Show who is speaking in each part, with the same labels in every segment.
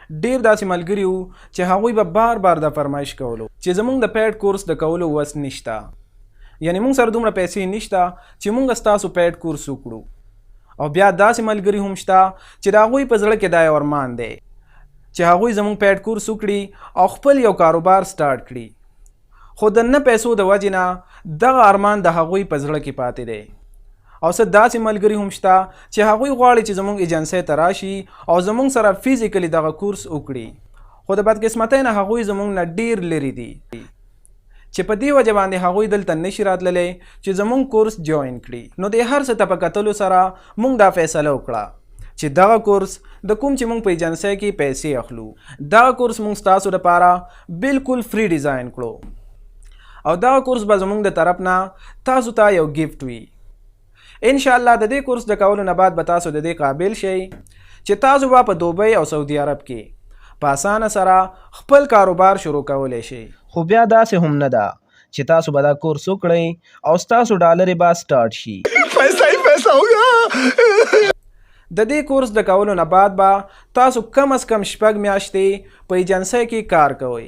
Speaker 1: ډیر داسې ملګري وو چې هغوی به بار بار د فرمایش کولو چې زمونږ د پیډ کورس د کولو وس نشته، یعنی مونږ سره دومره پیسې نشته چې مونږ ستاسو پیډ کورس وکړو. او بیا داسې ملګري هم شته چې د هغوی په زړه کې دا یو ارمان دی چې هغوی زمونږ پیډ کورس وکړي او خپل یو کاروبار سټارټ کړي، خو د نه پیسو د وجې نه دغه ارمان د هغوی په زړه کې پاتې دی. او څه داسې ملګري هم شته چې هغوی غواړي چې زمونږ ایجنسۍ ته راشي او زمونږ سره فزیکلی دغه کورس وکړي، خو د بدقسمتۍ نه هغوی زمونږ نه ډیر لرې دي چې په دې وجه باندې هغوی دلته نشي راتللی چې زمونږ کورس جوین کړي. نو د هر څه ته په کتلو سره مونږ دا فیصله وکړه چې دغه کورس د کوم چې مونږ په ایجنسۍ کې پیسې اخلو، دغه کورس مونږ ستاسو لپاره بالکل فری ډیزاین کړو او دغه کورس به زمونږ د طرف نه تاسو ته یو ګیفټ وي. انشاءالله د دې کورس د کولو نه بعد به تاسو د دې قابل شئ چې تاسو به په دوبۍ او سعودي عرب کې په اسانه سره خپل کاروبار شروع کولی شئ.
Speaker 2: خو بیا داسې هم نه ده چې تاسو به دا کورس وکړئ او ستاسو ډالرې به سټارټ شي.
Speaker 3: پیسہ ہی پیسہ ہوگا.
Speaker 1: د دې کورس د کولو نه بعد به تاسو کم از کم 6 میاشتې په ایجنسۍ کې کار کوئ.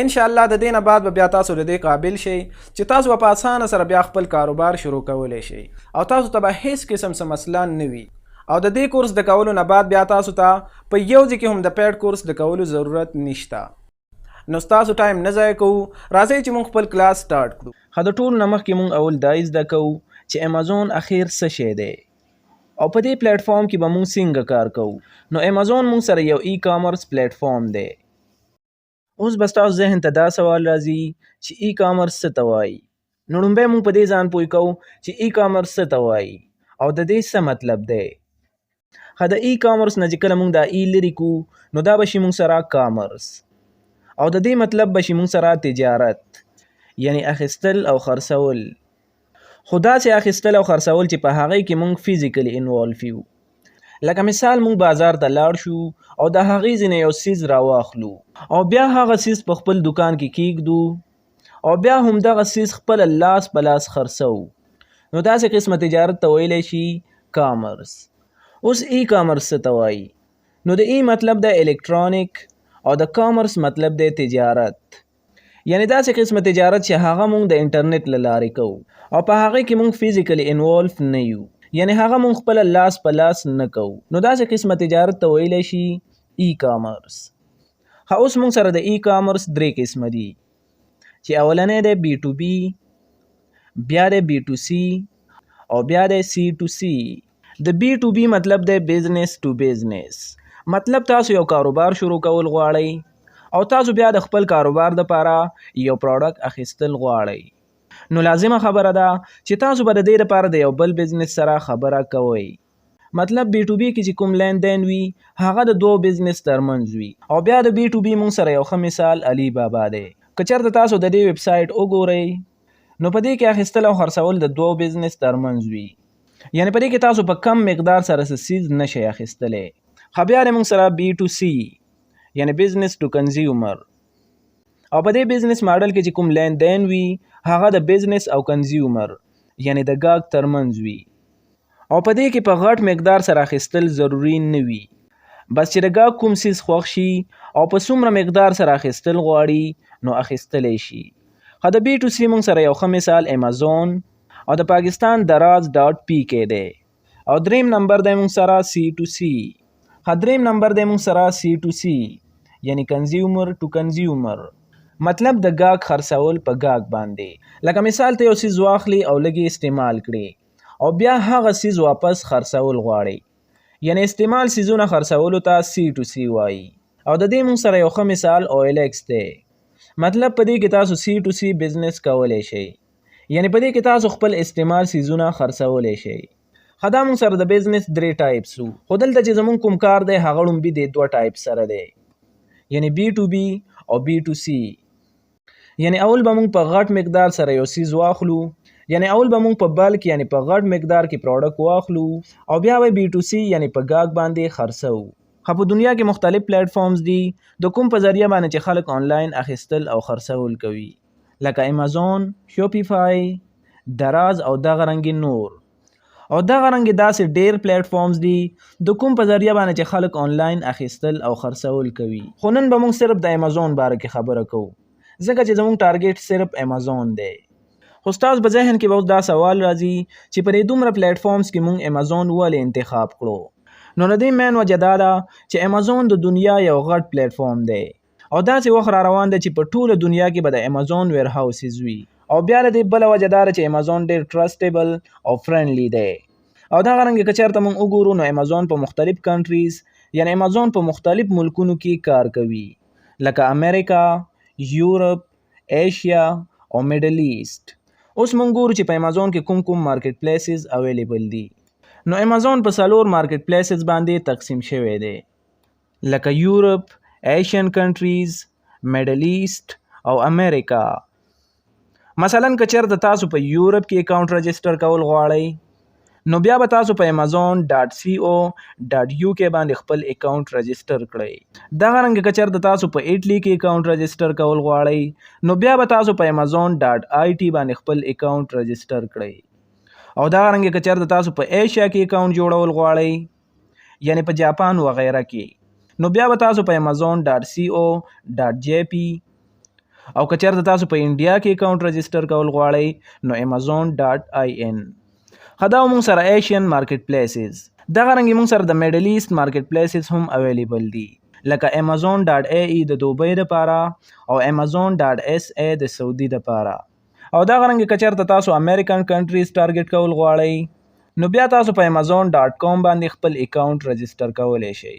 Speaker 1: انشاءالله د دې نه بعد به بیا تاسو د دې قابل شئ چې تاسو به په اسانه سره بیا خپل کاروبار شروع کولی شئ او تاسو ته به هیڅ قسم څه مسله نه وي. او د دې کورس د کولو نه بعد بیا تاسو ته په یو ځای کې هم د پیډ کورس د کولو ضرورت نشته. نو ستاسو ټایم نه ضایع کوو، راځئ چې موږ خپل کلاس سټارټ کړو.
Speaker 2: ښه، د ټولو نه مخکې موږ اول دا زده کوو چې امازون اخر څه شی دی او په دې پلیټ فارم کې به موږ څنګه کار کوو. نو امازون موږ سره یو ای کامرس پلیټ فارم دی. اوس به ستاسو ذهن ته دا سوال راځي چې ای کامرس څه ته وایي. نو لومبی موږ په دې ځان پوه کوو چې ای کامرس څه ته وایي او د دې څه مطلب دی. ښه، د ای کامرس نه چې کله موږ دا ای لرې کړو نو دا به شي موږ سره کامرس او د دې مطلب به شي موږ سره تجارت، یعنی اخیستل او خرڅول. خو داسې اخیستل او خرڅول چې په هغې کې موږ فزیکلی انوالف یو. لکه مثال موږ بازار ته لاړ شو او د هغې ځینې یو څیز راواخلو او بیا هغه څیز په خپل دکان کې کیږدو او بیا همدغه څیز خپله لاس په لاس خرڅوو. نو داسې قسمه تجارت ته ویلی شي کامرس. اوس ای کامرس څه ته وایي؟ نو د ای مطلب دی الکترونیک او د کامرس مطلب دی تجارت، یعنی داسې قسمه تجارت چې هغه موږ د انټرنیټ له لارې کوو او په هغې کې موږ فزیکلی انوالف نه یو، یعنی هغه مونږ خپل لاس په لاس نه کوو. نو داسې قسمه تجارت ته ویلی شي ای کامرس. ښه، اوس مونږ سره د ای کامرس 3 قسمه دي چې اولنی دی بی ټو بی، بیا دی بی ټو سی او بیا دی سی ټو سی. د بی ټو بی مطلب دی بزنس ټو بزنس، مطلب تاسو یو کاروبار شروع کول غواړئ او تاسو بیا د خپل کاروبار دپاره یو پروډکټ اخیستل غواړئ. نو لازمه خبره ده چې تاسو به د دې لپاره د یو بل بزنس سره خبره کوئ. مطلب بی ټو بی کې چې کوم لین دین وي هغه د دوو بزنس ترمنځ وي. او بیا د بی ټو بی مونږ سره یو ښه مثال علی بابا دی. که چېرته تاسو د دې ویب سایټ وګورئ نو په دې کې اخیستل او خرڅول د دوو بزنس ترمنځ وي، یعنی په دې کې تاسو په کم مقدار سره څه څیز نشئ اخیستلی. ښه، بیا دی مونږ سره بی ټو سی، یعنی بزنس ټو کنزیومر. او په دې بزنس ماډل کې چې کوم لین دین وي هغه د بزنس او کنزیومر یعنی د ګاهک ترمنځ وي. او په دې کې په غټ مقدار سره اخیستل ضروري نه وي، بس چې د ګاهک کوم څیز خوښ شي او په څومره مقدار سره اخیستل غواړي نو اخیستلی شي. ښه، د بی ټو سی مونږ سره یو ښه مثال امازون او د پاکستان دراز ډاټ پی کې دی. او دریم نمبر دی مونږ سره سی ټو سی. ښه، دریم نمبر دی مونږ سره سی ټو سی، یعنی کنزیومر ټو کنزیومر، مطلب د ګاهک خرڅول په ګاهک باندې. لکه مثال ته یو څیز واخلي او لږ استعمال کړي او بیا هغه څیز واپس خرڅول غواړي، یعنی استعمال څیزونه خرڅولو ته سی ټو سی وایي. او د دې مونږ سره یو ښه مثال OLX دی. مطلب په دې کې تاسو سی ټو سی بزنس کولی شئ، یعنی په دې کې تاسو خپل استعمال څیزونه خرڅولی شئ. ښه، دا مونږ سره د بزنس 3 ټایپس وو، خو دلته چې زمونږ کوم کار دی هغه ړومبي د 2 ټایپ سره دی، یعنی بی ټو بی او بی ټو سی. یعنی اول به موږ په غټ مقدار سره یو څیز واخلو، یعنی اول به موږ په بلک یعنی په غټ مقدار کې پروډکټ واخلو او بیا به بی ټو سی یعنی په ګاهک باندې خرڅوو. ښه، په دنیا کې مختلف پلیټ فارمز دي د کوم په ذریعه باندې چې خلک آنلاین اخیستل او خرڅول کوي، لکه امازون، شوپیفای، دراز او دغه رنګې نور. او دغه رنګ داسې ډیر پلیټ فارمز دي د کوم په ذریعہ باندې چې خلک آنلاین اخیستل او خرڅول کوي. خو نن به موږ صرف د امازون باره کې خبره کوو ځکه چې زموږ ټارګټ صرف امازون دی. خو ستاسو په ذهن کې به دا سوال راځي چې په دې دومره پلیټ فارمز کې موږ امازون ولې انتخاب کړو؟ نو د دې مین وجه دا ده چې امازون د دنیا یو غټ پلیټ فارم دی او داسې وخت را روان دی چې په ټوله دنیا کې به د امازون ویر هاوسز وي. او بیا د دې بله وجه دا ده چې امازون ډېر ټرسټیبل او فرندلی دی. او دغه رنګ که چېرته موږ وګورو نو امازون په مختلف کنټریز یعنی امازون په مختلف ملکونو کې کار کوي لکه امریکا، یورپ، ایشیا او میډل ایسټ. اوس موږ ګورو چې په امازون کې کوم کوم مارکیټ پلیسز اویلیبل دي. نو امازون په 4 مارکیټ پلیسز باندې تقسیم شوی دی لکه یورپ، ایشین کنټریز، میډل ایسټ او امریکا. مثلا که چېرته تاسو په یورپ کې اکاونټ رجسټر کول غواړئ نو بیا به تاسو په amazon.co.uk باندې خپل اکاونټ رجسټر کړئ. دغه رنګ که چېرته تاسو په ایټلی کې اکاونټ رجسټر کول غواړئ نو بیا به تاسو په amazon.it باندې خپل اکاونټ رجسټر کړئ. او دغه رنګ که چېرته تاسو په ایشیا کې اکاونټ جوړول غواړئ یعنی په جاپان وغیره کې نو بیا به تاسو په amazon.co.jp او که چېرته تاسو په انډیا کې اکاونټ رجسټر کول غواړئ نو amazon.in. خدا موږ سره ایشین مارکیټ پلیسز. دغه رنګ موږ سره د میډل ایسټ مارکیټ پلیسز هم اویلیبل دي لکه amazon.ae د دوبۍ لپاره او amazon.sa د سعودي لپاره. او دغه رنګ که چېرته تاسو امریکن کنټریز ټارګټ کول غواړئ نو بیا تاسو په amazon.com باندې خپل اکاونټ رجسټر کولی شئ.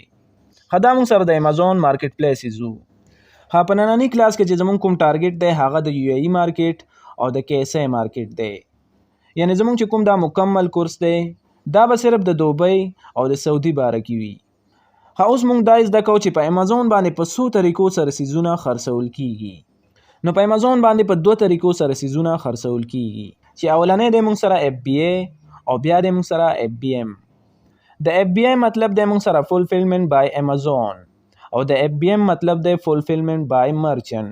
Speaker 2: خدا موږ سره د امازون مارکیټ پلیسز وو. په نننی کلاس کې چې زموږ کوم ټارګټ دی هغه د یو ای مارکیټ او د KSA مارکیټ دی. یعنی زموږ چې کوم دا مکمل کورس دی دا به صرف د دوبۍ او د سعودي باره کې وي. اوس موږ دا زده کوو چې په امازون باندې په څو طریقو سره څیزونه خرڅول کیږي. نو په امازون باندې په 2 طریقو سره څیزونه خرڅول کیږي چې اولنې دی موږ سره FBA او بیا دی موږ سره FBM. د FBA مطلب دی موږ سره فولفیلمنٹ بای امازون او د FBM مطلب دی فولفیلمنٹ بای مرچنټ.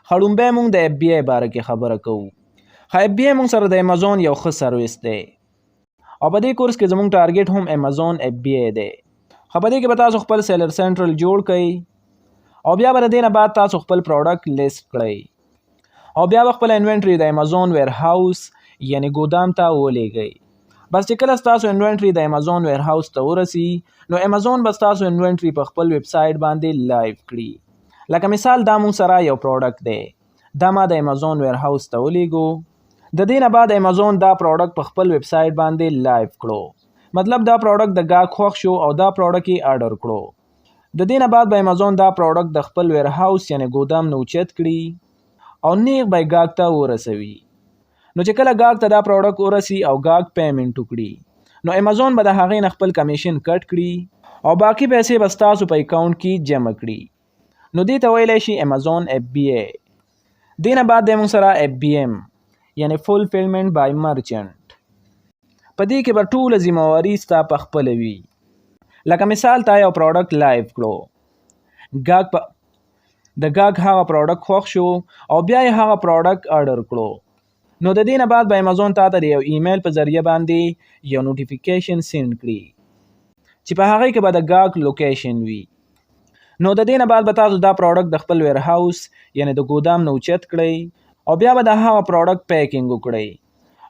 Speaker 2: خړومبه موږ د FBA باره کې خبره کوو. FBA موږ سره د امازون یو ښه سرویس دی او په دې کورس کې زموږ ټارګټ هم امازون FBA دی. په دې کې به تاسو خپل سیلر سنټرل جوړ کړئ او بیا به د دې نه بعد تاسو خپل پروډکټ لیست کړئ او بیا به خپل انوینټري د امازون ویر هاوس یعنی ګودام ته ولېږئ. بس چې کله ستاسو انوینټري د امازون ویر هاوس ته ورسي نو امازون به ستاسو انوینټري په خپل ویب سایټ باندې لایو کړي. لکه مثال دا موږ سره یو پروډکټ دی دا ما د امازون ویر هاوس ته ولېږو. د دې نه بعد امازون دا پروډکټ په خپل ویب سایټ باندې لایو کړو. مطلب دا پروډکټ د ګاهک خوښ شو او دا پروډکټ یې آرډر کړو. د دې نه بعد به امازون دا پروډکټ د خپل ویر هاوس یعنی ګودام نه اوچت کړي او نیغ به ګاهک ته ورسوي. نو چې کله ګاهک ته دا پروډکټ ورسي او ګاهک پیمنټ وکړي نو امازون به د هغې نه خپل کمیشن کټ کړي او باقي پیسې به ستاسو په اکاونټ کې جمع کړي. نو دې ته ویلی شي امازون FBA. دې نه بعد دی موږ سره FBM یعنی فولفیلمنٹ بای مرچنټ. په دې کې به ټوله ذمہواري ستا په خپله وي. لکه مثال تا یو پروډکټ لایو کړو د ګاهک هغه پروډکټ خوښ شو او بیا یې هغه پروډکټ آرډر کړو نو د دې نه بعد به امازون تا ته د یو ایمیل په ذریعه باندې یو نوټیفیکیشن سینډ کړي چې په هغې کې به د ګاهک لوکیشن وي. نو د دې نه بعد به تاسو دا پروډکټ د خپل ویر هاوس یعنی د ګودام نه اوچت کړئ او بیا به د هغه پروډکټ پیکینګ وکړئ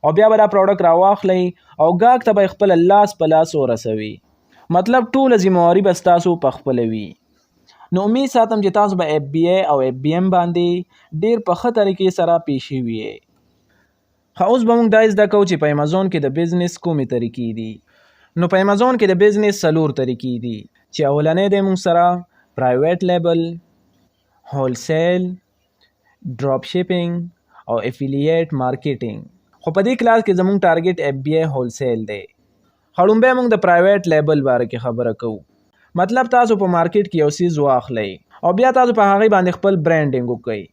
Speaker 2: او بیا به دا پروډکټ راواخلئ او ګاهک ته به خپل لاس په لاس ورسوي. مطلب ټوله ذمہواري به ستاسو په خپله وي. نو امید ساتم چې تاسو به FBA او FBM باندې ډیر په ښه طریقې سره پیښې وي. اوس به موږ دا زده کوو چې په امازون کې د بزنس کومې طریقې دي. نو په امازون کې د بزنس 4 طریقې دي چې اولنې دی موږ سره پرایویټ لیبل، هولسیل، ډراپ شیپینګ او افیلیټ مارکیټینګ. خو په دې کلاس کې زموږ ټارګټ FBA هولسیل دی. خړومبه موږ د پرایویټ لیبل باره کې خبره کوو. مطلب تاسو په مارکیټ کې یو څیز واخلئ او بیا تاسو په هغې باندې خپل برانډینګ وکړئ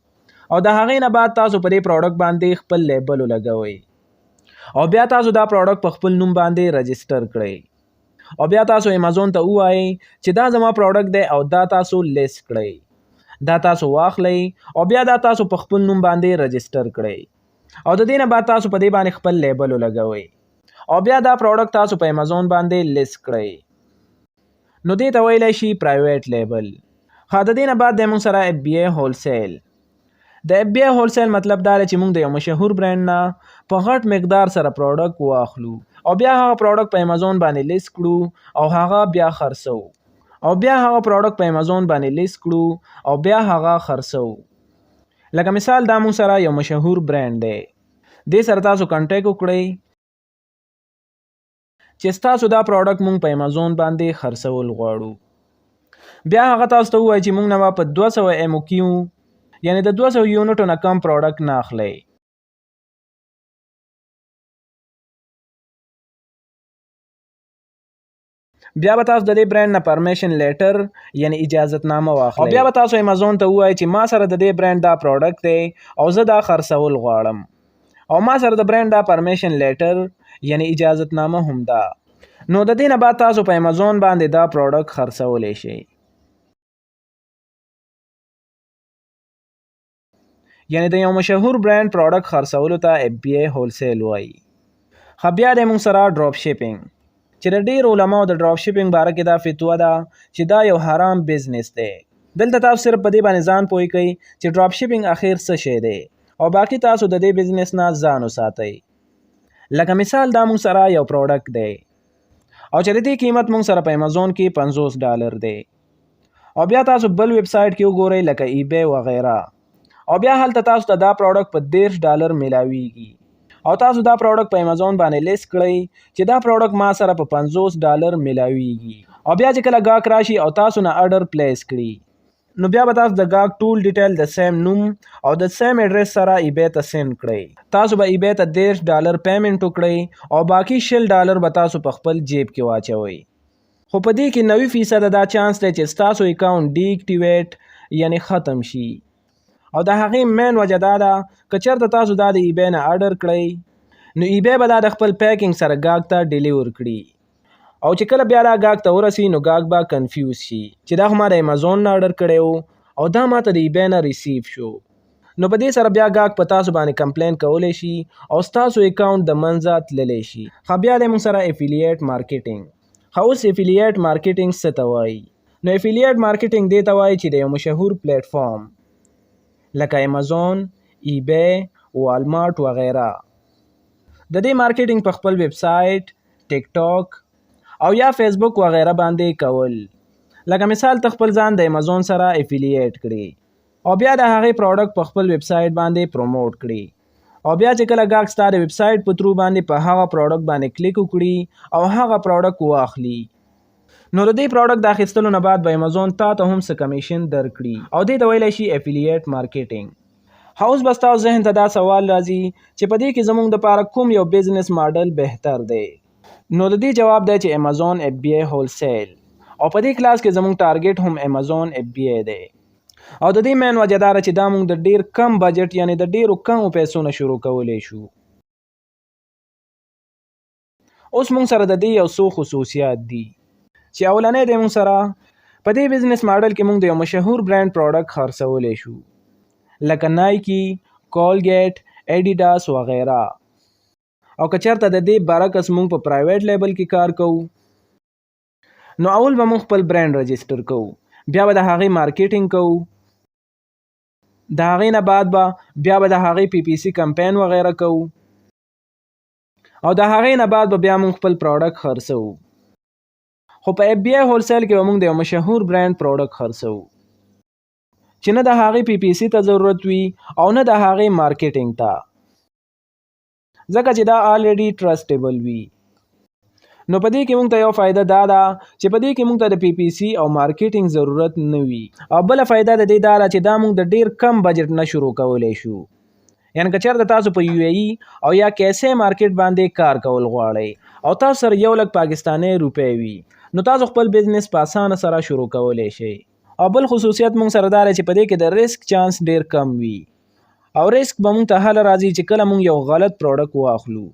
Speaker 2: او د هغې نه بعد تاسو په دې پروډکټ باندې خپل لیبل ولګوئ او بیا تاسو دا پروډکټ په خپل نوم باندې رجسټر کړئ او بیا تاسو امازون ته ووایئ چې دا زما پروډکټ دی او دا تاسو لیست کړئ. دا تاسو واخلئ او بیا دا تاسو په خپل نوم باندې رجسټر کړئ او د دې نه بعد تاسو په دې باندې خپل لیبل ولګوئ او بیا دا پروډکټ تاسو په امازون باندې لیست کړئ نو دې ته ویلی شي پرایویټ لیبل. ښه د دې نه بعد دی موږ سره اف بی ای هولسیل. د اف بی ای هولسیل مطلب دا دی چې موږ د یو مشهور برانډ نه په غټ مقدار سره پروډکټ واخلو او بیا هغه پروډکټ په امازون باندې لیست کړو او هغه بیا خرڅو او بیا هغه پروډکټ په امازون باندې لیست کړو او بیا هغه خرڅو. لکه مثال دا موږ سره یو مشهور برانډ دی، دې سره تاسو کانټیکټ وکړئ چې ستاسو دا پروډکټ موږ په امازون باندې خرڅول غواړو. بیا هغه تاسو ته ووایي چې موږ نه په 200 MOQ یعنی د 200 یونټو نه کم پروډکټ نه اخلئ. بیا به تاسو د دې برانډ نه پرمیشن لیټر یعنی اجازتنامه واخلئ او بیا به تاسو امازون ته ووایي چې ما سره د دې برانډ دا پروډکټ دی او زه دا خرڅول غواړم او ما سره د برانډ دا پرمیشن لیټر یعنی اجازتنامه هم ده. نو د دې نه بعد تاسو په امازون باندې دا پروډکټ خرڅولی شئ. یعنی د یو مشهور برانډ پروډکټ خرڅولو ته اف بی ای هولسیل وایي. ښه بیا دی موږ سره ډراپ شیپینګ چې د ډېرو علماو د ډراپ شیپینګ باره کې دا فتوا ده چې دا یو حرام بزنس دی. دلته تاسو صرف په دې باندې ځان پوه کړئ چې ډراپ شیپینګ اخر څه شی دی او باقي تاسو د دې بزنس نه ځان وساتئ. لکه مثال دا موږ سره یو پروډکټ دی او چې د دې قیمت موږ سره په امازون کې $50 دی او بیا تاسو بل ویب سایټ کې وګورئ لکه ای بی وغیره او بیا هلته تاسو ته دا پروډکټ په $30 میلاویږي او تاسو دا پروډکټ په امازون باندې لیست کړئ چې دا پروډکټ ما سره په $50 میلاویږي او بیا چې کله گاهک راشي او تاسو نه اډر پلیس کړي نو بیا به تاسو د گاهک ټول ډیټیل د سیم نوم او د سیم ایډریس سره ای بی ته سند کړئ. تاسو به ای بی ته $30 پیمنټ وکړئ او باقي $60 به تاسو په خپل جیب کې واچوئ. خو په دې کې 90% دا چانس دی چې ستاسو اکاونټ ډي اکټیویټ یعنی ختم شي او د هغې مین وجه دا ده که چېرته تاسو دا د ای بی نه اډر کړئ نو ای بی به دا د خپل پیکینګ سره گاهک ته ډیلیور کړي او چې کله بیا دا گاهک ته ورسي نو گاهک به کنفیوز شي چې دا خو ما د امازون نه اډر کړی و او دا ماته د ای بی نه ریسیو شو. نو په دې سره بیا گاهک په تاسو باندې کمپلین کولی شي او ستاسو اکاونټ د منځه تللی شي. ښه بیا دی موږ سره افیلیټ مارکیټینګ. ښه اوس افیلیټ مارکیټینګ څه ته وایي؟ نو افیلیټ مارکیټینګ دې ته وایي چې د یو مشهور پلیټ فارم لکه امازون، ای بی، والمارټ وغیره د دې مارکیټینګ په خپل ویب سایټ، ټیک ټاک او یا فیسبوک وغیره باندې کول. لکه مثال ته خپل ځان د امازون سره افیلیټ کړي او بیا د هغې پروډکټ په خپل ویب سایټ باندې پروموټ کړي او بیا چې کله گاهک ستا د ویب سایټ په ترو باندې په هغه پروډکټ باندې کلیک وکړي او هغه پروډکټ واخلي نو د دې پروډکټ د اخیستلو نه بعد به امازون تا ته هم څه کمیشن درکړي او دې ته ویلی شي افیلیټ مارکیټینګ. اوس به ستاسو ذهن ته دا سوال راځي چې په دې کې زموږ دپاره کوم یو بزنس ماډل بهتر دی؟ نو د دې جواب دی چې امازون اف بی ای هولسیل او په دې کلاس کې زموږ ټارګټ هم امازون اف بی ای دی او د دې مین وجه دا چې دا موږ د ډیر کم بجټ یعنی د ډیرو کمو پیسو نه شروع کولی شو. اوس موږ سره د دې یو څو خصوصیات دي چې اولنی دی موږ سره په دې بزنس ماډل کې موږ د یو مشهور برانډ پروډکټ خرڅولی شو لکه نایکی، کولګیټ، ایډیډاس وغیره او که چېرته د دې برعکس موږ په پرایویټ لیبل کې کار کوو نو اول به موږ خپل برانډ رجسټر کوو بیا به د هغې مارکیټینګ کوو د هغې نه بعد به بیا به د هغې پی پی سی کمپین وغیره کوو او د هغې نه بعد به بیا موږ خپل پروډکټ خرڅوو. خو په اف بی ای هولسیل کې به موږ د یو مشهور برانډ پروډکټ خرڅوو چې نه د هغې پی پی سی ته ضرورت وي او نه د هغې مارکیټینګ ته ځکه چې دا آلریډي ټرسټیبل وي. نو په دې کې موږ ته یو فایده دا ده چې په دې کې موږ ته د پی پی سی او مارکیټینګ ضرورت نه وي او بله فایده د دې دا ده چې دا موږ د ډیر کم بجټ نه شروع کولی شو. یعنې که چېرته تاسو په یو ای او یا کیسې مارکیټ باندې کار کول غواړئ او تاسو سره 1 لک پاکستاني روپۍ وي نو تاسو خپل بزنس په اسانه سره شروع کولی شئ. او بل خصوصیت موږ سره دا چې په دې کې د ریسک چانس ډیر کم وي او ریسک به موږ ته هله راځي چې کله موږ یو غلط پروډکټ واخلو.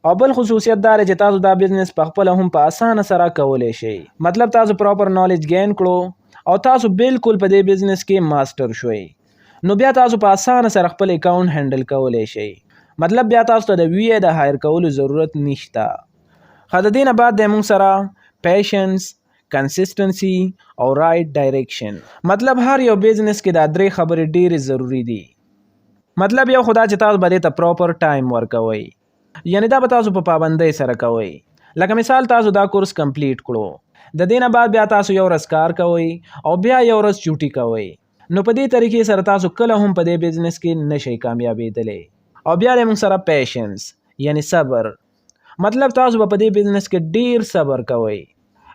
Speaker 2: او بل خصوصیت دا چې تاسو دا بزنس په خپله هم په اسانه سره کولی شئ. مطلب تاسو پراپر نالج گین کړو او تاسو بالکل په دې بزنس کې ماستر شوئ نو بیا تاسو په اسانه سره خپل اکاونټ هینډل کولی شئ. مطلب بیا تاسو ته د وی د هایر کولو ضرورت نشته. خو د دې نه بعد د موږ سره پیشنس، کنسسټنسي او رائټ ډایرکشن. مطلب هر یو بزنس کې دا درې خبرې ډېرې ضروری دي. مطلب یو خدا چې تاسو به دې ته پراپر ټایم ورکوئ، یعنی دا به تاسو په پابندۍ سره کوئ. لکه مثال تاسو دا کورس کمپلیټ کړو، د دې نه بعد بیا تاسو یو ورځ کار کوئ او بیا یو ورځ چوټي کوئ. نو په دې طریقې سره تاسو کله هم په دې بزنس کې نشئ کامیابېدلی. او بیا د موږ سره پیشنس یعنی صبر. مطلب تاسو به په دې بزنس کې ډیر صبر کوئ.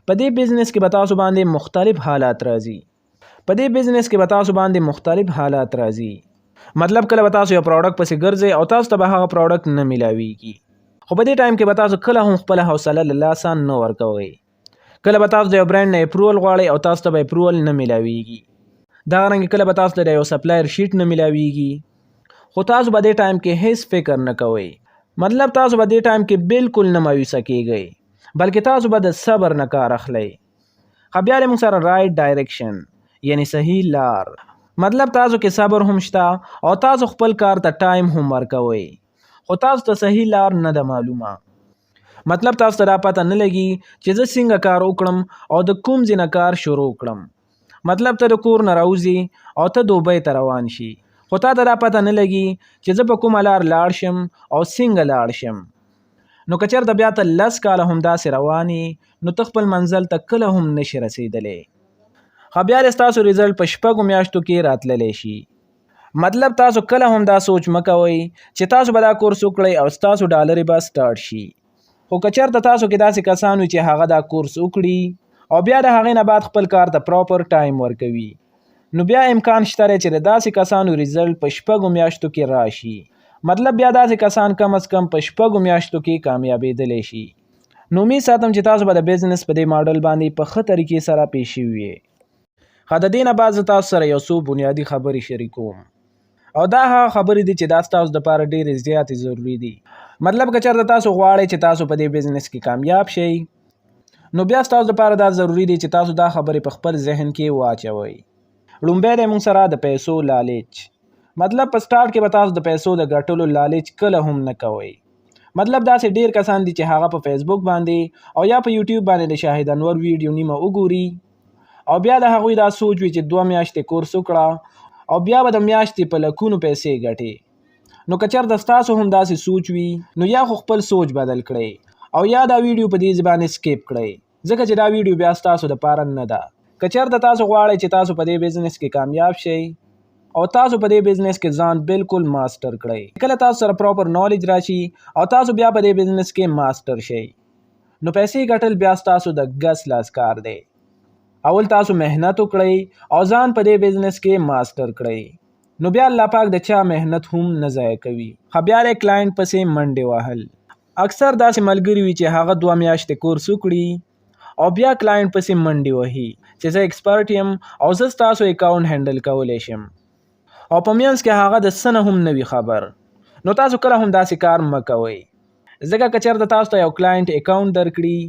Speaker 2: په دې بزنس کې به تاسو باندې مختلف حالات راځي. مطلب کله به تاسو یو پروډکټ پسې ګرځئ او تاسو ته به هغه پروډکټ نه میلاویږي، خو په دې ټایم کې به تاسو کله هم خپله حوصله له لاسه نه ورکوئ. کله به تاسو د یو برانډ نه اپروول غواړئ او تاسو ته به اپروول نه میلاویږي. دغرنګې کله به تاسو ته د یو سپلایر شیټ نه میلاویږي، خو تاسو به دې ټایم کې هیڅ فکر نه کوئ. مطلب تاسو به دې ټایم کې بالکل نه مایوسه کیږئ، بلکې تاسو به د صبر نه کار اخلئ. خو بیا موږ سره رائټ ډایرکشن یعنی صحیح لار. مطلب تاسو کې صبر هم شته او تاسو خپل کار ته ټایم هم ورکوئ، خو تاسو ته صحیح لار نه ده معلومه. مطلب تاسو ته دا پته نه لګي چې زه څنګه کار وکړم او د کوم ځای نه کار شروع کړم. مطلب ته د کور نه راوځي او ته دوبۍ ته روان شي، خو تا ته دا پته نه لګي چې زه په کومه لار لاړ شم او څنګه لاړ شم. نو که چېرته بیا ته 10 کاله همداسې روان یې، نو ته خپل منزل ته کله هم نشي رسېدلی. خو بیا ستاسو ریزلټ په 6 میاشتو کې راتللی شي. مطلب تاسو کله هم دا سوچ مه کوئ چې تاسو به دا کورس وکړئ او ستاسو ډالرې به سټارټ شي. خو که چېرته تاسو کې داسې کسان وي چې هغه دا کورس وکړي او بیا د هغې نه بعد خپل کار ته پراپر ټایم ورکوي، نو بیا امکان شته دی چې د داسې کسانو ریزلټ په 6 میاشتو کې راشي. مطلب بیا داسې کسان کم از کم په 6 میاشتو کې کامیابېدلی شي. نو امید ساتم چې تاسو به د بزنس په دې ماډل باندې په ښه طریقې سره پیش شوي یې. خو د دې نه بعد زه تاسو سره یو څو بنیادي خبرې شریکوم، او دا هغه خبرې دي چې دا ستاسو دپاره ډېرې زیاتې ضروري دي. مطلب که چېرته تاسو غواړئ چې تاسو په دې بزنس کې کامیاب شئ، نو بیا ستاسو دپاره دا ضروري دی چې تاسو دا خبرې په خپل ذهن کې واچوئ. لومبی دی موږ سره د پیسو لالچ. مطلب په سټارټ کې به تاسو د پیسو د ګټلو لالچ کله هم نه کوئ. مطلب داسې ډېر کسان دي چې هغه په فیسبوک باندې او یا په یوټیوب باندې د شاهد انور ویډیو نیمه وګوري او بیا د هغوی دا سوچ وي چې 2 میاشتې کورس وکړه او بیا به د میاشتې په لکونو پیسې ګټي. نو که چېرته ستاسو هم داسې سوچ وي، نو یا خو خپل سوچ بدل کړئ او یا دا ویډیو په دې باندې سکیپ کړئ، ځکه چې دا ویډیو بیا ستاسو دپاره نه ده. که چېرته تاسو غواړئ چې تاسو په دې بزنس کې کامیاب شئ او تاسو په دې بزنس کې ځان بالکل ماسټر کړئ، کله تاسو سره پراپر نالج راشي او تاسو بیا په دې بزنس کې ماسټر شئ، نو پیسې ګټل بیا ستاسو د ګس لاس کار دی. اول تاسو مهنت وکړئ او ځان په دې بزنس کې ماسټر کړئ، نو بیا الله پاک د چا مهنت هم نه ضایع کوي. خو بیا د کلاینټ پسې منډې وهل. اکثر داسې ملګري وي چې هغه 2 میاشتې کورس وکړي او بیا کلاینټ پسې منډې وهي چې زه ایکسپرټ یم او زه ستاسو اکاونټ هینډل کولی شم، او په منځ کې هغه د څه نه هم نه وي خبر. نو تاسو کله هم داسې کار مه کوئ، ځکه که چېرته تاسو ته یو کلاینټ اکاونټ درکړي،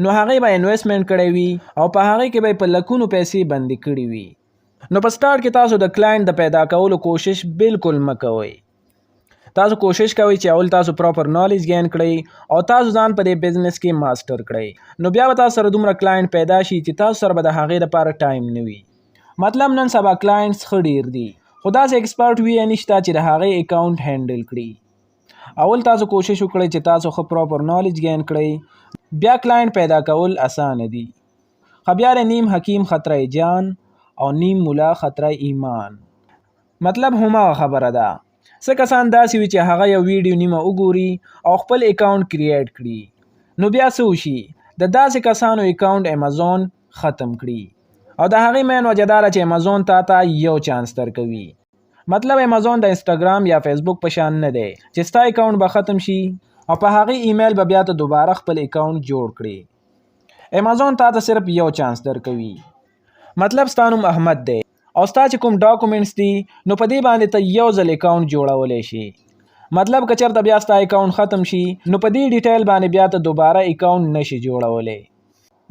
Speaker 2: نو هغې به انویسټمنټ کړی وي او په هغې کې به یې په لکونو پیسې بندې کړي وي. نو په سټارټ کې تاسو د کلاینټ د پیدا کولو کوشش بالکل مه کوئ. تاسو کوشش کوئ چې اول تاسو پراپر نالج گین کړئ او تاسو ځان په دې بزنس کې ماسټر کړئ، نو بیا به تاسو سره دومره کلاینټ پیدا شي چې تاسو سره به د هغې لپاره ټایم نه وي. مطلب نن سبا کلاینټس ښه ډېر دي، خو داسې ایکسپرټ وي یې نشته چې د هغې اکاونټ هینډل کړي. اول تاسو کوشش وکړئ چې تاسو ښه پراپر نالج گین کړئ، بیا کلاینټ پیدا کول اسانه دي. خو بیا د نیم حکیم خطره جان او نیم مولا خطره ایمان. مطلب هماغه خبره ده. څه کسان داسې وي چې هغه یو ویډیو نیمه وګوري او خپل اکاونټ کریټ کړي، نو بیا څه وشي، د داسې کسانو اکاونټ امازون ختم کړي او د هغې مین وجه دا ده چې امازون تا ته یو چانس درکوي. مطلب امازون د انسټاګرام یا فیسبوک په شان نه دی چې ستا اکاونټ به ختم شي او په هغې ایمیل به بیا ته دوباره خپل اکاونټ جوړ کړي. امازون تا ته صرف یو چانس درکوي. مطلب ستا نوم احمد دی او ستا چې کوم ډاکومنټس دي، نو په دې باندې ته یو ځل اکاونټ جوړولی شي. مطلب که چېرته بیا ستا اکاونټ ختم شي، نو په دې ډیټیل باندې بیا ته دوباره اکاونټ نشي جوړولی.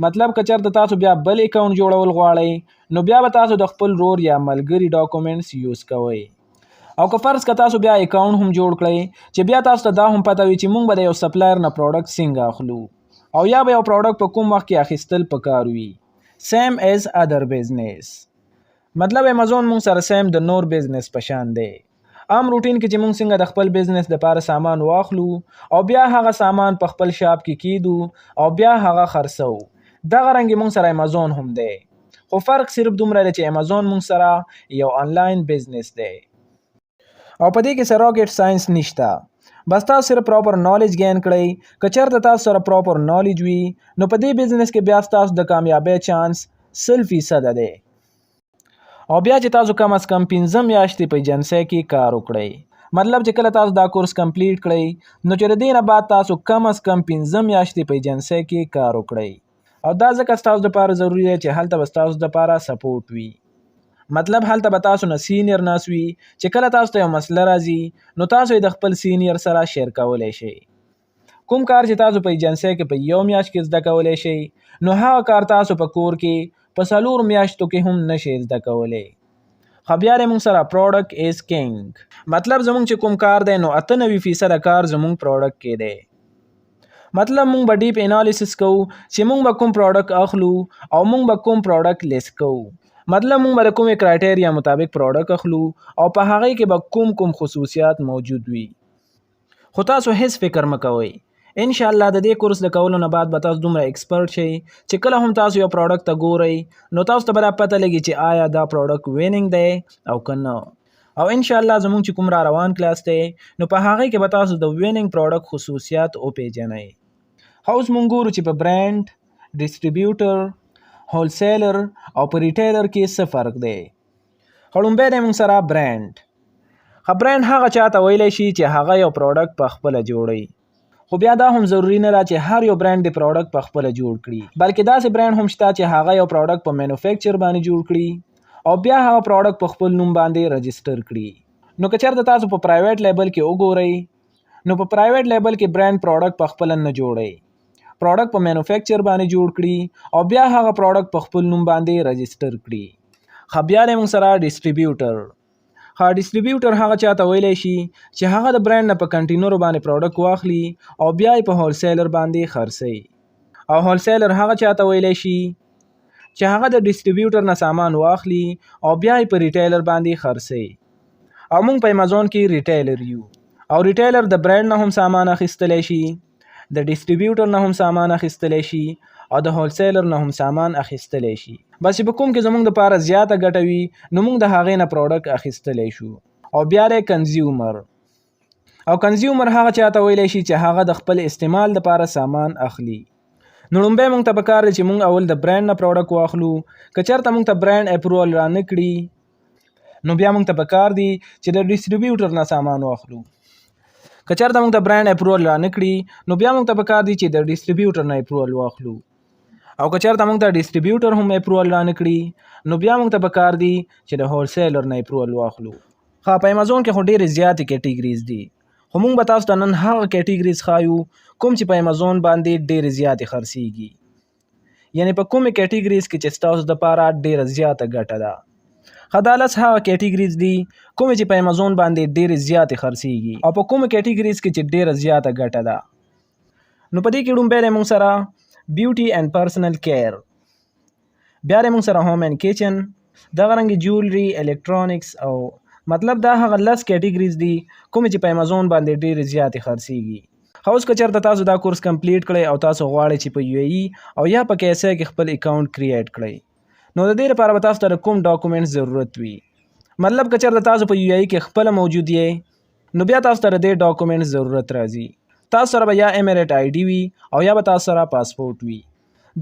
Speaker 2: مطلب که چېرته تاسو بیا بل اکاونټ جوړول غواړئ، نو بیا به تاسو د خپل رور یا ملګري ډاکومنټس یوز کوئ او که فرض که تاسو بیا اکاونټ هم جوړ کړئ چې بیا تاسو ته دا هم پته وي چې موږ به د یو سپلایر نه پروډکټ څنګه اخلو او یا به یو پروډکټ په کوم وخت کې اخیستل پکار وي سیم ایز ادر بزنس. مطلب امازون مونږ سره سیم د نور بزنس په شان دی. عام روټین کې چې مونږ څنګه د خپل بزنس لپاره سامان واخلو او بیا هغه سامان په خپل شاپ کې کیدو او بیا هغه خرڅو، دغه رنګ مونږ سره امازون هم دی، خو فرق صرف دومره دی چې امازون مونږ سره یو آنلاین بزنس دی او په دې کې سره راکټ ساينس نشته. بس تاسو صرف پراپر نالج گین کړئ. که چېرته تاسو سره پراپر نالج وي نو په دې بزنس کې بیا تاسو د کامیابی چانس 100% دی. او بیا چې تاسو کم از کم 15 میاشتې په ایجنسۍ کې کار وکړئ، مطلب چې کله تاسو دا کورس کمپلیټ کړئ نو چې د دې نه بعد تاسو کم از کم 15 میاشتې په ایجنسۍ کې کار وکړئ. او دا ځکه ستاسو لپاره ضروری دی چې هلته به ستاسو لپاره سپورټ وي. مطلب هلته به تاسو نه سینیر ناس وي چې کله تاسو ته یو مسله راځي نو تاسو یې د خپل سینیر سره شیر کولی شئ. کوم کار چې تاسو په ایجنسۍ کې په یو میاشت کې زده کولی شئ نو هغه کار تاسو په کور کې په 4 میاشتو کې هم نشئ زده کولی. خو بیا مونږ سره پروډکټ از کینګ، مطلب زمونږ چې کوم کار دی نو 98% کار زمونږ پروډکټ کې دی. مطلب مونږ به ډیپ انالیسس کوو چې مونږ به کوم پروډکټ اخلو او مونږ به کوم پروډکټ لیست کوو. مطلب مونږ به د کومې کرایټیریا مطابق پروډکټ اخلو او په هغې کې به کوم خصوصیات موجود وي. خو تاسو هیڅ فکر مه کوئ، ان شاء الله د دې کورس د کولو نه بعد به تاسو دومره ایکسپرټ شئ چې کله هم تاسو یو پروډکټ ته ګورئ نو تاسو ته به دا پته لګي چې آیا دا پروډکټ وینینګ دی او که نه. او ان شاء الله زموږ چې کوم را روان کلاس دی نو په هغې کې به تاسو د وینینګ پروډکټ خصوصیات وپېژنئ. اوس مونږ ګورو چې په برانډ، ډسټریبیوټر، هولسیلر او په ریټیلر کې څه فرق دی. لومبی دی مونږ سره برانډ. برانډ هغه چاته ویلی شي چې هغه یو پروډکټ په خپله جوړوي. خو بیا دا هم ضروری نه ده چې هر یو برانډ د پروډکټ په خپله جوړ کړي، بلکې داسې برانډ هم شته چې هغه یو پروډکټ په مینوفیکچر باندې جوړ کړي او بیا هغه پروډکټ په خپل نوم باندې رجسټر کړي. نو که چېرته تاسو په پرایویټ لیبل کې وګورئ نو په پرایویټ لیبل کې برانډ پروډکټ په خپله نه جوړوي، پروډکټ په مینوفیکچر باندې جوړ کړي او بیا هغه پروډکټ په خپل نوم باندې رجسټر کړي. بیا دی مونږ سره ډسټریبیوټر. ډسټریبیوټر هغه چاته ویلی شي چې هغه د برانډ نه په کنټینرو باندې پروډکټ واخلي او بیا یې په هولسیلر باندې خرڅوي. او هولسیلر هغه چاته ویلی شي چې هغه د ډسټریبیوټر نه سامان واخلي او بیا یې په ریټیلر باندې خرڅوي. او موږ په امازون کې ریټیلر یو او ریټیلر د برانډ نه هم سامان اخیستلی شي، د ډسټریبیوټر نه هم سامان اخیستلی شي او د هولسیلر نه هم سامان اخیستلی شي. بس چې په کوم کې زموږ دپاره زیاته ګټه وي نو موږ د هغې نه پروډکټ اخیستلی شو. او بیا دی کنزیومر. او کنزیومر هغه چاته ویلی شي چې هغه د خپل استعمال دپاره سامان اخلي. نو لومبی موږ ته پکار دی چې موږ اول د برانډ نه پروډکټ واخلو. که چېرته موږ ته برانډ اپروول را نه کړي نو بیا موږ ته پکار دی چې د ډسټریبیوټر نه سامان واخلو. که چېرته موږ ته برانډ اپروول را نه کړي نو بیا موږ ته پکار دی چې د ډسټریبیوټر نه اپروول واخلو. او که چېرته موږ ته ډسټریبیوټر هم اپروول را نه کړي نو بیا موږ ته پکار دی چې د هولسیلر نه اپروول واخلو. په امازون کې خو ډېرې زیاتې کیټیګریز دي، خو موږ به تاسو ته نن هغه کیټیګریز ښایو کوم چې په امازون باندې ډېرې زیاتې خرڅېږي، یعنې په کومې کیټیګریز کې چې ستاسو دپاره ډېره زیاته ګټه ده. دا 10 هغه کیټیګریز دي کومې چې په امازون باندې ډېرې زیاتې خرڅېږي او په کومې کیټیګریز کې چې ډېره زیاته ګټه ده. نو په دې کې لومبی دی مونږ سره بیوټي اینډ پرسنل کیر. بیا دی مونږ سره ہوم اینډ کچن، دغه رنګې جولري، الکترونکس او مطلب دا هغه 10 کیټیګریز دي کومې چې په امازون باندې ډېرې زیاتې خرڅېږي. اوس که چېرته تاسو دا کورس کمپلیټ کړئ او تاسو غواړئ چې په یو ای او یا په کیسه کې خپل اکاونټ کریټ کړئ نو د دې لپاره به تاسو ته کوم ډاکومنټ ضرورت وي. مطلب که چېرته تاسو په یو ای کې خپله موجود یې نو بیا تاسو ته د دې ډاکومنټ ضرورت راځي. تاسو سره به یا ایمریټ آی ډي وي او یا به تاسو سره پاسپورټ وي.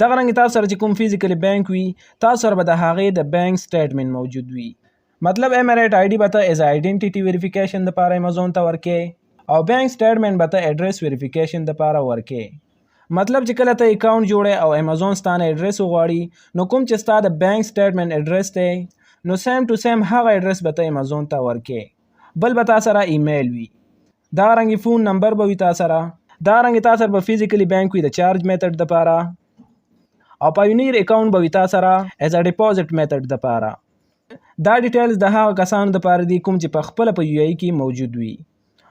Speaker 2: دغه رنګې تاسو سره چې کوم فزیکلی بانک وي تاسو سره به د هغې د بانک سټیټمنټ موجود وي. مطلب ایمریټ آی ډي به ته ایز آیډنټیټي ویریفیکیشن دپاره امازون ته ورکې او بانک سټیټمنټ به ته ایډرس ویریفیکیشن دپاره ورکې. مطلب چې کله ته اکاونټ جوړې او امازون ستانه ایډرس وغواړي نو کوم چې ستا د بانک سټیټمنټ ایډرس دی نو سیم ټو سیم هغه ایډرس به ته امازون ته ورکې. بل به تا سره ایمیل وي، دا رنګې فون نمبر به وي تا سره، دا رنګې تا سره به فزیکلی بانک وي د چارج میتھډ دپاره او پاینیر اکاونټ به وي تا سره ایز ا ډیپوزټ میتھډ دپاره. دا ډیټیلز د هغه کسانو لپاره دي کوم چې په خپل په یو ای کې موجود وي.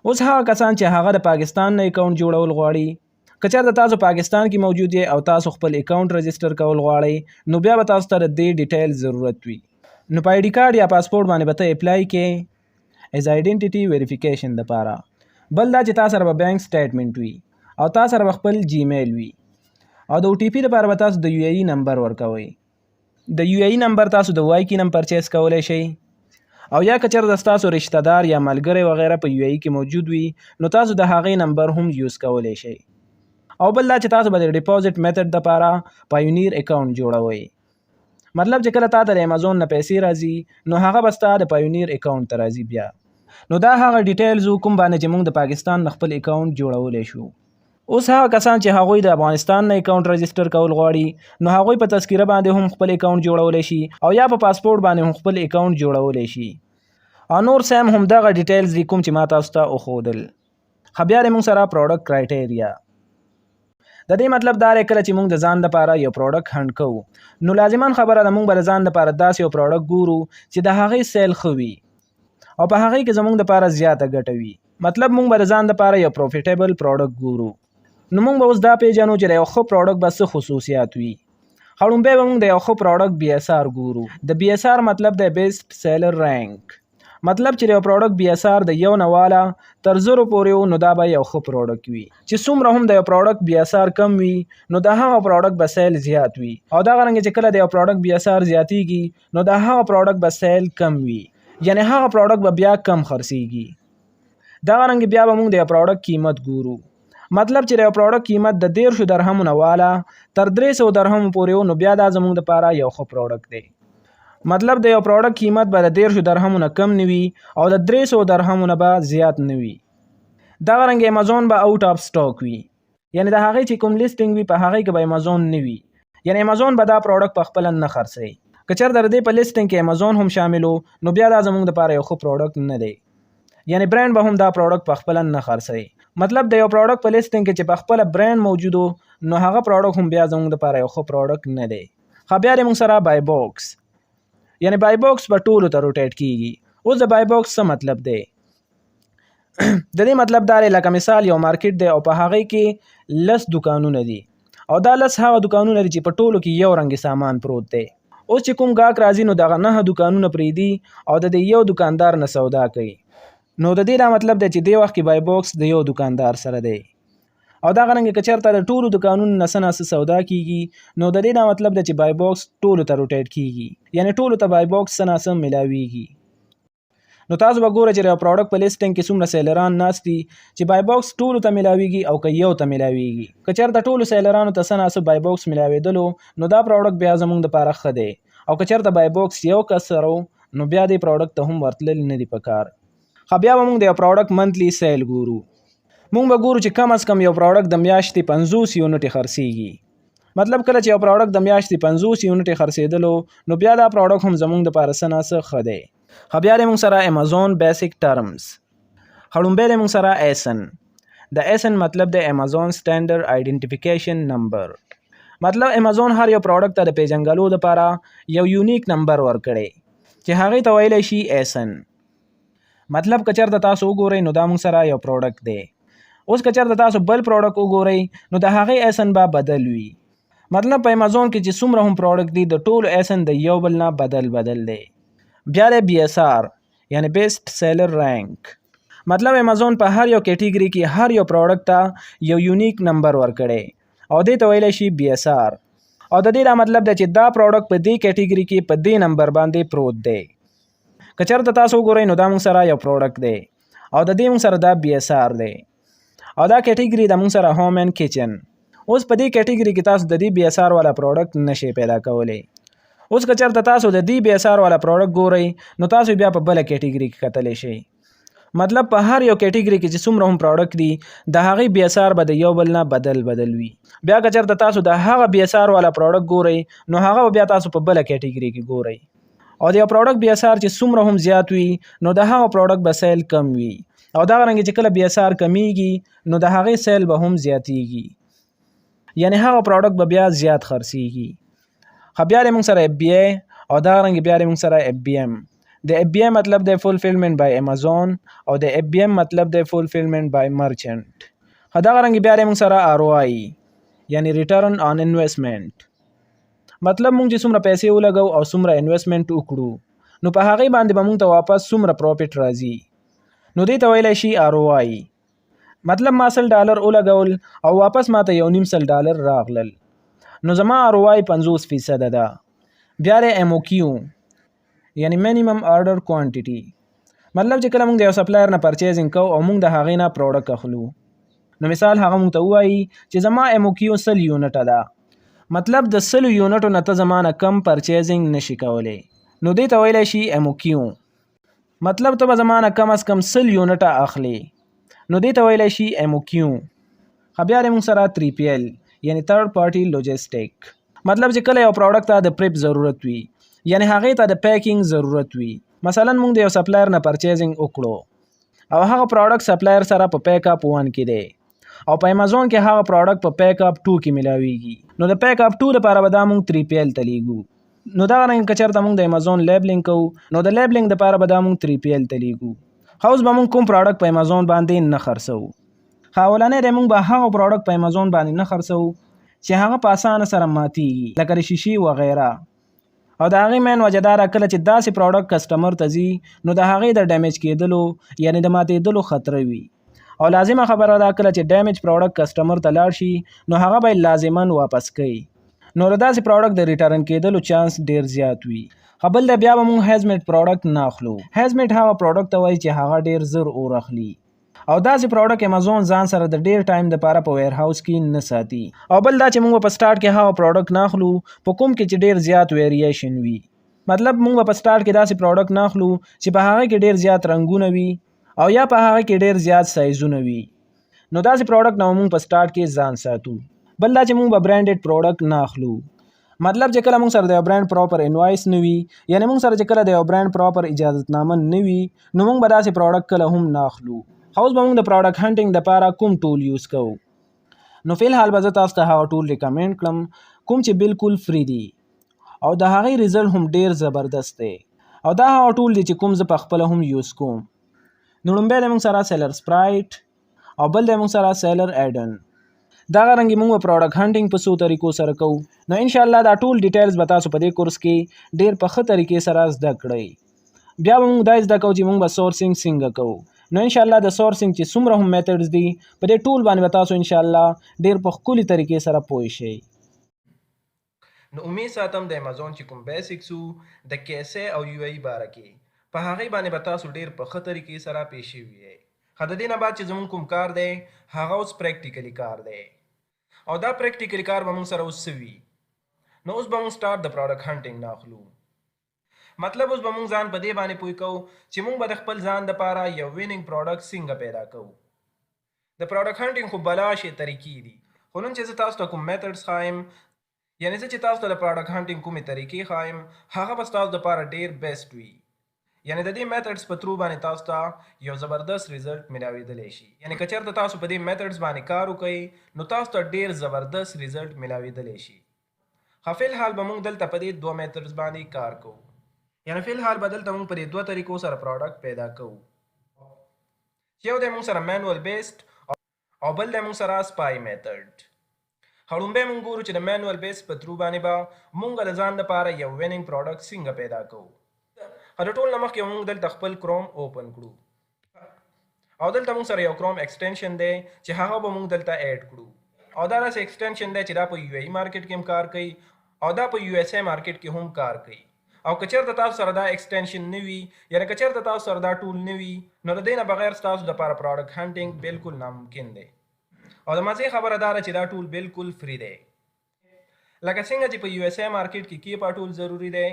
Speaker 2: اوس هغه کسان چې هغه د پاکستان نه اکاونټ جوړول غواړي، که چېرته تاسو پاکستان کې موجود یې او تاسو خپل اکاونټ رجسټر کول غواړئ، نو بیا به تاسو ته د دې ډیټیل ضرورت وي. نو په آی ډي کارت یا پاسپورت باندې به ته اپلای کې ایز آیډنټیټي ویریفیکیشن دپاره. بل دا چې تا سره به بینک سټیټمنټ وي او تا سره به خپل جیمیل وي او د او ټي پي دپاره به تاسو د یو ای نمبر ورکوئ. د یو ای نمبر تاسو د وای کې نم پرچیز کولی شئ او یا که چېرته ستاسو رشته دار یا ملګری وغیره په یو ای کې موجود وي نو تاسو د هغې نمبر هم یوز کولی شئ. او بل دا چې تاسو به د ډیپازټ میتھډ دپاره پایونیر اکاونټ جوړوئ. مطلب چې کله تا ته د امیزون نه پیسې راځي نو هغه به ستا د پایونیر اکاونټ ته راځي. بیا نو دا هغه ډیټیلز کوم باندې چې موږ د پاکستان نه خپل اکاونټ جوړولی شو. اوس هغه کسان چې هغوی د افغانستان نه اکاونټ رجسټر کول غواړي نو هغوی په تذکره باندې هم خپل اکاونټ جوړولی شي او یا په پاسپورت باندې هم خپل اکاونټ جوړولی شي. او نور سیم هم دغه ډیټیلز دي کوم چې ما تاسو ته وښودل. ښه بیا د موږ سره پروډکټ کرایټیریا. د دې مطلب دا دی کله چې موږ د ځان لپاره یو پروډکټ هنډ کوو نو لازما خبره ده موږ به د ځان لپاره داسې یو پروډکټ ګورو چې د هغې سیل ښه وي او په هغې کې زموږ لپاره زیاته ګټه وي. مطلب موږ به د ځان لپاره یو پروفیټیبل پروډکټ ګورو. نو موږ به اوس دا پیژنو چې د یو ښه پروډکټ به څه خصوصیات وي. لومبی به موږ د یو ښه پروډکټ بي اس آر ګورو. د بي اس آر مطلب د بیسټ سیلر رینک. مطلب چې د یو پروډکټ بي اس آر د 1 نه واله تر 0 پورې نو دا به یو ښه پروډکټ وي. چې څومره هم د یو پروډکټ بي اس آر کم وي نو د هغه پروډکټ به سیل زیات وي او دغه رنګه چې کله د یو پروډکټ بي اس آر زیاتیږي نو د هغه پروډکټ به سیل کم وي، یعنی هغه پروډکټ به بیا کم خرڅیږي. دغه رنګ بیا به موږ د یو پروډکټ قیمت ګورو. مطلب چې د یو پروډکټ قیمت د 1300 درهمو نه واله تر 300 درهمو پورې نو بیا دا زموږ دپاره یو ښه پروډکټ دی. مطلب د یو پروډکټ قیمت به د 1300 درهمو نه کم نه وي او د 300 درهمو نه به زیات نه وي. دغه رنګ امیزون به آوټ آف سټاک وي، یعنی د هغې چې کوم لیسټینګ وي په هغې کې به امیزون نه وي، یعنی امیزون به دا پروډکټ په خپله نه خرڅوي. که چېرته د دې په لیسټینګ کې امیزون هم شامل نو بیا دا زموږ دپاره یو ښه پروډکټ نه دی، یعنی برانډ به هم دا پروډکټ په خپله نه خرڅوي. مطلب د یو پروډکټ په لیسټینګ کې چې په خپله برانډ موجود نو هغه پروډکټ هم بیا زموږ دپاره یو ښه پروډکټ نه دی. ښه بیا د موږ سره بای باکس، یعنی بای باکس به ټولو ته روټیټ کیږي. اوس د بای باکس څه مطلب دی؟ د دې مطلب دا دی لکه مثال یو مارکیټ دی او په هغې کې 10 دکانونه دي او دا 10 هغه دکانونه دي چې په ټولو کې یو رنګ سامان پروت دی. اوس چې کوم ګاهک راځي نو دغه 9 دکانونه پرېږدي او د دې یو دکاندار نه سودا کوي. نو د دې دا مطلب دی چې دې وخت کې بای باکس د یو دکاندار سره دی. او دغه رنګ که چېرته د ټولو دکانونو نه څه نه څه سودا کیږي نو د دې دا مطلب دی چې بای باکس ټولو ته روټیټ کیږي، یعنی ټولو ته بای باکس څه نه څه ملاویږي. نو تاسو به ګوره چې د یو پروډکټ په لیسټینګ کې څومره سیلران ناست دي چې بای باکس ټولو ته ملاویږي او که یو ته ملاویږي. که چېرته ټولو سیلرانو ته څه نه څه بای باکس ملاوېدلو نو دا پروډکټ بیا زموږ دپاره ښه دی. او که چېرته بای باکس یو کس سره نو بیا دې پروډکټ ته هم ورتلل نه دي پکار. بیا به موږ د یو پروډکټ منتلی سیل ګورو. موږ به ګورو چې کم از کم یو پروډکټ د میاشتې 50 یونټې خرڅیږي. مطلب کله چې یو پروډکټ د میاشتې 50 یونټې خرڅېدلو نو بیا دا پروډکټ هم زموږ دپاره څه نه څه ښه دی. بیا د موږ سره امیزون بیسک ټرمز. لومبی د موږ سره ایسن. د ایسن مطلب د امیزون سټینډرډ آیډنټیفیکیشن نمبر. مطلب امیزون هر یو پروډکټ ته د پیژنګلو دپاره یو یونیک نمبر ورکړی چې هغې ته ویلی شي ایسن. مطلب که چېرته تاسو وګورئ نو دا موږ سره یو پروډکټ دی. اوس که چېرته تاسو بل پروډکټ وګورئ نو د هغې ایسن به بدل وي. مطلب په امیزون کې چې څومره هم پروډکټ دي د ټولو ایسن د یو بل نه بدل دی. بیا د بی اس آر یعنی بیسټ سیلر رینک. مطلب امیزون په هر یو کیټیګري کې هر یو پروډکټ ته یو یونیک نمبر ورکړی او دې ته ویلی شي بی اس آر. او د دې دا مطلب دی چې دا پروډکټ په دې کیټیګري کې په دې نمبر باندې پروت دی. که چېرته تاسو وګورئ نو دا موږ سره یو پروډکټ دی او د دې موږ سره دا بی اس آر دی او دا کیټیګري د موږ سره هوم اینډ کچن. اوس په دې کیټیګري کې تاسو د دې بی اس آر والا پروډکټ نشئ پیدا کولی. اوس که چېرته تاسو د دې بی اس آر والا پروډکټ ګورئ نو تاسو بیا په بله کیټیګري کې کتلی شئ. مطلب په هر یو کیټیګري کې چې څومره هم پروډکټ دي د هغې بی اس آر به د یو بل نه بدل وي. بیا که چېرته تاسو د هغه بی اس آر والا پروډکټ ګورئ نو هغه بیا تاسو په بله کیټیګري کې ګورئ او د یو پروډکټ بی اس آر چې څومره هم زیات وي نو د هغه پروډکټ به سیل کم وي او دغه رنګ چې کله بی اس آر کمیږي نو د هغې سیل به هم زیاتیږي، یعنی هغه پروډکټ به بیا زیات خرڅیږي. بیا د موږ سره اف بی آی او دا رنګ بیا موږ سره اف بی ایم. د اف بی ایم مطلب دی فولفلمنٹ بای امازون او د اف بی ایم مطلب دی فولفلمنٹ بای مرچنټ. دا رنګ بیا موږ سره آر او آی یعنی ریټرن آن انویسټمنٹ. مطلب موږ چې څومره پیسې ولګو او څومره انویسټمنٹ وکړو نو په هغه باندې به موږ ته واپس څومره پروفیټ راځي. نو دې ته ویلی شي آر او آی. مطلب ما $100 ولګول او واپس ماته $1.5 راغلل نو زما آر او آی 50% ده. بیا د ایم او کیو یعنی مینیمم آرډر کوانټیټي. مطلب چې کله موږ د یو سپلایر نه پرچیزینګ کوو او موږ د هغې نه پروډکټ اخلو نو مثال هغه موږ ته ووایي چې زما ایم او کیو 100 یونټه ده. مطلب د 100 یونټو نه ته زما نه کم پرچیزینګ نشي کولی نو دې ته ویلی شي ایم او کیو. مطلب ته به زما نه کم از کم 100 یونټه اخلي نو دې ته ویلی شي ایم او کیو. بیا د موږ سره 3PL یعنی تھرډ پارټي لوجیسټیک. مطلب چې کله یو پروډکټ ته د پریپ ضرورت وي یعنی هغې ته د پیکینګ ضرورت وي. مثلا موږ د یو سپلایر نه پرچیزینګ وکړو او هغه پروډکټ سپلایر سره په پیک اپ 1 کې دی او په امازون کې هغه پروډکټ په پیک اپ 2 کې ملاویږي نو د پیک اپ 2 لپاره به دا موږ 3PL ته لیږو. نو دا رنګ که چېرته موږ د امازون لیبلینګ کوو نو د لیبلینګ دپاره به دا موږ 3PL ته لیږو. اوس به موږ کوم پروډکټ په امازون باندې نه خرڅوو. اولنی دی موږ به هغه پروډکټ په امازون باندې نه خرڅوو چې هغه په اسانه سره ماتیږي لکه د شیشې وغیره. او د هغې مین وجه دا ده کله چې داسې پروډکټ کسټمر ته ځي نو د هغې د ډیمیج کېدلو یعنی د ماتېدلو خطره وي. او لازمه خبره ده کله چې ډیمیج پروډکټ کسټمر ته لاړ شي نو هغه به لازما واپس کوي نو د داسې پروډکټ د ریټرن کېدلو چانس ډیر زیات وي. بل د بیا به موږ هیزمیټ پروډکټ نه اخلو. هیزمیټ هغه پروډکټ ته وایي چې هغه ډیر زر اور اخلي او داسې پروډکټ امازون ځان سره د ډیر ټایم دپاره په ویر هاوس کې نه ساتي. او بل دا چې موږ په سٹارټ کې هغه پروډکټ نه اخلو په کوم کې چې ډیر زیات ویریشن وي. مطلب موږ په سٹارټ کې داسې پروډکټ نه اخلو چې په هغه کې ډیر زیات رنګونه وي او یا په هغه کې ډیر زیات سایزونه وي. نو داسې پروډکټ نه موږ په سٹارټ کې ځان ساتو. بل دا چې موږ به برانډډ پروډکټ نه اخلو. مطلب چې کله موږ سره د یو برانډ پراپر انوایس نه وي یعنی موږ سره چې کله د یو برانډ پراپر اجازتنامه نه وي نو موږ به داسې پروډکټ کله هم نه اخلو. اوس به موږ د پروډکټ هنټینګ دپاره کوم ټول یوز کوو. نو فی الحال به زه تاسو ته هغه ټول ریکمنډ کړم کوم چې بالکل فری دي او د هغې ریزلټ هم ډیر زبردست دی او دا هغه ټول دي چې کوم زه پخپله هم یوز کوم. نو لومبی دی موږ سره سیلر سپرایټ او بل دی موږ سره سیلر ایډن. دغه رنګې موږ پروډکټ هنټینګ په څو طریقو سره کوو. نو انشاءالله دا ټول ډیټیلز به تاسو په دې کورس کې ډیر په ښه طریقې سره زده کړئ. بیا به موږ دا زده کوو چې موږ به سورسینګ څنګه کوو. نو انشاءالله د سورسینګ چې څومره هم میتھډز دي په دې ټول باندې به تاسو انشاءالله ډیر په ښکلي طریقې سره پوه شئ.
Speaker 1: نو امید ساتم د امازون چې کوم بیسکس وو د کیسې او یو ای باره کې په هغې باندې به تاسو ډیر په ښه طریقې سره پیښ شوي یئ. د دې نه بعد چې زموږ کوم کار دی هغه اوس پریکټیکلي کار دی او دا پریکټیکلي کار به موږ سره اوس څه وي. نو اوس به موږ سٹارټ د پروډکټ هنټینګ نه اخلو. مطلب اوس به موږ ځان په دې باندې پوه کوو چې موږ به د خپل ځان دپاره یو وینینګ پروډکټ څنګه پیدا کوو. د پروډکټ هنټینګ خو بلا شی طریقې دي خو نن چې زه تاسو ته کوم میتھډز ښایم یعنی زه چې تاسو ته د پروډکټ هنټینګ کومې طریقې ښایم هغه به ستاسو دپاره ډیر بیسټ وي. یعنی د دې میتھډز په تھرو باندې تاسو ته یو زبردست ریزلټ ملاویدلی شي. یعنی که چېرته تاسو په دې میتھډز باندې کار وکئ نو تاسو ته ډیر زبردست ریزلټ ملاویدلی شي. فی الحال به موږ دلته په دې دوه میتھډز باندې کار کوو. یعنی فی الحال به دلته موږ په دې دوه طریقو سره پروډکټ پیدا کوو. یو دی موږ سره مینوال بیسډ او بل دی موږ سره سپای میتھډ. لومبی موږ ګورو چې د مینوال بیسډ په تھرو باندې به موږ د ځان دپاره یو وینینګ پروډکټ څنګه پیدا کوو. د ټول نه مخکې موږ دلته خپل کروم اوپن کړو او دلته موږ سره یو کروم ایکسټینشن دی چې هغه به موږ دلته ایډ کړو او دا داسې ایکسټینشن دی چې دا په یو ای مارکیټ کې هم کار کوي او دا په یو اس ای مارکیټ کې هم کار کوي. او که چېرته تاسو سره دا ایکسټینشن نه وي یعنې که چېرته تاسو سره دا ټول نه وي نو د دې نه بغیر ستاسو دپاره پروډکټ هنټینګ بالکل ناممکن دی. او د مزې خبره دا ده چې دا ټول بالکل فری دی. لکه څنګه چې په یو اس ای مارکیټ کې کیپا ټول ضروري دی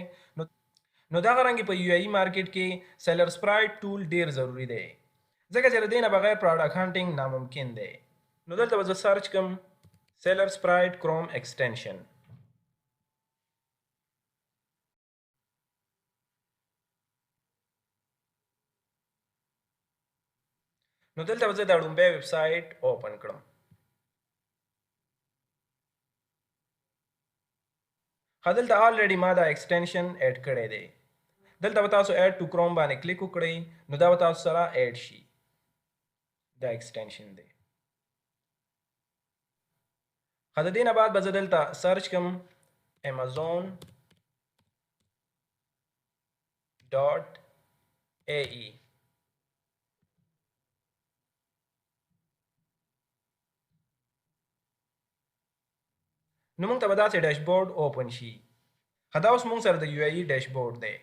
Speaker 1: نو دغه رنګې په یو ای مارکیټ کې سیلر سپرایټ ټول ډیر ضروري دی ځکه چې د دې نه بغیر پروډکټ هنټینګ ناممکن دی. نو دلته به زه سرچ کړم سیلر سپرایټ کروم ایکسټینشن. نو دلته به زه دا لومبی ویب سایټ اوپن کړم. ښه دلته الریډي ما دا ایکسټینشن اډ کړی دی. دلته به تاسو اډ ټو کروم باندې کلیک وکړئ نو دا به تاسو سره اډ شي. دا ایکسټینشن دی. ښه د دې نه بعد به زه دلته سرچ کړم amazon.ae. نو موږ ته به داسې ډیشبورډ اوپن شي. ښه دا اوس موږ سره د یو ای ډیشبورډ دی.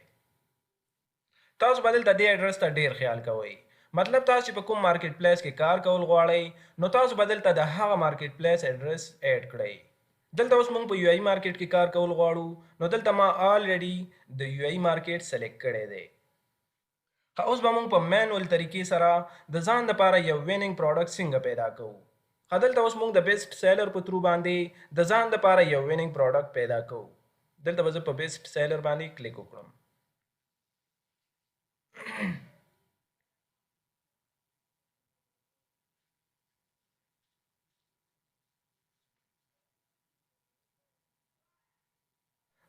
Speaker 1: تاسو به دلته دې اډرس ته ډیر خیال کوئ. مطلب تاسو چې په کوم مارکیټ پلیس کې کار کول غواړئ نو تاسو به دلته د هغه مارکیټ پلیس اډرس اډ کړئ. دلته اوس موږ په یو ای مارکیټ کې کار کول غواړو نو دلته ما الریډي د یو ای مارکیټ سلیکټ کړی دی. اوس به موږ په مینوال طریقې سره د ځان لپاره یو ویننګ پروډکټ څنګه پیدا کوو. دلته اوس موږ د بیسټ سیلر په ترو باندې د ځان لپاره یو ویننګ پروډکټ پیدا کوو. دلته به زه په بیسټ سیلر باندې کلیک وکړم.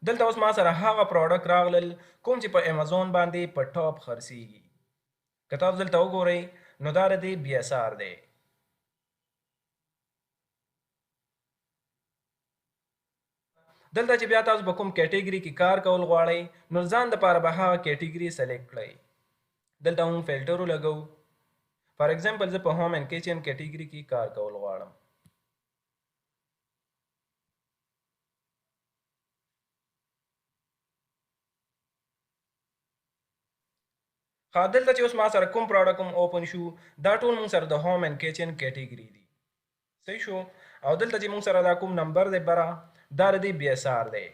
Speaker 1: دلته اوس ما سره هغه پروډکټ راغلل کوم چې په امازون باندې په ټاپ خرڅیږي. که تاسو دلته وګورئ نو دا د بی اس آر دی. دلته چې بیا تاسو په کوم کیټګري کې کار کول غواړئ نو ځان لپاره به هغه کیټګري سلیکټ کړئ. دلته موږ فلټر ولګو. فار ایگزامپل زه په هوم اینڈ کچن کیټګري کې کار کول غواړم. دلته چې اوس ما سره کوم پروډکټ هم اوپن شو دا ټول موږ سره د هوم اینډ کچن کیټګري دي. صحیح شو. او دلته چې موږ سره دا کوم نمبر دی بره دا د بی اس آر دی.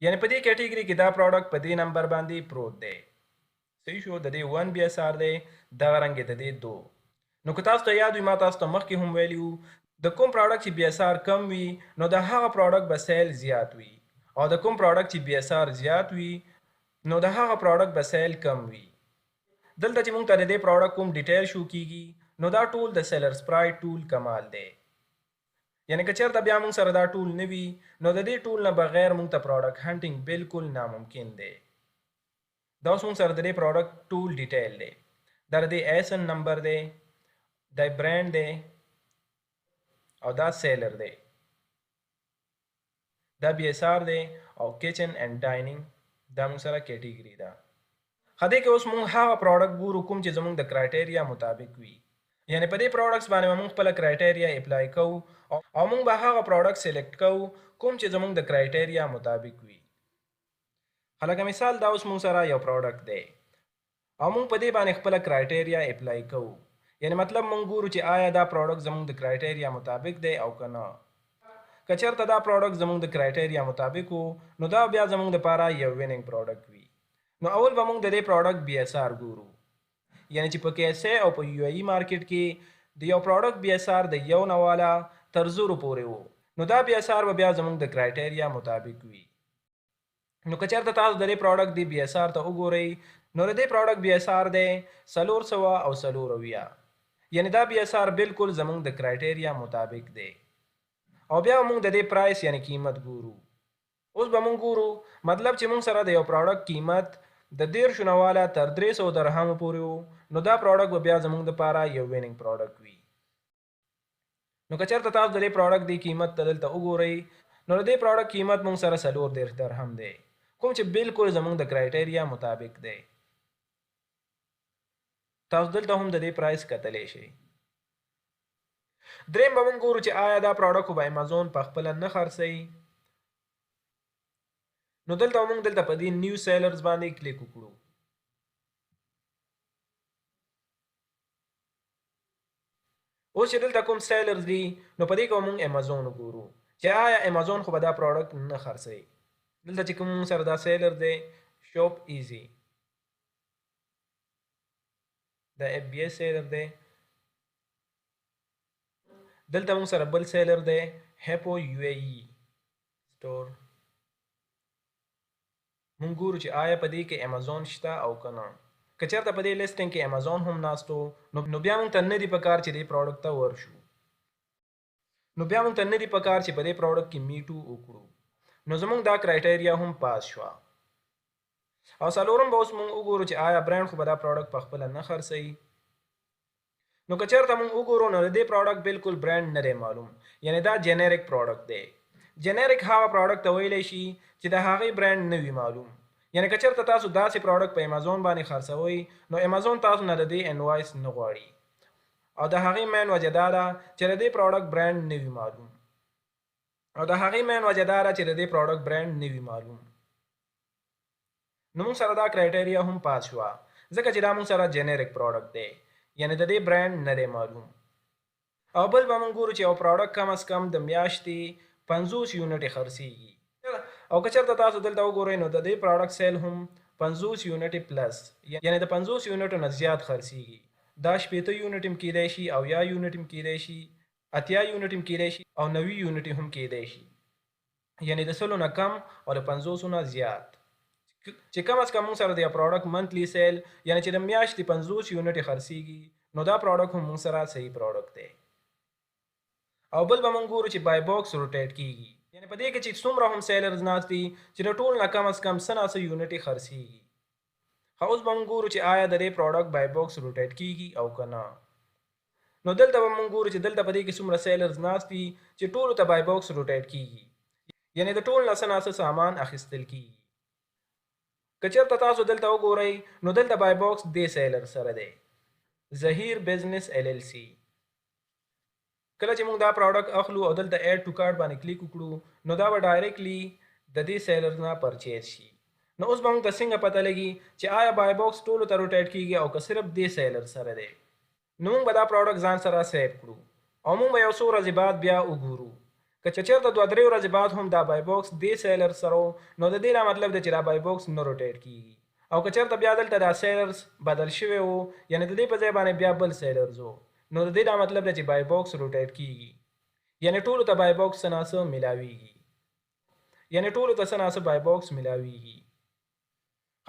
Speaker 1: یعنی په دې کیټګري کې دا پروډکټ په دې نمبر باندې پروت دی. صحیح شو. د دې 1 بی اس آر دی دا رنګ د دې 2. نو که تاسو ته یاد وي ما تاسو ته مخکې هم ویلیو د کوم پروډکټ چې بی اس آر کم وي نو د هغه پروډکټ به سیل زیات وي او د کوم پروډکټ چې بی اس آر زیات وي نو د هغه پروډکټ به سیل کم وي. دلته چې موږ ته د دې پروډکټ کوم ډیټیل شو کیږي نو دا ټول د سیلر سپرایټ ټول کمال دی. یعنی که چېرته بیا موږ سره دا ټول نه وي نو د دې ټول نه بغیر موږ ته پروډکټ هنټینګ بالکل ناممکن دی. دا اوس موږ سره د دې پروډکټ ټول ډیټیل دی. دا د دې ایسن نمبر دی، دا برانډ دی او دا سیلر دی. دا بی اس آر دی او کچن اینڈ ډایننګ دا موږ سره کیټګري ده. خدای کې اوس موږ هغه پروډکټ ګورو کوم چې زموږ د کرایټیریا مطابق وي. یعنی په دې پروډکټس باندې موږ خپل کرایټیریا اپلای کوو او موږ به هغه پروډکټ سلیکټ کوو کوم چې زموږ د کرایټیریا مطابق وي. لکه مثال دا اوس موږ سره یو پروډکټ دی او موږ په دې باندې خپل کرایټیریا اپلای کوو. یعنی مطلب موږ ګورو چې آیا دا پروډکټ زموږ د کرایټیریا مطابق دی او که نه. که چېرته دا پروډکټ زموږ د کرایټیریا مطابق وو نو دا بیا زموږ دپاره یو ویننګ پروډکټ وي. نو اول به موږ د دې پروډکټ بی اس آر ګورو. یعنی چې په KSA او په یو ای مارکیټ کې د یو پروډکټ بی اس آر د 1 نه والا تر 0 پورې وو نو دا بی اس آر به بیا زموږ د کرایټیریا مطابق وي. نو که چېرته تاسو د دې پروډکټ د بی اس آر ته وګورئ نو د دې پروډکټ بی اس آر دی 400 او 420. یعنی دا بی اس آر بالکل زموږ د کرایټیریا مطابق دی. او بیا موږ د دې پرایس یعنی قیمت ګورو. اوس به موږ ګورو مطلب چې موږ سره د یو پروډکټ قیمت د 13 نه والا تر 300 درهمو پورې وو نو دا پروډکټ به بیا زموږ دپاره یو ویننګ پروډکټ وي. نو که چېرته تاسو د دې پروډکټ د قیمت ته دلته وګورئ نو د دې پروډکټ قیمت موږ سره 34 درهم دی کوم چې بالکل زموږ د کرایټیریا مطابق دی. تاسو دلته هم د دې پرایس کتلی شئ. دریم به موږ ګورو چې آیا دا پروډکټ خو به امازون په خپله نه خرڅوي. نو دلته موږ دلته په دې نیو سیلرز باندې کلیک وکړو. اوس چې دلته کوم سیلرز دي نو په دې کې موږ امازون وګورو چې آیا امازون خو به دا پروډکټ نه خرڅوي. دلته چې کوم سره دا سیلر دی شاپ ایزي دا اف بی ایس سیلر دی. دلته موږ سره بل سیلر دی هیپو یو ای سٹور. موږ ګورو چې آیا په دې کې امازون شته او که نه. که چېرته په دې لیسټینګ کې امازون هم ناستو نو بیا موږ ته نه دي پکار چې دې پروډکټ ته ورشو. نو بیا موږ ته نه دي پکار چې په دې پروډکټ کې میټو وکړو. نو زمونږ دا کرایټیریا هم پاس شوه. او څلورم به اوس مونږ وګورو چې آیا برانډ خو به دا پروډکټ پخپله نه خرڅوي. نو که چېرته مونږ وګورو نو د دې پروډکټ بالکل برانډ نه دی معلوم، یعنی دا جنریک پروډکټ دی. جنریک هغه پروډکټ ته ویلی شي چې د هغې برانډ نه وي معلوم. یعنی که چېرته تاسو داسې پروډکټ په امازون باندې خرڅوئ نو امازون تاسو نه د دې انوایس نه غواړي، او د هغې مین وجه دا ده چې د دې پروډکټ برانډ نه وي معلوم. نو موږ سره دا کرایټیریا هم پاس شوه ځکه چې دا موږ سره جنریک پروډکټ دی، یعنی د دې برانډ نه دی معلوم. او بل به موږ ګورو چې یو پروډکټ کم از کم د میاشتې 50 یونټې خرڅېږي. او که چېرته تاسو دلته وګورئ نو د دې پروډکټ سیل هم 50 یونټې پلس، یعنی د 50 یونټو نه زیات خرڅېږي. دا 80 یونټ هم کیدای شي، 80 یونټ هم کیدای شي، 80 یونټ هم کیدای شي، او 90 یونټ هم کیدای شي. یعنی د 100 نه کم او د 50 نه زیات. چې کم از کم موږ سره د یو پروډکټ منتلی سیل یعنی چې د میاشتې 50 یونټې خرڅېږي نو دا پروډکټ هم موږ سره صحیح پروډکټ دی. او بل به موږ ګورو چې بای باکس روټیټ کیږي، یعنی په دې کې چې څومره هم سیلرز ناست دي چې د ټول نه کم از کم 100 یونټې خرڅېږي. اوس به موږ ګورو چې آیا د دې پروډکټ بای باکس روټیټ کیږي او که نه. نو دلته به موږ ګورو چې دلته په دې کې څومره سیلرز ناست دي چې ټولو ته بای باکس روټیټ کیږي، یعنی د ټول نه څه سامان اخیستل کیږي. که چېرته تاسو دلته وګورئ نو دلته بای باکس دې سیلر سره دی، ظهیر بزنس LLC. کله چې موږ دا پروډکټ اخلو او دلته ایډ ټو کارت باندې کلیک وکړو نو دا به ډایرکټلی د دې سیلر نه پرچیز شي. نو اوس به موږ ته څنګه پته لګي چې آیا بای باکس ټولو ته روټیټ کیږي او که صرف دې سیلر سره دی. نو موږ به دا پروډکټ ځان سره سیو کړو او موږ به یو څو ورځې بعد بیا وګورو. که چېرته 2-3 ورځې بعد هم دا بای باکس دې سیلر سره نو د دې دا مطلب دی چې دا بای باکس نه روټیټ کیږي. او که چېرته بیا دلته دا سیلرز بدل شوی وو، یعنی د دې په ځای باندې بیا بل سیلرز وو، نو د دې دا مطلب دی چې بای باکس روټیټ کیږي، یعنی ټولو ته بای باکس څه نه څه ملاویږي.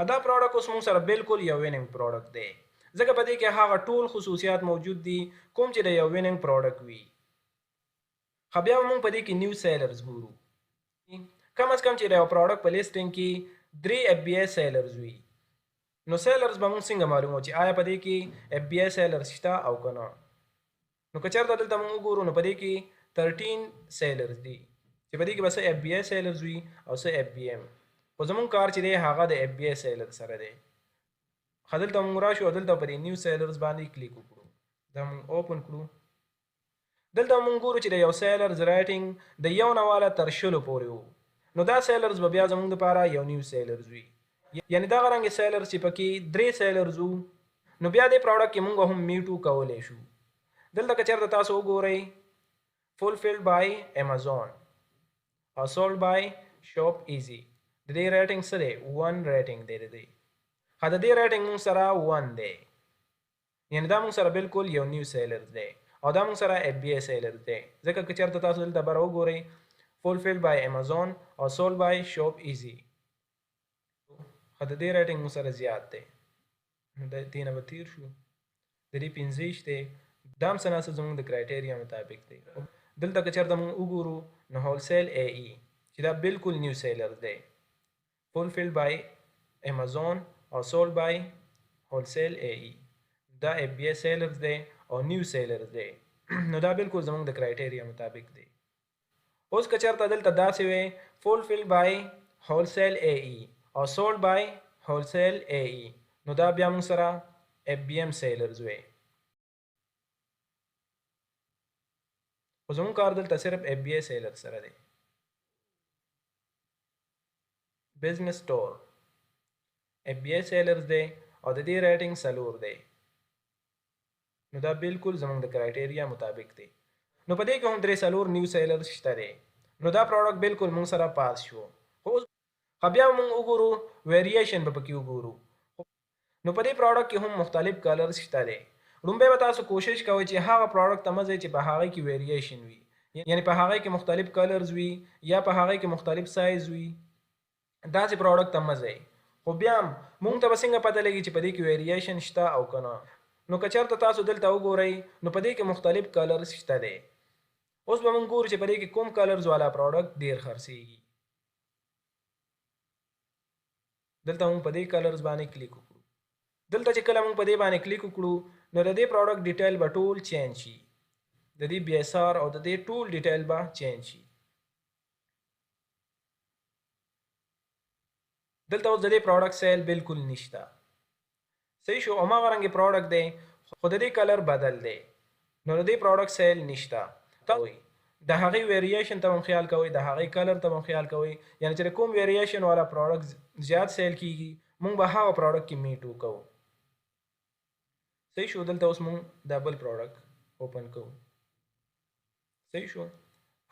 Speaker 1: دا پروډکټ اوس موږ سره بالکل یو ویننګ پروډکټ دی ځکه په دې کې هغه ټول خصوصیات موجود دي کوم چې د یو ویننګ پروډکټ وي. بیا موږ په دې کې نیو سیلرز ګورو. کم از کم چې د یو پروډکټ په لیسټینګ کې 3 FBA سیلرز وي. نو سیلرز به موږ څنګه معلومو چې آیا په دې کې FBA سیلرز شته او که نه. نو که چېرته دلته موږ وګورو نو په دې کې 13 سیلرز دي چې په دې کې به څه FBA سیلرز وي او څه FBM. خو زموږ کار چې دی هغه د FBA سیلر سره دی. دلته موږ راشو او دلته په دې نیو سیلرز باندې کلیک وکړو. دا موږ اوپن کړو. دلته موږ ګورو چې د یو سیلرز ریټینګ د 1 نه واله تر 10 پورې وو. نو دا سیلرز به بیا زموږ لپاره یو نیو سیلرز وي، یعنی دغه رنګې سیلرز چې پکې 3 سیلرز وو نو بیا دې پروډکټ کې موږ هم میټو کولی شو. دلته که چېرته تاسو وګورئ fulfilled by Amazon or sold by Shop Easy. د دې ریټینګ څه دی؟ 1 ریټینګ دی د دې. د دې ریټینګ موږ سره 1 دی، یعنی دا موږ سره بالکل یو نیو سیلر دی او دا موږ سره FBA سیلر دی. ځکه که چېرته تاسو دلته بره وګورئ fulfilled by Amazon or sold by Shop Easy. د دې ریټینګ موږ سره زیات دی. د دې نه به تیر شو. د دې 15 دی. دا هم څه نه څه زموږ د کرایټیریا مطابق دی. دلته که چېرته موږ وګورو نو هولسیل AE چې دا بالکل نیو سیلر دی. fulfilled by Amazon or sold by wholesale AE. دا FBA سیلرز دی او نیو سیلرز دی. نو دا بالکل زموږ د کرایټیریا مطابق دی. اوس که چېرته دلته داسې وی fulfilled by wholesale AE or sold by wholesale AE نو دا بیا موږ سره FBM سیلرز وی. خو زموږ کار دلته صرف FBA سیلر سره دی. بزنس سٹور FBA سیلرز دی او د دې ریټینګ 4 دی. نو دا بالکل زموږ د کرایټیریا مطابق دی. نو په دې کې هم 3 نیو سیلرز شته دی. نو دا پروډکټ بالکل موږ سره پاس شو. بیا موږ وګورو ویریشن به پکې وګورو. نو په دې پروډکټ کې هم مختلف کلرز شته دی. لومبی به تاسو کوشش کوئ چې هغه پروډکټ ته مه ځئ چې په هغې کې ویریشن وي، یعنی په هغې کې مختلف کلرز وي یا په هغې کې مختلف سایز وي. داسې پروډکټ ته مه ځئ. خو بیا هم موږ ته به څنګه پته لګي چې په دې کې ویریشن شته او که نه. نو که چېرته تاسو دلته وګورئ نو په دې کې مختلف کلرز شته دی. اوس به موږ ګورو چې په دې کې کوم کلرز والا پروډکټ ډېر خرڅېږي. دلته موږ په دې کلرز باندې کلیک وکړو. دلته چې کله موږ په دې باندې کلیک وکړو نو د دې پروډکټ ډیټیل به ټول چینج شي، د دې BSR او د دې ټول ډیټیل به چینج شي. دلته اوس د دې پروډکټ سیل بالکل نشته، صحیح شو. هماغه رنګې پروډکټ دی خو د دې کلر بدل دی نو د دې پروډکټ سیل نشته. د هغې ویریشن ته هم خیال کوئ، د هغې کلر ته هم خیال کوئ، یعنی چې کوم ویریشن والا پروډکټ زیات سیل کیږي موږ به هغه پروډکټ کې میټ وکړو. صحیح شو. دلته اوس موږ دا بل پروډکټ اوپن کوو. صحیح شو.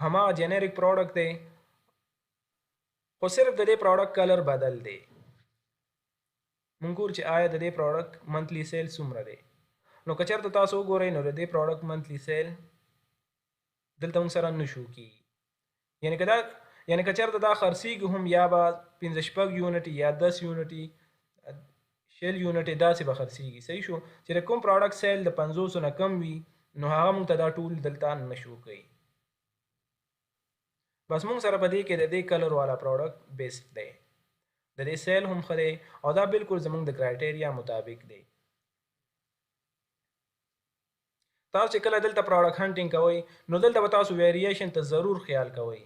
Speaker 1: هماغه جنریک پروډکټ دی خو صرف د دې پروډکټ کلر بدل دی. مونږ ګورو چې آیا د دې پروډکټ منتلی سیل څومره دی. نو که چېرته تاسو وګورئ نو د دې پروډکټ منتلی سیل دلته موږ سره نشو کیږي. یعنی که چېرته دا خرڅېږي هم یا به 15 یونټي یا 10 یونټي شل یونټي داسې به خرڅېږي. صحیح شو. چې د کوم پروډکټ سیل د 500 نه کم وي نو هغه موږ ته دا ټول دلته نشو کوي. بس موږ سره په دې کې د دې کلر والا پروډکټ بیسټ دی، د دې سیل هم ښه دی او دا بالکل زموږ د کرایټیریا مطابق دی. تاسو چې کله دلته پروډکټ هنټینګ کوئ نو دلته به تاسو ویریشن ته ضرور خیال کوئ،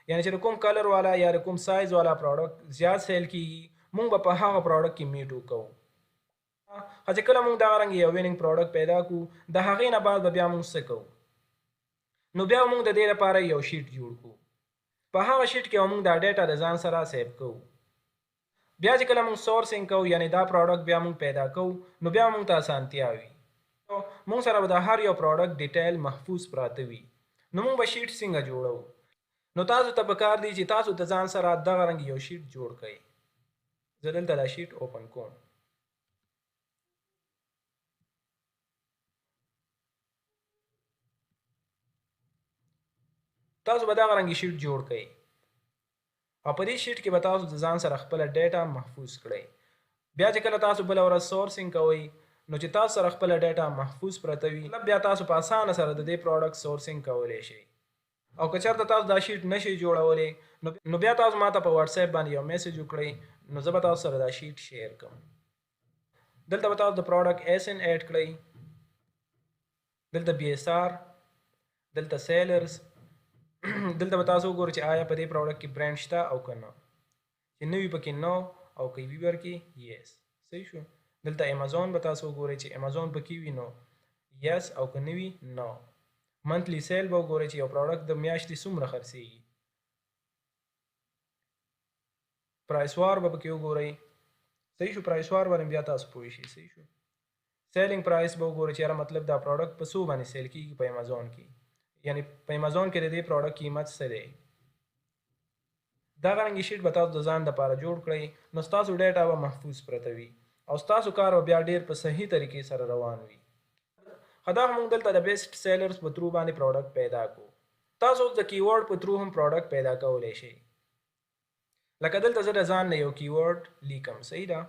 Speaker 1: یعنی چې کوم کلر والا یا کوم سایز والا پروډکټ زیات سیل کیږي موږ به په هغه پروډکټ کې میټ وکړو. چې کله موږ دغه رنګ یو وینینګ پروډکټ پیدا کړو د هغې نه بعد به بیا موږ څه کوو نو بیا موږ د دې لپاره یو شیټ جوړ کړو. په هغه شیټ کې موږ دا ډیټا د ځان سره سیو کوو. بیا چې کله موږ سورسینګ کوو یعنی دا پروډکټ بیا موږ پیدا کوو نو بیا موږ ته اسانتیا وي. موږ سره به د هر یو پروډکټ ډیټیل محفوظ پراته وي. نو موږ به شیټ څنګه جوړو؟ نو تاسو ته پکار دی چې تاسو د ځان سره دغه رنګ یو شیټ جوړ کړئ. زه دلته دا شیټ اوپن کوم. تاسو به دغه رنګ شیټ جوړ کړئ او په دې شیټ کې به تاسو د ځان سره خپله ډیټا محفوظ کړئ. بیا چې کله تاسو بله ورځ سورسینګ کوئ نو چې تاسو سره خپله ډیټا محفوظ پرته وي بیا تاسو په اسانه سره د دې پروډکټ سورسینګ کولی شئ. او که چېرته تاسو دا شیټ نشئ جوړولی نو بیا تاسو ماته په واتساپ باندې یو میسج وکړئ نو زه به تاسو سره دا شیټ شیر کړم. دلته به تاسو د پروډکټ SN ایډ کړئ، دلته BSR، دلته سیلرز، دلته به تاسو وګورئ چې آیا په دې پروډکټ کې برانډ شته او که نه، چې نه وي پکې نو او که وي ورکې یس. صحیح شو. دلته امازون به تاسو وګورئ چې امازون پکې وي نو یس او که نه وي نو. منتلی سیل به وګورئ چې یو پروډکټ د میاشتې څومره خرڅېږي. پرایس وار به پکې وګورئ. صحیح شو. پرایس وار باندې بیا تاسو پوه شئ. صحیح شو. سیلینګ پرایس به وګورئ چې یاره مطلب دا پروډکټ په څو باندې سیل کېږي په امازون کې، یعنی په امازون کې د دې پروډکټ قیمت څه دی. دغه رنګې شیټ به تاسو د ځان دپاره جوړ کړئ نو ستاسو ډیټا به محفوظ پرته وي او ستاسو کار به بیا ډېر په صحیح طریقې سره روان وي. دا موږ دلته د بیسټ سیلرز په ترو باندې پروډکټ پیدا کړو. تاسو د کیورډ په ترو هم پروډکټ پیدا کولی شئ. لکه دلته زه د ځان نه یو کیورډ لیکم. صحیح ده.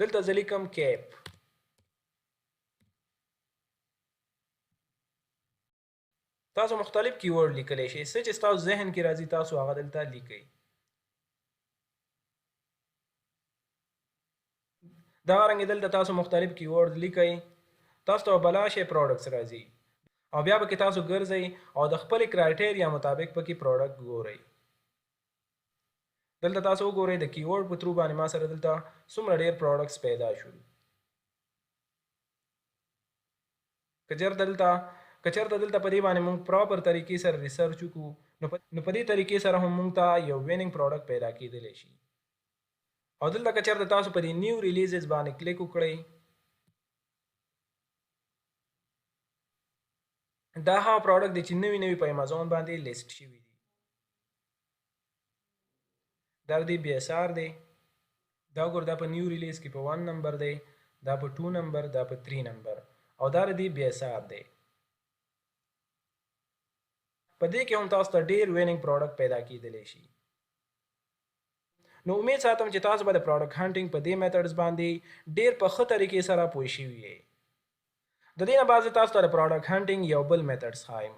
Speaker 1: دلته زه لیکم کیپ. تاسو مختلف کیورډ لیکلی شئ، څه چې ستاسو ذهن کې راځي تاسو هغه دلته لیکئ. دغه رنګې دلته تاسو مختلف کیورډ لیکئ، تاسو ته بلا شی پروډکټس راځي او بیا پکې تاسو ګرځئ او د خپلې کرایټیریا مطابق پکې پروډکټ ګورئ. دلته تاسو وګورئ د کیورډ په ترو باندې ما سره دلته څومره ډېر پروډکټس پیدا شول. که چېرته دلته په دې باندې موږ پراپر طریقې سره ریسرچ وکړو نو په دې طریقې سره هم موږ ته یو وینینګ پروډکټ پیدا کېدلی شي. او دلته که چېرته تاسو په دې نیو ریلیزز باندې کلیک وکړئ دا هغه پروډکټ دی چې نوي په امازون باندې لیست شوي دي. دا د BSR دی. دا وګوره دا په نیو ریلیز کې په 1 نمبر دی، دا په 2 نمبر، دا په 3 نمبر او دا د BSR دی. په دې کې هم تاسو ته ډېر وینینګ پروډکټ پیدا کېدلی شي. نو امید ساتم چې تاسو به د پروډکټ هنټینګ په دې میتډز باندې ډېر په ښه طریقې سره پوه شوي یې. د دې نه بعد زه تاسو ته د پروډکټ هنټینګ یو بل میتډز ښایم.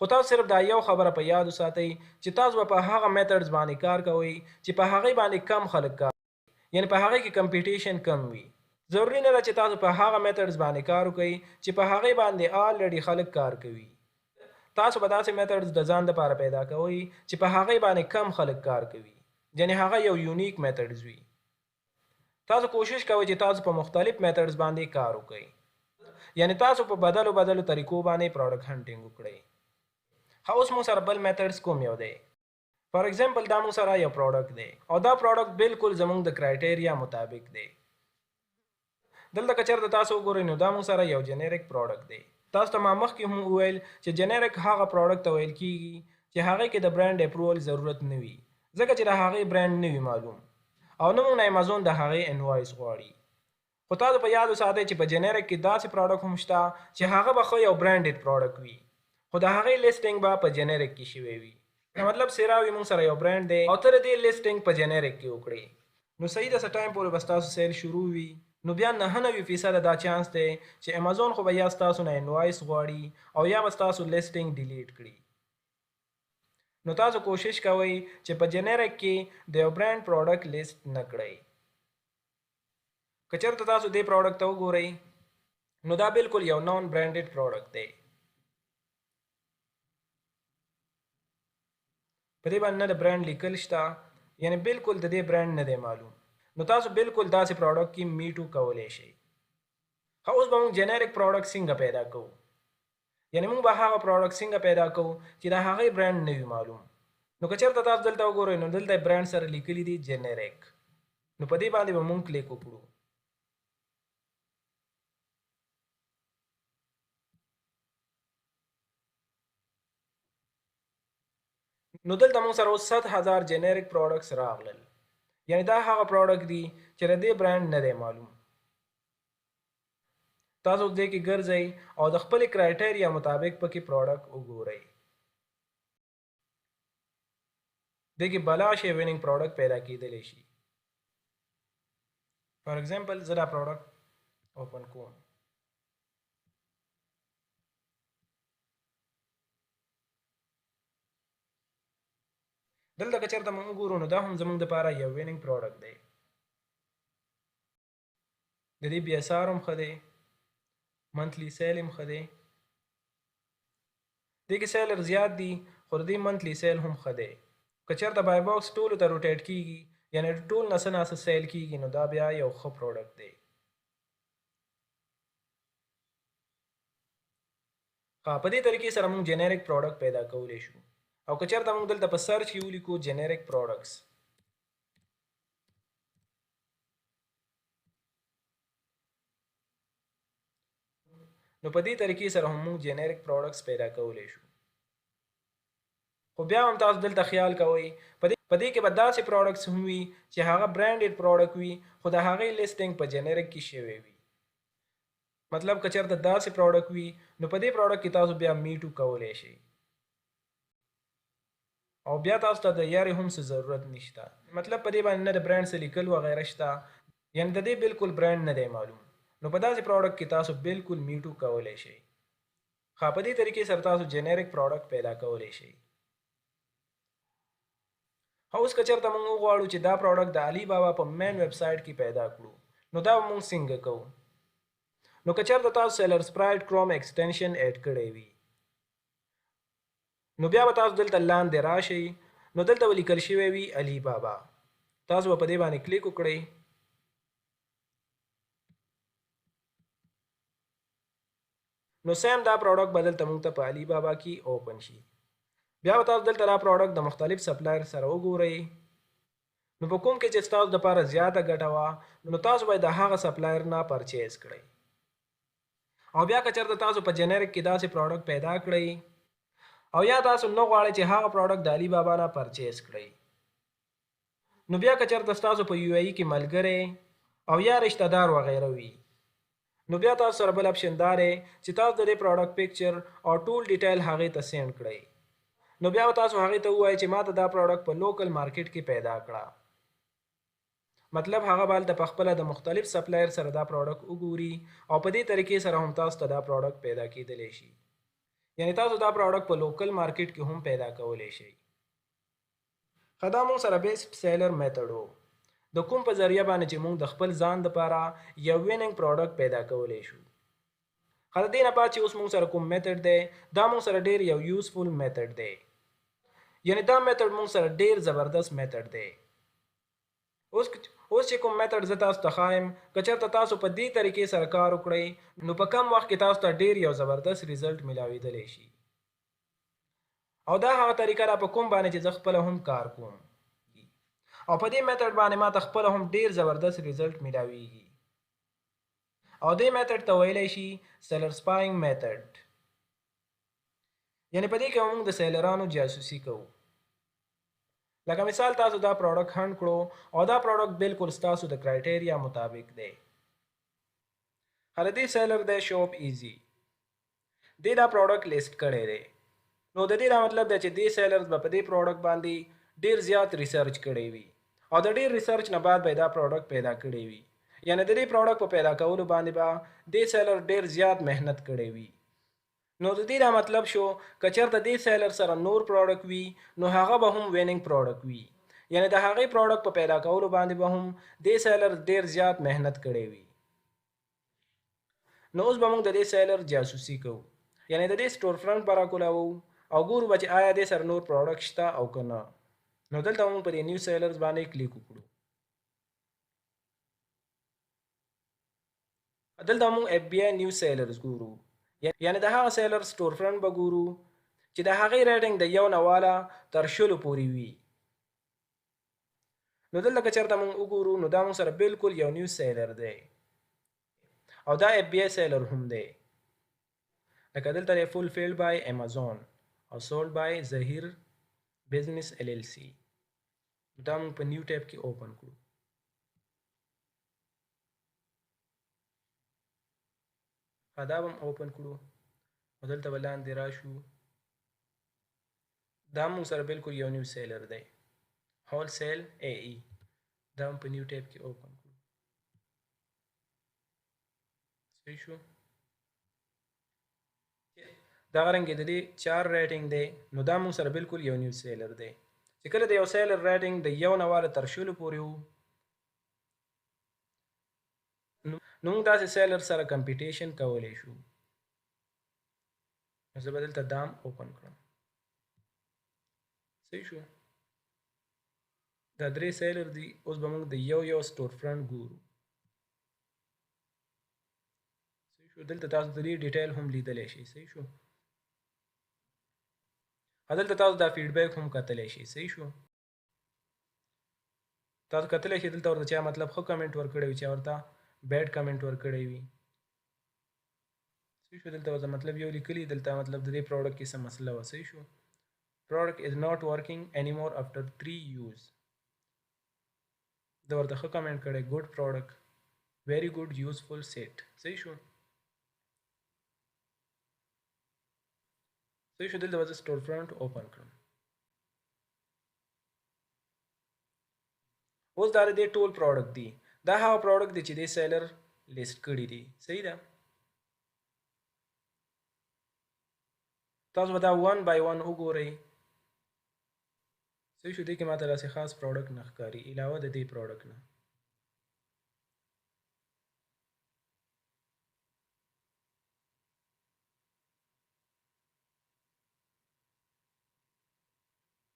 Speaker 1: خو تاسو صرف دا یو خبره په یاد وساتئ چې تاسو به په هغه میتھډز باندې کار کوئ چې په هغې باندې کم خلک کار یعنی په هغې کې کمپیټیشن کم وي. ضروري نه ده چې تاسو په هغه میتھډز باندې کار وکئ چې په هغې باندې آلریډي خلک کار کوي. تاسو به داسې میتھډز د ځان دپاره پیدا کوئ چې په هغې باندې کم خلک کار کوي، یعنی هغه یو یونیک میتھډز وي. تاسو کوشش کوئ چې تاسو په مختلف میتھډز باندې کار وکئ، یعنی تاسو په بدلو طریقو باندې پروډکټ هنټینګ وکړئ. ښه اوس موږ سره بل میتھډز کوم یو دی؟ فار ایگزامپل دا موږ سره یو پروډکټ دی او دا پروډکټ بالکل زموږ د کرایټیریا مطابق دی. دلته که چېرته تاسو وګورئ نو دا موږ سره یو جنریک پروډکټ دی. تاسو ته ما مخکې هم وویل چې جنریک هغه پروډکټ ته ویل کیږي چې هغې کې د برانډ اپروول ضرورت نه وي، ځکه چې د هغې برانډ نه وي معلوم او نه موږ نه امازون د هغې انوایس غواړي. خو تاسو په یاد وساتئ چې په جنریک کې داسې پروډکټ هم شته چې هغه به ښه یو برانډډ پروډکټ وي، خو د هغې لیسټینګ به په جنریک کې شوی وي. مطلب سیراوي موږ سره یو برانډ دی او ته د دې لیسټینګ په جنریک کې وکړې نو صحیح د څه ټایم پورې به ستاسو سیل شروع وي. نو بیا 99% دا چانس دی چې امازون خو به یا ستاسو نه انوایس غواړي او یا به ستاسو لیسټینګ ډیلیټ کړي. نو تاسو کوشش کوئ چې په جنریک کې د یو برانډ پروډکټ لیست نه کړئ. که چېرته تاسو دې پروډکټ ته وګورئ نو دا بالکل یو نان برانډډ پروډکټ دی. په دې باندې نه د برانډ لیکل شته، یعنی بالکل د دې برانډ نه دی معلوم. نو تاسو بالکل داسې پروډکټ کې میټو کولی شئ. ښه اوس به موږ جنریک پروډکټ څنګه پیدا کوو؟ یعنی موږ به هغه پروډکټ څنګه پیدا کوو چې د هغې برانډ نه وي معلوم. نو که چېرته تاسو دلته وګورئ نو دلته برانډ سره لیکلي دي جنریک. نو په دې باندې به موږ کلیک وکړو. نو دلته موږ سره اوس 100,000 جنریک پروډکټس راغلل، یعنی دا هغه پروډکټ دی چې د دې برانډ نه دی معلوم. تاسو دې کې ګرځئ او د خپلې کرایټیریا مطابق پکې پروډکټ وګورئ. دې کې بلا شی ویننګ پروډکټ پیدا کېدلی شي. فار ایگزامپل زه دا پروډکټ اوپن کوم. دلته که چېرته موږ وګورو نو دا هم زموږ دپاره یو ویننګ پروډکټ دی. د دې بي اس آر هم ښه دی، منتلی سیل هم ښه دی. دې کې سیلر زیات دي خو د دې منتلی سیل هم ښه دی. که چېرته بای باکس ټولو ته روټیټ کېږي یعنی ټول نه څه نه څه سیل کېږي نو دا بیا یو ښه پروډکټ دی. په دې طریقې سره موږ جنریک پروډکټ پیدا کولی شو. او که چېرته موږ دلته په سرچ کې ولیکو جنریک پروډکټس نو په دې طریقې سره هم موږ جنریک پروډکټس پیدا کولی شو. خو بیا هم تاسو دلته خیال کوئ په دې کې به داسې پروډکټس هم وي چې هغه برانډډ پروډکټ وي خو د هغې لیسټینګ په جنریک کې شوی وي. مطلب که چېرته داسې پروډکټ وي نو په دې پروډکټ کې تاسو بیا میټو کولی شئ او بیا تاسو ته د یارې هم څه ضرورت نشته. مطلب په دې باندې نه د برانډ څه لیکل وغیره شته، یعنی د دې بالکل برانډ نه دی معلوم. نو په داسې پروډکټ کې تاسو بالکل میټو کولی شئ. ښه په دې طریقې سره تاسو جنریک پروډکټ پیدا کولی شئ. اوس که چېرته موږ وغواړو چې دا پروډکټ د علي بابا په مین ویب سایټ کې پیدا کړو نو دا به موږ څنګه کوو؟ نو که چېرته تاسو سیلر سپرایټ کروم ایکسټینشن ایډ کړی وي نو بیا به تاسو دلته لاندې راشئ نو دلته به لیکل شوی وي علي بابا. تاسو به په دې باندې کلیک وکړئ. نو سیم دا پروډکټ به دلته موږ ته په علي بابا کې اوپن شي. بیا به تاسو دلته دا پروډکټ د مختلف سپلایر سره وګورئ. نو په کوم کې چې ستاسو دپاره زیاته ګټه وه نو تاسو باید د هغه سپلایر نه پرچیز کړئ. او بیا که چېرته تاسو په جنریک کې داسې پروډکټ پیدا کړئ او یا تاسو نه غواړئ چې هغه پروډکټ د علي بابا نه پرچیز کړئ نو بیا که چېرته ستاسو په یو ای کې ملګری او یا رشته دار وغیره وي نو بیا تاسو سره بل اپشن دا دی چې تاسو د دې پروډکټ پکچر او ټول ډیټیل هغې ته سینډ کړئ. نو بیا به تاسو هغې ته ووایئ چې ما ته دا پروډکټ په لوکل مارکیټ کې پیدا کړه. مطلب هغه به هلته پخپله د مختلف سپلایر سره دا پروډکټ وګوري او په دې طریقې سره هم تاسو ته دا پروډکټ پیدا کېدلی شي. یعنی تاسو دا پروډکټ په لوکل مارکیټ کې هم پیدا کولی شئ. خدا مونږ سره بیسټ سیلر میتھډ وو د کوم په ذریعہ باندې چې مونږ د خپل ځان لپاره یو ویننګ پروډکټ پیدا کولی شو. خدا دې نه پات چې اوس مونږ سره کوم میتھډ دی دا مونږ سره ډیر یو یوزفول میتھډ دی. یعنی دا میتھډ مونږ سره ډیر زبردست میتھډ دی. اوس چې کوم میتھډ زه تاسو ته ښایم که چېرته تاسو په دې طریقې سره کار وکړئ نو په کم وخت کې تاسو ته ډیر یو زبردست ریزلټ ملاویدلی شي. او دا هغه طریقه ده په کوم باندې چې زه خپله هم کار کوم او په دې میتھډ باندې ما ته خپله هم ډیر زبردست ریزلټ ملاویږي. او دې میتھډ ته ویلی شي سیلر سپاینګ میتھډ. یعنی په دې کې موږ د سیلرانو جاسوسي کوو. لکه مثال تاسو دا پروډکټ هند کړو او دا پروډکټ بالکل ستاسو د کرایټیریا مطابق دی. هر دې سیلر دی شاپ ایزي دې دا پروډکټ لیست کړی دی. نو د دې دا مطلب دی چې دې سیلرز به په دې پروډکټ باندې ډیر زیات ریسرچ کړی وي او د ډیر ریسرچ نه بعد به دا پروډکټ پیدا کړی وي. یعنی د دې پروډکټ په پیدا کولو باندې به دې سیلر ډیر زیات مهنت کړی وي. نو د دې دا مطلب شو که چېرته دې سیلر سره نور پروډکټ وي نو هغه به هم ویننګ پروډکټ وي. یعنی د هغې پروډکټ په پیدا کولو باندې به هم دې سیلر ډیر زیات مهنت کړی وي. نو اوس به موږ د دې سیلر جاسوسي کوو. یعنی د دې سټور فرنټ به راکولاوو او ګورو به چې آیا دې سره نور پروډکټ شته او که نه. نو دلته موږ په دې نیو سیلرز باندې کلیک وکړو. دلته موږ اف بی آی نیو سیلرز ګورو. یعنی د هغه سیلر سټور فرنټ به ګورو چې د هغې ریټنګ د 1 نه واله تر 10 پورې وي. نو دلته که چېرته موږ وګورو نو دا موږ سره بالکل یو نیو سیلر دی او دا اف بی آی سیلر هم دی. لکه دلته دی فولفیلډ بای امازون او سولډ بای ظهیر بزنس ایل ایل سی. دا موږ په نیو ټیب کې اوپن کړو. دا به هم اوپن کړو او دلته به لاندې راشو. دا موږ سره بالکل یو نیو سیلر دی هول سیل اے ای. دا هم په نیو ټیب کې اوپن کړو. صحیح شو. دغه رنګې د دې 4 ریټنګ دی نو دا موږ سره بالکل یو نیو سیلر دی چې کله د یو سیلر ریټنګ د 1 نه واله تر 10 پورې وو نو موږ داسې سیلر سره کمپیټیشن کولی شو. زه به دلته دام اوپن کړم. صحیح شو. دا 3 سیلر دي. اوس به موږ د یو سټور فرنټ ګورو. صحیح شو. دلته تاسو د دې ډیټیل هم لیدلی شئ. صحیح شو. دلته تاسو دا فیډبیک هم کتلی شئ. صحیح شو. تاسو کتلی شئ دلته ورته چا مطلب ښه کمنټ ورکړی وي چا ورته بیډ کمنټ ورکړی وي. صحیح شو. دلته ورته مطلب یو لیکلي دلته مطلب د دې پروډکټ کې څه مسله وه. صحیح شو. product is not working anymore after 3 use. دا ورته ښه کمنټ کړی good product very good useful set. صحیح شو. صحیح شو. دلته به زه سټور فرنټ اوپن کړم. اوس دا د دې ټول پروډکټ دي. دا هغه پروډکټ دی چې دې سیلر لیست کړي دي. صحیح ده. تاسو به دا 1 by 1 وګورئ. صحیح شو. دې کې ماته داسې خاص پروډکټ نه ښکاري علاوه د دې پروډکټ نه.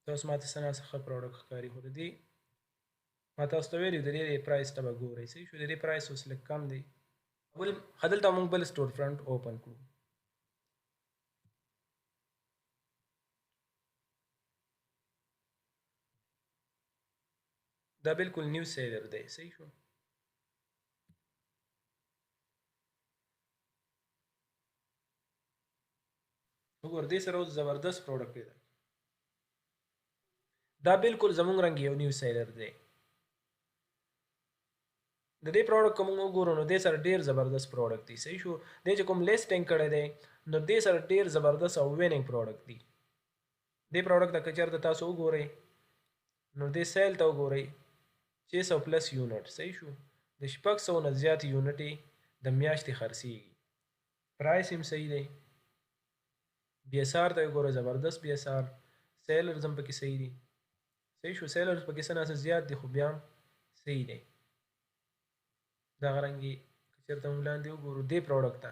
Speaker 1: تاسو ماته څه نه څه ښه پروډکټ ښکاري خو د دې ما تاسو ته ویلي د دې پرایس ته به ګورئ. صحیح شو. د دې پرایس اوس لږ کم دی. دلته موږ بل سټور فرنټ اوپن کړو. دا بالکل نیو سیلر دی. صحیح شو. وګور دې سره اوس زبردست پروډکټ دی. دا بالکل زمونږ رنګ یو نیو سیلر دی. د دې پروډکټ کوم وګورو نو دې سره ډیر زبردست پروډکټ دی. صحیح شو. دې چې کوم لیسټینګ کړی دی نو دې سره ډیر زبردست او ویننګ پروډکټ دی. دې پروډکټ ته که چېرته تاسو وګورئ نو دې سیل ته وګورئ 600 پلس یونټ. صحیح شو. د 600 نه زیات یونټ د میاشتې خرڅېږي. پرایس هم صحیح دی.
Speaker 2: بي اس آر ته وګوره زبردست بي اس آر سیلرز هم پکې صحیح دي صحیح شو سیلرز پکې څه نه زیات دي خو بیا هم صحیح دی دغه رنګې که چېرته موږ لاندې وګورو دې پروډکټ ته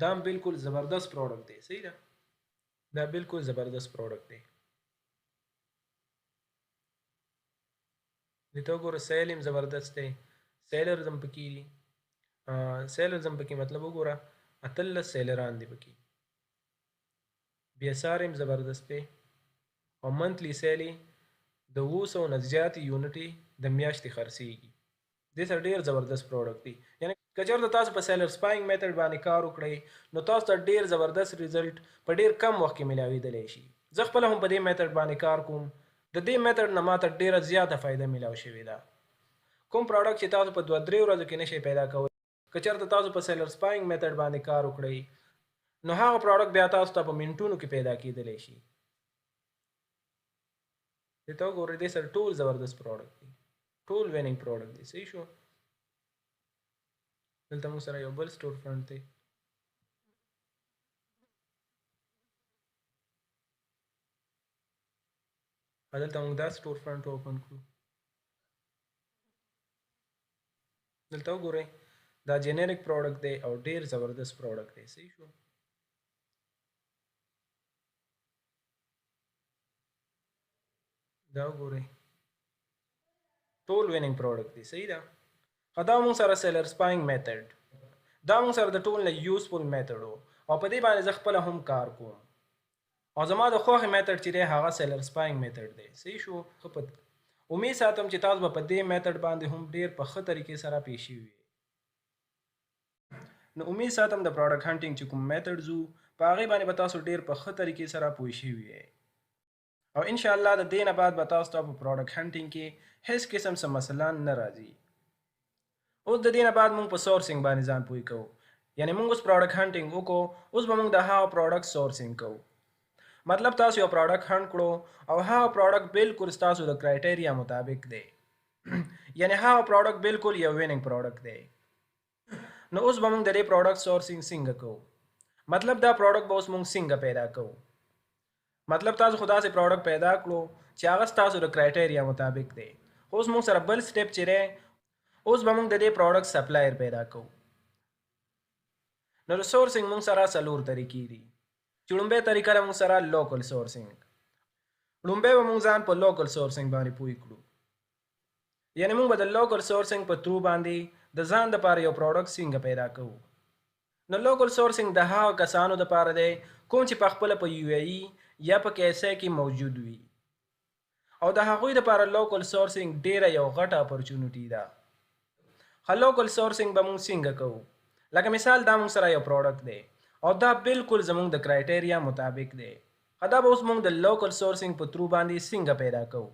Speaker 2: دا هم بالکل زبردست پروډکټ دی صحیح ده دا بالکل زبردست پروډکټ دی دې ته وګوره سیل هم زبردست دی سیلرز هم پکې دي سیلرز هم پکې مطلب وګوره 18 سیلران دي پکې بي اس آر هم زبردست دی او منتلی سیلي د 200 نه زیاتې یونټې د میاشتې خرڅېږي دې سره ډېر زبردست پروډکټ دی یعنی که چېرته تاسو په سیلر سپاینګ میتھډ باندې کار وکړئ نو تاسو ته ډېر زبردست ریزلټ په ډېر کم وخت کې میلاویدلی شي زه خپله هم په دې میتھډ باندې کار کوم د دې میتھډ نه ماته ډېره زیاته فایده میلاو شوې ده کوم پروډکټ چې تاسو په 2-3 ورځو کې نشئ پیدا کولی که چېرته تاسو په سیلر سپاینګ میتھډ باندې کار وکړئ نو هغه پروډکټ بیا تاسو ته په منټونو کې پیدا کېدلی شي دې ته وګورئ دې سره ټول زبردست پروډکټ دی ټول وینینګ پروډکټ دی صحیح شو دلته موږ سره یو بل سټور فرنټ دی دلته موږ دا سټور فرنټ اوپن کړو دلته وګورئ دا جنریک پروډکټ دی او ډیر زبردست پروډکټ دی صحیح شو دا وګورئ ټول وینینګ پروډکټ دی صحیح ده دا موږ سره سیلر سپاینګ میتھډ دا موږ سره د ټول نه یوزفول میتھډ او په دې باندې زه خپله هم کار کوم او زما د خوښې میتھډ چې دی هغه سیلر سپاینګ میتھډ دی صحیح شو ښه امید ساتم چې تاسو به په دې میتھډ باندې هم ډیر په ښه طریقې سره پیښې وي نو امید ساتم د پروډکټ هانټینګ چې کوم میتھډز وو په هغې باندې به تاسو ډیر په ښه طریقې سره پوه شوي وي او انشاءالله د دې نه بعد به تاسو ته په پروډکټ هانټینګ کې هیڅ قسم څه مسله نه راځي اوس د دې نه بعد موږ په سورسینګ باندې ځان پوه کوو یعنی موږ اوس پروډکټ هانټینګ وکړو اوس به موږ د هغه پروډکټ سورسینګ کوو مطلب تاسو یو پروډکټ هانټ کړو او هغه پروډکټ بالکل ستاسو د کرایټیریا مطابق دی یعنی هغه پروډکټ بالکل یو وینینګ پروډکټ دی نو اوس به موږ د دې پروډکټ سورسینګ څنګه کوو مطلب دا پروډکټ به اوس موږ څنګه پیدا کوو مطلب تاسو خو داسې پروډکټ پیدا کړو چې هغه ستاسو د کرایټیریا مطابق دی اوس موږ سره بل سټیپ چې دی اوس به موږ د دې پروډکټ سپلایر پیدا کوو نو د سورسینګ موږ سره څلور طریقې دي چې لومبۍ طریقه ده موږ سره لوکل سورسینګ لومبۍ به موږ ځان په لوکل سورسینګ باندې پوه کړو یعنی موږ به د لوکل سورسینګ په ترو باندې د ځان دپاره یو پروډکټ څنګه پیدا کوو نو لوکل سورسینګ د هغه کسانو دپاره دی کوم چې پخپله په یو ای یا په کیسه کې موجود وي او د هغوی دپاره لوکل سورسینګ ډیره یو غټه اپورچونټي ده لوکل سورسینګ به موږ څنګه کوو لکه مثال دا موږ سره یو پروډکټ دی او دا بالکل زموږ د کرایټیریا مطابق دی دا به اوس موږ د لوکل سورسینګ په ترو باندې څنګه پیدا کوو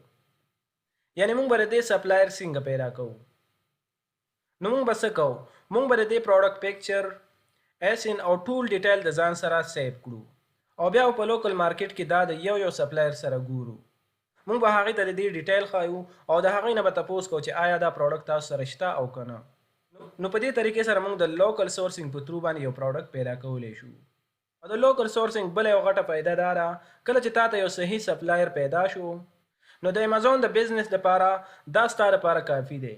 Speaker 2: یعنی موږ به د دې سپلایر څنګه پیدا کوو نو موږ به څه کوو موږ به د دې پروډکټ پکچر ایسن او ټول ډیټیل د ځان سره سیو کړو او بیا په لوکل مارکیټ کې دا د یو سپلایر سره ګورو موږ به هغې ته د دې ډیټیل ښایو او د هغې نه به تپوس کوو چې آیا دا پروډکټ تاسو سره شته او که نه نو په دې طریقې سره موږ د لوکل سورسینګ په ترو باندې یو پروډکټ پیدا کولی شو او د لوکل سورسینګ بله یو غټه فایده دا ده کله چې تا ته یو صحیح سپلایر پیدا شو نو د امازون د بزنس لپاره دا ستا لپاره کافي دی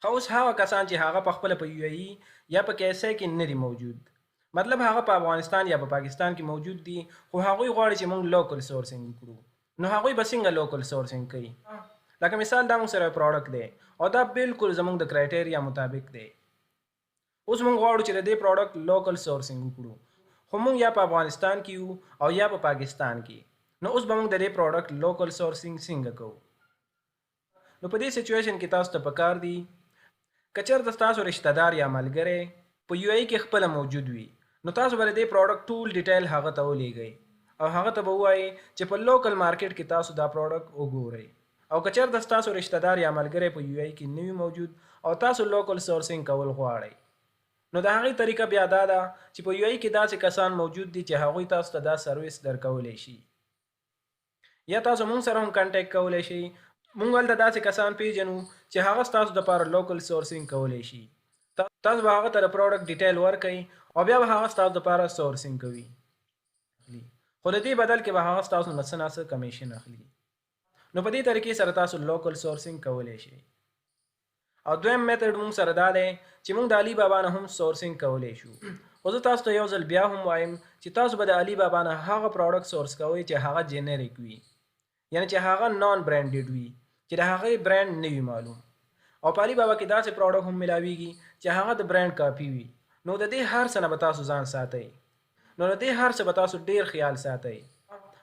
Speaker 2: خو اوس هغه کسان چې هغه پخپله په یو ای یا په کیسه کې نه دي موجود مطلب هغه په افغانستان یا په پاکستان کې موجود دي خو هغوی غواړي چې موږ لوکل سورسینګ وکړو نو هغوی به څنګه لوکل سورسینګ کوي لکه مثال دا موږ سره پروډکټ دی او دا بالکل زموږ د کرایټیریا مطابق دی اوس موږ غواړو چې د دې پروډکټ لوکل سورسینګ وکړو خو موږ یا په افغانستان کې یو او یا په پاکستان کې نو اوس به موږ د دې پروډکټ لوکل سورسینګ څنګه کوو نو په دې سچویشن کې تاسو ته پکار دي که چېرته ستاسو رشته دار یا ملګری په یو ای کې خپله موجود وي نو تاسو به د دې پروډکټ ټول ډیټیل هغه ته ولیږئ او هغه ته به ووایئ چې په لوکل مارکیټ کې تاسو دا پروډکټ وګورئ او که چېرته ستاسو رشته دار یا ملګری په یو ای کې نه وي موجود او تاسو لوکل سورسینګ کول غواړئ نو د هغې طریقه بیا دا ده چې په یو ای کې داسې کسان موجود دي چې هغوی تاسو ته دا سروس درکولی شي یا تاسو موږ سره هم کنټیکټ کولی شئ موږ هلته داسې کسان پیژنو چې هغه ستاسو دپاره لوکل سورسینګ کولی شي تاسو به هغه ته د پروډکټ ډیټیل ورکئ او بیا به هغه ستاسو دپاره سورسینګ کوي
Speaker 1: خو د دې بدل کې به هغه ستاسو نه څه نه څه کمیشن اخلي. نو په دې طریقې سره تاسو لوکل سورسینګ کولی شئ. او دویم میتھډ مونږ سره دا دی چې مونږ د علي بابا نه هم سورسینګ کولی شو. خو زه تاسو ته یو ځل بیا هم وایم چې تاسو به د علي بابا نه هغه پروډکټ سورس کوئ چې هغه جنریک وي، یعنی چې هغه نان برانډډ وي، چې د هغې برانډ نه وي معلوم. او په علي بابا کې داسې پروډکټ هم ملاویږي چې هغه د برانډ کاپي وي. نو د دې هر څه نه به تاسو ځان ساتئ. نو د دې هر څه به تاسو ډیر خیال ساتئ.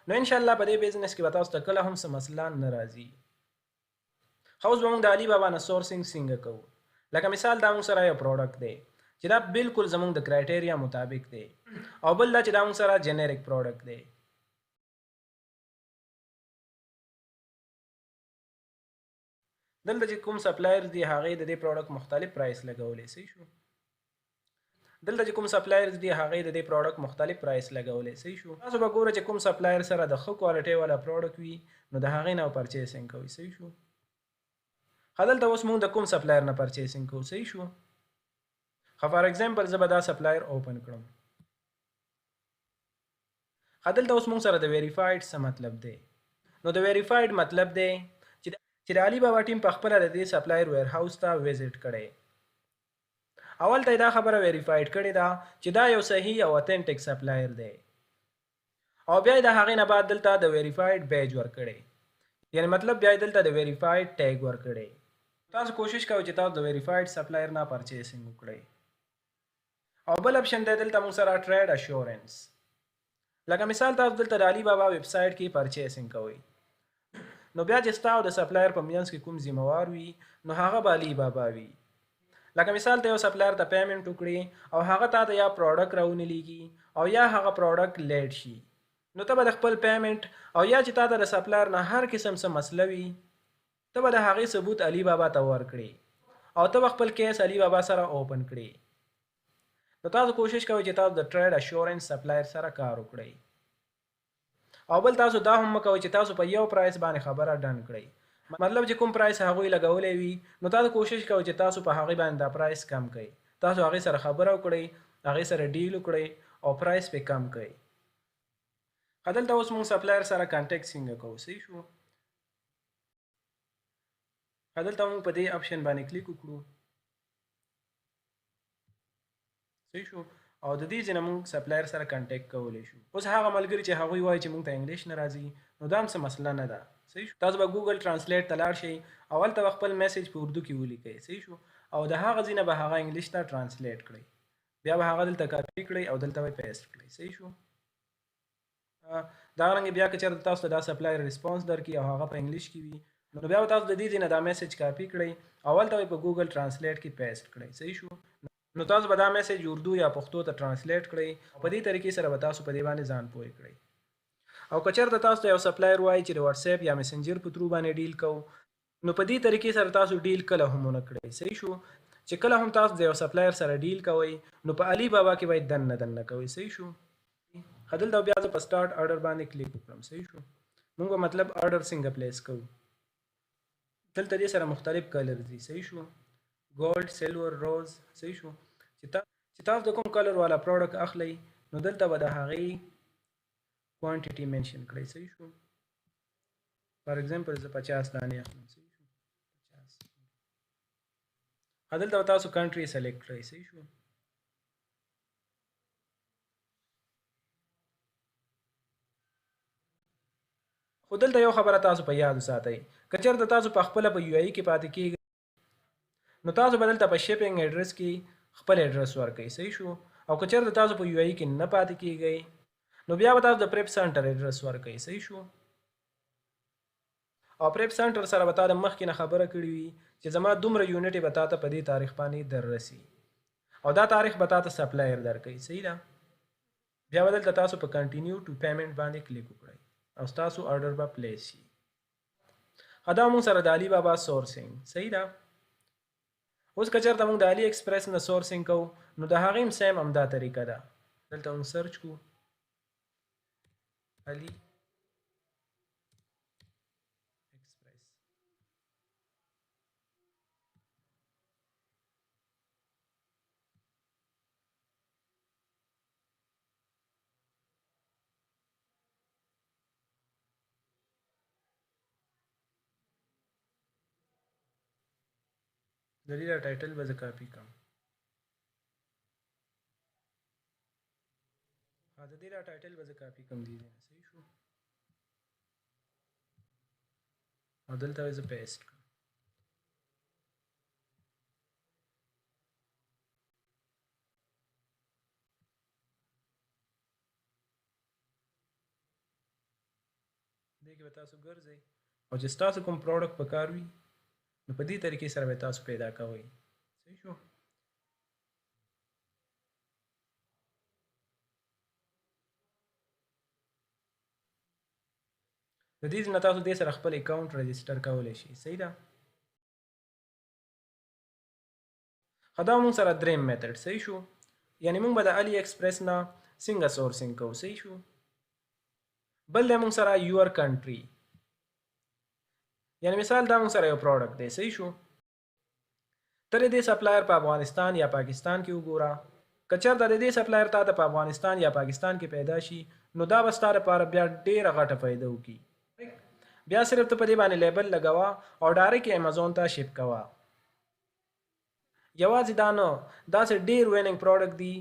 Speaker 1: نو ان شاء الله په دې بزنس کې به تاسو ته کله هم څه مسله نه راځي. خو اوس به موږ د علي بابا نه سورسینګ څنګه کوو؟ لکه مثال دا موږ سره یو پروډکټ دی چې دا بالکل زموږ د کرایټیریا مطابق دی، او بل دا چې دا موږ سره جنریک پروډکټ دی. دلته چې کوم سپلایر دی هغې د دې پروډکټ مختلف پرایس لګولی. صحیح شو؟ دلته چې کوم سپلایرز دی هغې د دې پروډکټ مختلف پرایس لګولی. صحیح شو؟ تاسو به ګوره چې کوم سپلایر سره د ښه کوالټۍ والا پروډکټ وي نو د هغې نه پرچیسینګ کوئ. صحیح شو؟ دلته اوس موږ د کوم سپلایر نه پرچیسینګ کوو. صحیح شو؟ فار ایگزامپل زه به دا سپلایر اوپن کړم. دلته اوس موږ سره د ویریفایډ څه مطلب دی؟ نو د ویریفایډ مطلب دی چې د علي بابا ټیم په خپله د دې سپلایر ویر هاوس ته ویزټ کړی. اول ته دا خبره ویریفایډ کړې ده چې دا یو صحیح او اتنټیک سپلایر دی، او بیا د هغې نه بعد دلته د ویریفایډ بیج ورکړی، یعنی مطلب بیا دلته د ویریفایډ ټیګ ورکړی. تاسو کوشش کوئ چې تاسو د ویریفایډ سپلایر نه پرچیسینګ وکړئ. او بل اپشن دی دلته موږ سره ټریډ اشورنس. لکه مثال تاسو دلته د علي بابا ویب سایټ کې پرچیسینګ کوئ، نو بیا چې ستا او د سپلایر په منځ کې کوم ذمہوار وي نو هغه به علي بابا وي. لکه مثال ته یو سپلایر ته پیمنټ وکړي او هغه تا ته یا پروډکټ راونه لیږي او یا هغه پروډکټ لیټ شي، نو ته به د خپل پیمنټ او یا چې تا ته د سپلایر نه هر قسم څه مسله وي ته به د هغې ثبوت علي بابا ته ورکړي او ته به خپل کیس علي بابا سره اوپن کړي. نو تاسو کوشش کوئ چې تاسو د ټریډ اشورنس سپلایر سره کار وکړئ. او بل تاسو دا هم مه کوئ چې تاسو په یو پرایس باندې خبره ډن کړئ. مطلب چې کوم پرایس هغوی لګولی وي نو تاسو کوشش کوئ چې تاسو په هغې باندې دا پرایس کم کړئ. تاسو هغې سره خبره وکړئ، هغې سره ډیل وکړئ او پرایس پې کم کړئ. دلته اوس موږ سپلایر سره کانټیکټ څنګه کوو؟ صحیح شو؟ دلته موږ په دې اپشن باندې کلیک وکړو. صحیح شو؟ او د دې ځای نه موږ سپلایر سره کانټیکټ کولی شو. اوس هغه ملګري چې هغوی وایي چې موږ ته انګلیش نه راځي نو دا هم څه مسله نه ده. صحیح شو؟ تاسو به ګوګل ټرانسلیټ ته لاړ شئ او هلته به خپل میسج په اردو کې ولیکئ. صحیح شو؟ او د هغه ځای نه به هغه انګلیش ته ټرانسلیټ کړئ، بیا به هغه دلته کاپي کړئ او دلته به پیسټ کړئ. صحیح شو؟ دغرانګې بیا که چېرته تاسو ته دا سپلایر ریسپانس درکړي او هغه په انګلیش کې وي نو بیا به تاسو د دې ځای نه دا میسج کاپي کړئ او هلته به په ګوګل ټرانسلیټ کې پیسټ کړئ. صحیح شو؟ نو تاسو به دا میسج اردو یا پښتو ته ټرانسلیټ کړئ او په دې طریقې سره به تاسو په دې باندې ځان پوه کړئ. او که چېرته تاسو ته یو سپلایر وایي چې د واتساپ یا میسنجر په ترو باندې ډیل کوو نو په دې طریقې سره تاسو ډیل کله هم ونه کړئ. صحیح شو؟ چې کله هم تاسو د یو سپلایر سره ډیل کوئ نو په علي بابا کې باید دننه کوئ. صحیح شو؟ دلته بیا زه په سټارټ آرډر باندې کلیک وکړم. صحیح شو؟ موږ به مطلب آرډر څنګه پلیس کوو؟ دلته دې سره مختلف کلرز دي. صحیح شو؟ ګولډ، سلور، روز. صحیح شو؟ چې تاسو د کوم کلر والا پروډکټ اخلئ نو دلته به د هغې کوانټیټي منشن کړئ. صحیح شو؟ فار ایگزامپل زه 50 دانې اخلم. صحیح شو؟ 50. دلته به تاسو کنټري سلیکټ کړئ. صحیح شو؟ خو دلته یو خبره تاسو په یاد وساتئ، که چېرته تاسو په خپله په یو آی کې پاتې کېږئ نو تاسو به دلته په شیپینګ ایډرس کې خپل ایډرس ورکئ. صحیح شو؟ او که چېرته تاسو په یو آی کې نه پاتې کېږئ نو بیا به تاسو د پریپ سنټر ایډرس ورکئ. صحیح شو؟ او پریپ سنټر سره به تا د مخکې نه خبره کړې وي چې زما دومره یونټې به تا ته په دې تاریخ باندې در رسي او دا تاریخ به تا ته سپلایر درکوي. صحیح ده؟ بیا به دلته تاسو په کنټینیو ټو پیمنټ باندې کلیک وکړئ او ستاسو آرډر به پلیس شي. دا موږ سره د علي بابا سورسینګ. صحیح ده؟ اوس که چېرته موږ د علي ایکسپریس نه سورسینګ کوو نو د هغې هم سیم همدا طریقه ده. دلته موږ سرچ کوو علي ایکسپریس. د دې دا ټایټل به زه کاپي کړم. د دې دا ټایټل به زه کاپي کړم دې ځای نه. صحیح شو. او دلته به زه پیسټ کړم. دې کې به تاسو ګرځئ او چې ستاسو کوم پروډکټ په کار وي نو په دې طریقې سره به تاسو پیدا کوئ. صحیح شو. د دې نه تاسو دې سره خپل اکاونټ رجسټر کولی شئ. صحیح ده. دا مونږ سره دریم میتھډ. صحیح شو. یعنی مونږ به د علي ایکسپریس نه څنګه سورسینګ کوو. صحیح شو. بل دی مونږ سره یور کنټري، یعنی مثال دا مونږ سره یو پروډکټ دی. صحیح شو. ته د دې سپلایر په افغانستان یا پاکستان کې وګوره. که چېرته د دې سپلایر تا ته په افغانستان یا پاکستان کې پیدا شي نو دا به ستا لپاره بیا ډېره غټه فایده وکړي. بیا صرف ته په دې باندې لیبل لګوه او ډایرکټ امازون ته شپ کوه. یوازې دا نه، داسې ډېر ویننګ پروډکټ دي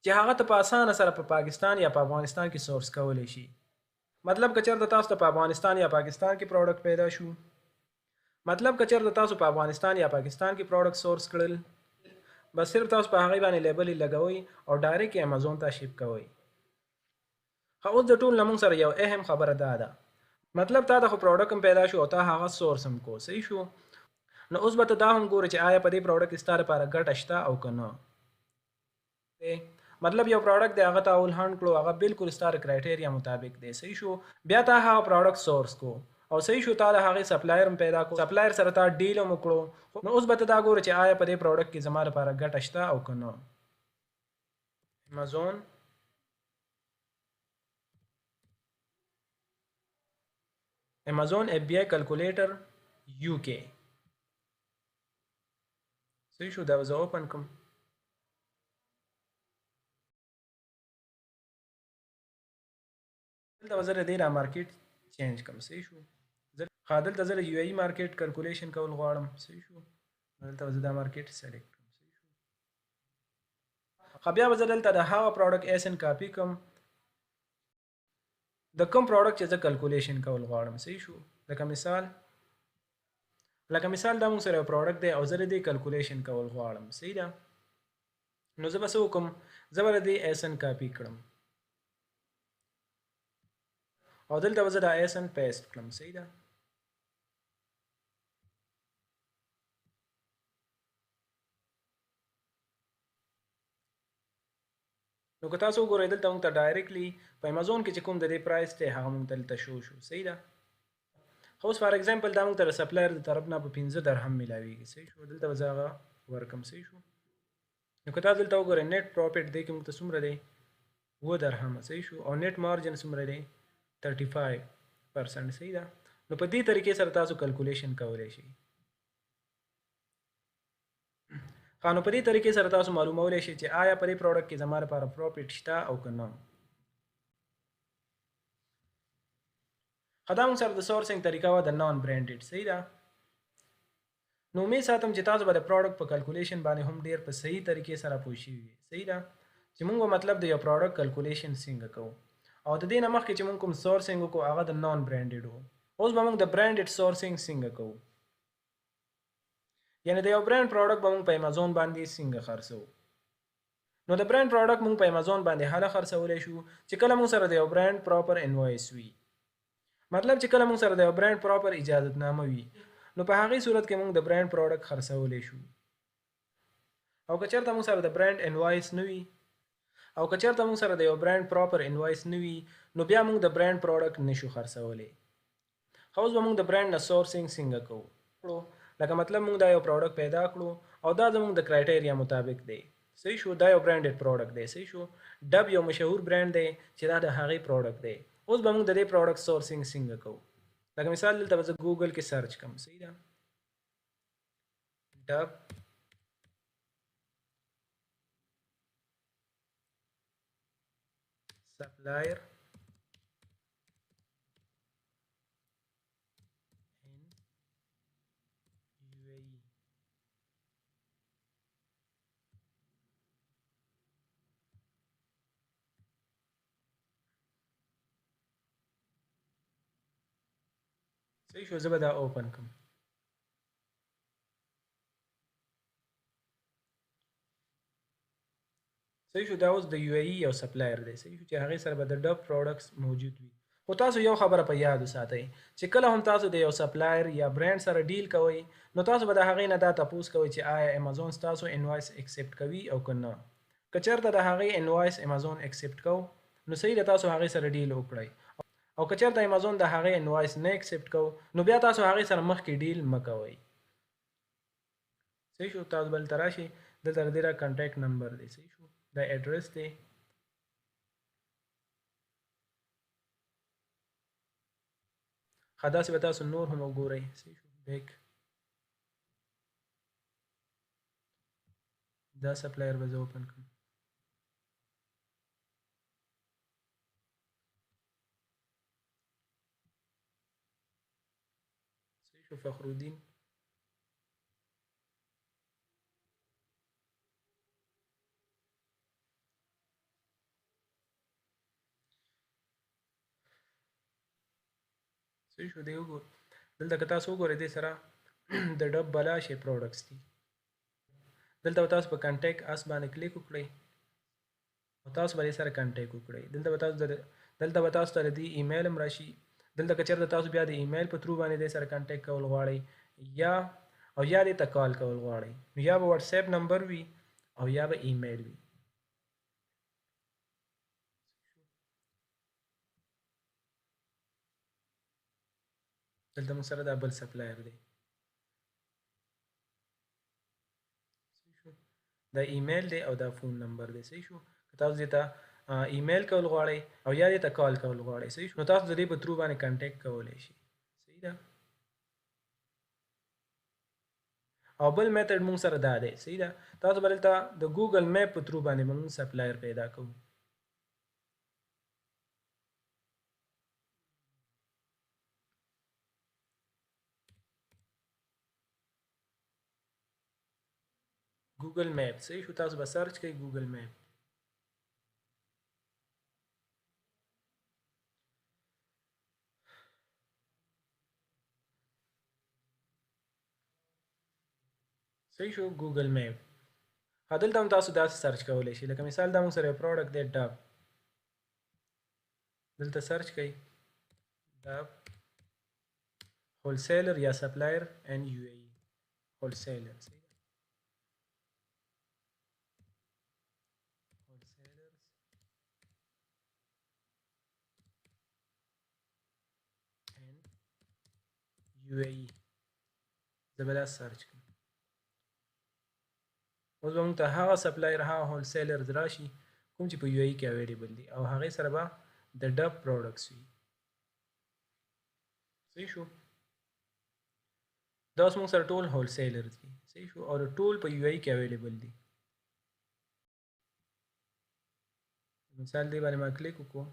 Speaker 1: چې هغه ته په اسانه سره په پاکستان یا په افغانستان کې سورس کولی شي. مطلب که چېرته تاسو ته په افغانستان یا پاکستان کې پروډکټ پیدا شو، مطلب که چېرته تاسو په افغانستان یا پاکستان کې پروډکټ سورس کړل، بس صرف تاسو په هغې باندې لیبل لګوئ او ډایرکټ امازون ته شپ کوئ. اوس د ټول نه موږ سره یو اهم خبره دا ده، مطلب تا ته خو پروډکټ هم پیدا شو او تا هغه سورس هم کو. صحیح شو. نو اوس به ته دا هم ګورې چې آیا په دې پروډکټ کې ستا لپاره ګټه شته او که نه. مطلب یو پروډکټ دی هغه ته اول هانډ کړو، هغه بالکل ستا د کرایټیریا مطابق دی. صحیح شو. بیا تا هغه پروډکټ سورس کو او صحیح شو، تا د هغې سپلایر هم پیدا کو، سپلایر سره تا ډیل هم وکړو. نو اوس به ته دا ګورې چې آیا په دې پروډکټ کې زما لپاره ګټه شته او که نه. Amazon FBA calculator UK. صحیح شو. دا به زه اوپن کړم. دلته به زه د دې را مارکیټ چینج کړم. صحیح شو. دلته زه د یو ای مارکیټ کلکولیشن کول غواړم. صحیح شو. دلته به زه دا مارکیټ سلیکټ کړم. صحیح شو. بیا به زه دلته د هغه پروډکټ ایسن کاپي کړم د کوم پروډکټ چې زه کلکولیشن کول غواړم. صحیح شو. لکه مثال دا موږ سره یو پروډکټ دی او زه د دې کلکولیشن کول غواړم. صحیح ده. نو زه به څه وکړم، زه به د دې ایسن کاپي کړم او دلته به زه دا ایسن پیسټ کړم. صحیح ده. نو که تاسو وګورئ دلته موږ ته ډایرکټلی په امازون کې چې کوم د دې پرایس دی هغه موږ ته دلته شو. صحیح ده. اوس فار ایگزامپل دا موږ ته د سپلایر د طرف نه په 15 درهم میلاویږي. صحیح شو. دلته به زه هغه ورکړم. صحیح شو. نو که تاسو دلته وګورئ نیټ پروفیټ دی کې موږ ته څومره دی، 2 درهمه. صحیح شو. او نیټ مارجن څومره دی، 35%. صحیح ده. نو په دې طریقې سره تاسو کلکولیشن کولی شئ. نو په دې طریقې سره تاسو معلومولی شئ چې آیا په دې پروډکټ کې زما لپاره پروفیټ شته او که نه. دا موږ سره د سورسینګ طریقه وه د نان برانډډ. صحیح ده. نو امید ساتم چې تاسو به د پروډکټ په کلکولیشن باندې هم ډېر په صحیح طریقې سره پوه شوي وي. صحیح ده. چې موږ مطلب د یو پروډکټ کلکولیشن څنګه کوو او د دې نه مخکې چې موږ کوم سورسینګ وکړو هغه د نان برانډډ و. اوس به موږ د برانډډ سورسینګ څنګه کوو، یعنی د یو برانډ پروډکټ به موږ په امازون باندې څنګه خرڅوو. نو د برانډ پروډکټ موږ په امازون باندې هله خرڅولی شو چې کله موږ سره د یو برانډ پراپر انوایس وي، مطلب چې کله موږ سره د یو برانډ پراپر اجازتنامه وي، نو په هغې صورت کې موږ د برانډ پروډکټ خرڅولی شو. او که چېرته موږ سره د برانډ انوایس نه وي او که چېرته موږ سره د یو برانډ پراپر انوایس نه وي نو بیا موږ د برانډ پروډکټ نشو خرڅولی. اوس به موږ د برانډ نه سورسینګ څنګه کوو. لکه مطلب موږ دا یو پروډکټ پیدا کړو او دا زموږ د کرایټیریا مطابق دی. صحیح شو. دا یو برانډډ پروډکټ دی. صحیح شو. ډب یو مشهور برانډ دی چې دا د هغې پروډکټ دی. اوس به موږ د دې پروډکټ سورسینګ څنګه کوو. لکه مثال دلته به زه ګوګل کې سرچ کړم. صحیح ده. ډب سپلایر صحیح شو زه به دا اوپن کړم صحیح شو دا اوس د یو ای یو سپلایر دی صحیح شو چې هغې سره به د ډب پروډکټس موجود وي خو تاسو یو خبره په یاد وساتئ چې کله هم تاسو د یو سپلایر یا برانډ سره ډیل کوئ نو تاسو به د هغې نه دا تپوس کوئ چې آیا امازون ستاسو انوایس اکسپټ کوي او که نه که چېرته د هغې انوایس امازون اکسپټ کو نو صحیح ده تاسو هغې سره ډیل وکړئ او که چېرته امازون د هغې انوایس نه اکسپټ کو نو بیا تاسو هغې سره مخکې ډیل مه کوئ صحیح شو تاسو بل ته راشئ دلته د دې را کانټیکټ نمبر دی صحیح شو دا ایډرس دی ښه داسې به تاسو نور هم وګورئ صحیح شو بیک دا سپلایر به زه اوپن کړم صحیح شو فخرالدین صحیح شو دی وګور دلته که تاسو وګورئ دې سره د ډب بلا شي پروډکټس دي دلته به تاسو په کانټیکټ اس باندې کلیک وکړئ او تاسو به دې سره کانټیکټ وکړئ دلته به تاسو ته د دې ایمیل هم راشي دلته که چېرته تاسو بیا د ایمیل په تھرو باندې دې سره کانټیکټ کول غواړئ یا دې ته کال کول غواړئ نو یا به واتساپ نمبر وي او یا به ایمیل وي دلته موږ سره دا بل سپلایر دی دا ایمیل دی او دا فون نمبر دی صحیح شو که تاسو دې ته ایمیل کول غواړئ او یا دې ته کال کول غواړئ صحیح شو نو تاسو د دې په تھرو باندې کانټیکټ کولی شئ صحیح ده او بل میتھډ موږ سره دا دی صحیح ده تاسو به دلته د ګوګل میپ په تھرو باندې موږ سپلایر پیدا کوو ګوګل میپ صحیح شو تاسو به سرچ کوئ ګوګل میپ صحیح شو ګوګل میپ دلته هم تاسو داسې سرچ کولی شئ لکه مثال دا موږ سره یو پروډکټ دی ډب دلته سرچ کوئ ډب هولسیلر یا سپلایر ان یو ای هولسیلر UAE زه به دا سرچ کړم اوس به موږ ته هغه سپلایر هغه هولسیلرز راشي کوم چې په UAE کې اویلیبل دي او هغې سره به د ډب پروډکټس وي صحیح شو دا اوس موږ سره ټول هولسیلرز دي صحیح شو او ټول په UAE کې اویلیبل دي مثال دې باندې ما کلیک وکړو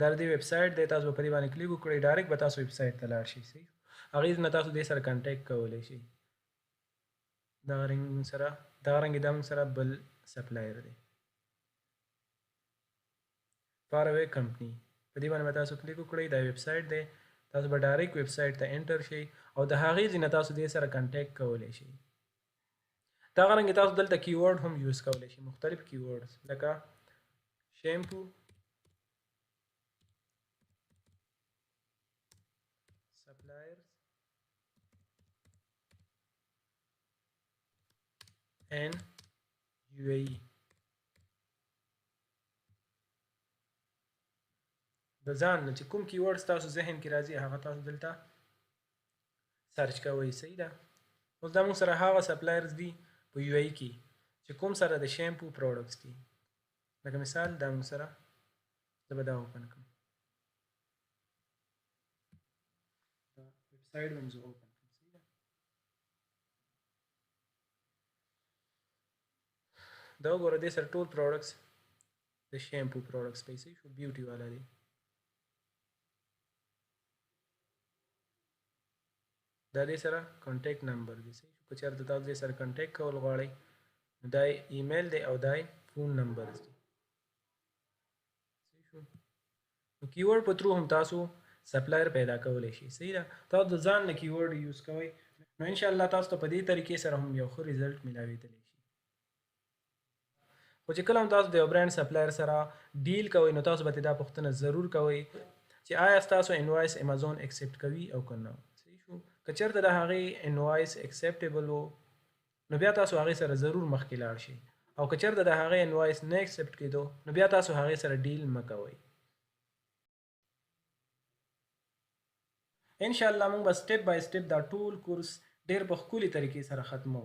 Speaker 1: دا د دې ویب سایټ دی تاسو به په دې باندې کلیک وکړئ ډایرکټ به تاسو ویب سایټ ته لاړ شئ صحیح هغې نه تاسو دې سره کانټیکټ کولی شئ دغه رنګ دا موږ سره بل سپلایر دی فار اوے کمپني په دې باندې به تاسو کلیک وکړئ دا ویب سایټ دی تاسو به ډایرکټ ویب سایټ ته انټر شئ او د هغې ځای نه تاسو دې سره کانټیکټ کولی شئ دغه رنګ تاسو دلته کیورډ هم یوز کولی شئ مختلف کیورډز لکه شیمپو suppliers and UAE د ځان نه چې کوم کیورډز تاسو ذهن کې راځي هغه تاسو دلته سرچ کوئ صحیح ده اوس دا موږ سره هغه سپلایرز دي په UAE کې چې کوم سره د شیمپو پروډکټس دي لکه مثال دا موږ سره زه به دا اوپن کړم سایډ هم زه اوپن کړم صحیح ده دا وګوره دې سره ټول پروډکټس د شیمپو پروډکټس پیسې شو بیوټي والا دی دا دې سره کانټیکټ نمبر دی صحیح شو که چېرته تاسو دې سره کانټیکټ کول غواړئ نو دا ایمیل دی او دا فون نمبرز دی نو کیورډ په تھرو هم تاسو سپلایر پیدا کولی شئ. صحیح ده، تاسو د ځان نه کیورډ یوز کوئ نو ان شاء الله تاسو ته په دې طریقې سره هم یو ښه رزلټ ملاوېدلی شي. خو چې کله هم تاسو د یو برانډ سپلایر سره ډیل کوئ نو تاسو به دا پوښتنه ضرور کوئ چې آیا ستاسو انوایس امازون ایکسپټ کوي او که نه. صحیح شو، که چېرته د هغې انوایس ایکسپټیبل و نو بیا تاسو هغې سره ضرور مخکې لاړ شئ، او که چېرته د هغې انوایس نه ایکسپټ کېدو نو بیا تاسو هغې سره ډیل مه کوئ. ان شاء الله موږ به سټیپ بای سټیپ دا ټول کورس ډېر په ښکلي طریقې سره ختمو،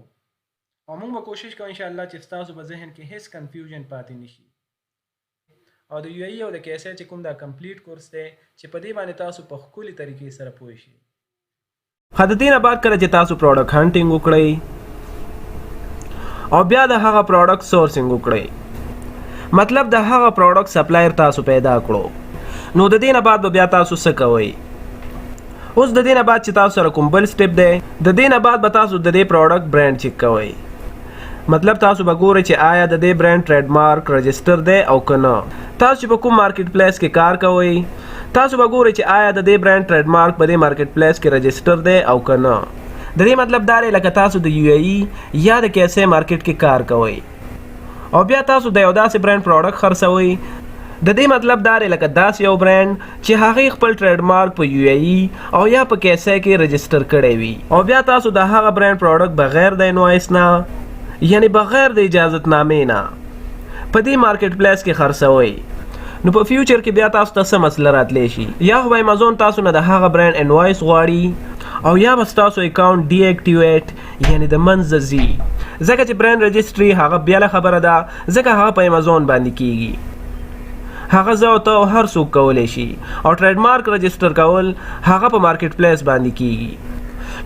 Speaker 1: او موږ به کوشش کوو ان شاء الله چې ستاسو په ذهن کې هیڅ کنفیوژن پاتې نشي. او د یو ای او د کیسه چې کوم دا کمپلیټ کورس دی چې په دې باندې تاسو په ښکلي طریقې سره پوه شئ.
Speaker 2: خو د دې نه بعد کله چې تاسو پروډکټ هانټینګ وکړئ او بیا د هغه پروډکټ سورسینګ وکړئ، مطلب د هغه پروډکټ سپلایر تاسو پیدا کړو، نو د دې نه بعد به بیا تاسو څه کوئ؟ اوس د دې نه بعد چې تاسو سره کوم بل سټیپ دی، د دې نه بعد به تاسو د دې پروډکټ برانډ چیک کوئ. مطلب تاسو به ګورئ چې آیا د دې برانډ ټریډ مارک رجسټر دی او که نه. تاسو چې په کوم مارکیټ پلیس کې کار کوئ تاسو به ګورئ چې آیا د دې برانډ ټریډ مارک په دې مارکیټ پلیس کې رجسټر دی او که نه. د دې مطلب دا دی لکه تاسو د یو ای یا د کیسې مارکیټ کې کار کوئ او بیا تاسو د یو داسې برانډ پروډکټ خرڅوئ، د دې مطلب دا دی لکه داسې یو برانډ چې هغې خپل ټریډ مارک په یو ای او یا په کیسې کې رجسټر کړی وي، او بیا تاسو د هغه برانډ پروډکټ بغیر د انوایس نه یعنی بغیر د اجازت نامې نه په دې مارکیټ پلیس کې خرڅوئ. نو په فیوچر کې بیا تاسو ته څه مسله راتلی شي، یا خو به امازون تاسو نه د هغه برانډ انوایس غواړي او یا به ستاسو اکاونټ ډي اکټیویټ یعنی د منځه ځي، ځکه چې برانډ رجسټري هغه بیله خبره ده، ځکه هغه په امازون باندې کیږي. هغه زه او ته هر څوک کولی شي، او ټریډ مارک رجسټر کول هغه په مارکیټ پلیس باندې کیږي.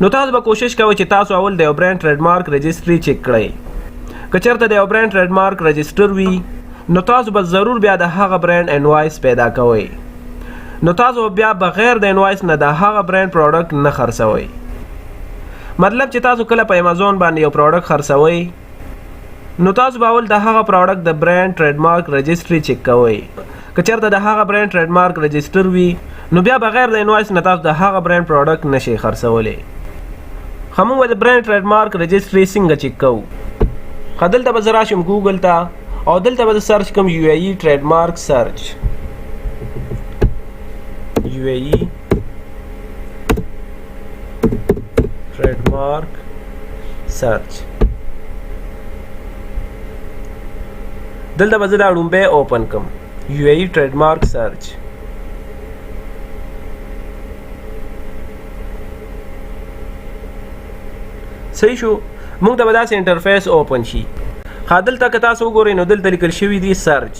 Speaker 2: نو تاسو به کوشش کوئ چې تاسو اول د یو برانډ ټریډ مارک رجسټري چیک کړئ. که چېرته د یو برانډ ټریډ مارک رجسټر وي نو تاسو به ضرور بیا د هغه برانډ انوایس پیدا کوئ، نو تاسو بیا بغیر د انوایس نه د هغه برانډ پروډکټ نه خرڅوئ. مطلب چې تاسو کله په امازون باندې یو پروډکټ خرڅوئ نو تاسو به اول د هغه پروډکټ د برانډ ټریډ مارک رجسټري چیک کوئ. که چېرته د هغه برانډ ټریډ مارک رجسټر وي نو بیا بغیر د انوایس نه تاسو د هغه برانډ پروډکټ نشئ خرڅولی. خو موږ به د برانډ ټریډ مارک رجسټري څنګه چیک کوو؟ خو دلته به زه راشم ګوګل ته او دلته به زه سرچ کوم یو ای ټریډ مارک سرچ، یو ای ټریډ مارک سرچ. دلته به زه دا لومبی اوپن کم یو ای ټریډ مارک سرچ. صحیح شو، موږ ته به داسې انټرفیس اوپن شي. ښه دلته که تاسو وګورئ نو دلته لیکل شوي دي سرچ.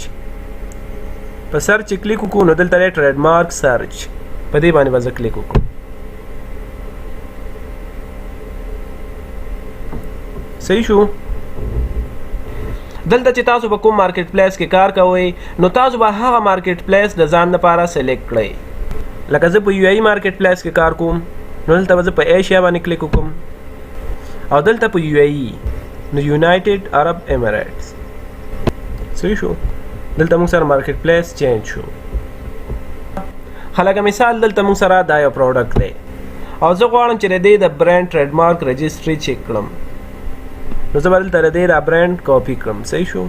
Speaker 2: په سرچ چې کلیک وکړو نو دلته دی ټریډ مارک سرچ، په دې باندې به زه کلیک وکړم. صحیح شو، دلته چې تاسو په کوم مارکیټ پلیس کې کار کوئ نو تاسو به هغه مارکیټ پلیس د ځان لپاره سلیکټ کړئ. لکه زه په یو ای مارکیټ پلیس کې کار کوم نو دلته به زه په ایشیا باندې کلیک وکړم، او دلته په یو ای نو یونایټډ عرب امریټس. صحیح شو، دلته موږ سره مارکیټ پلیس چینج شو. خلکه مثال دلته موږ سره دا یو پروډکټ دی او زه غواړم چې د دې د برانډ ټریډ مارک رجسټري چیک کړم، نو زه به دلته د دې دا برانډ کاپي کړم. صحیح شو،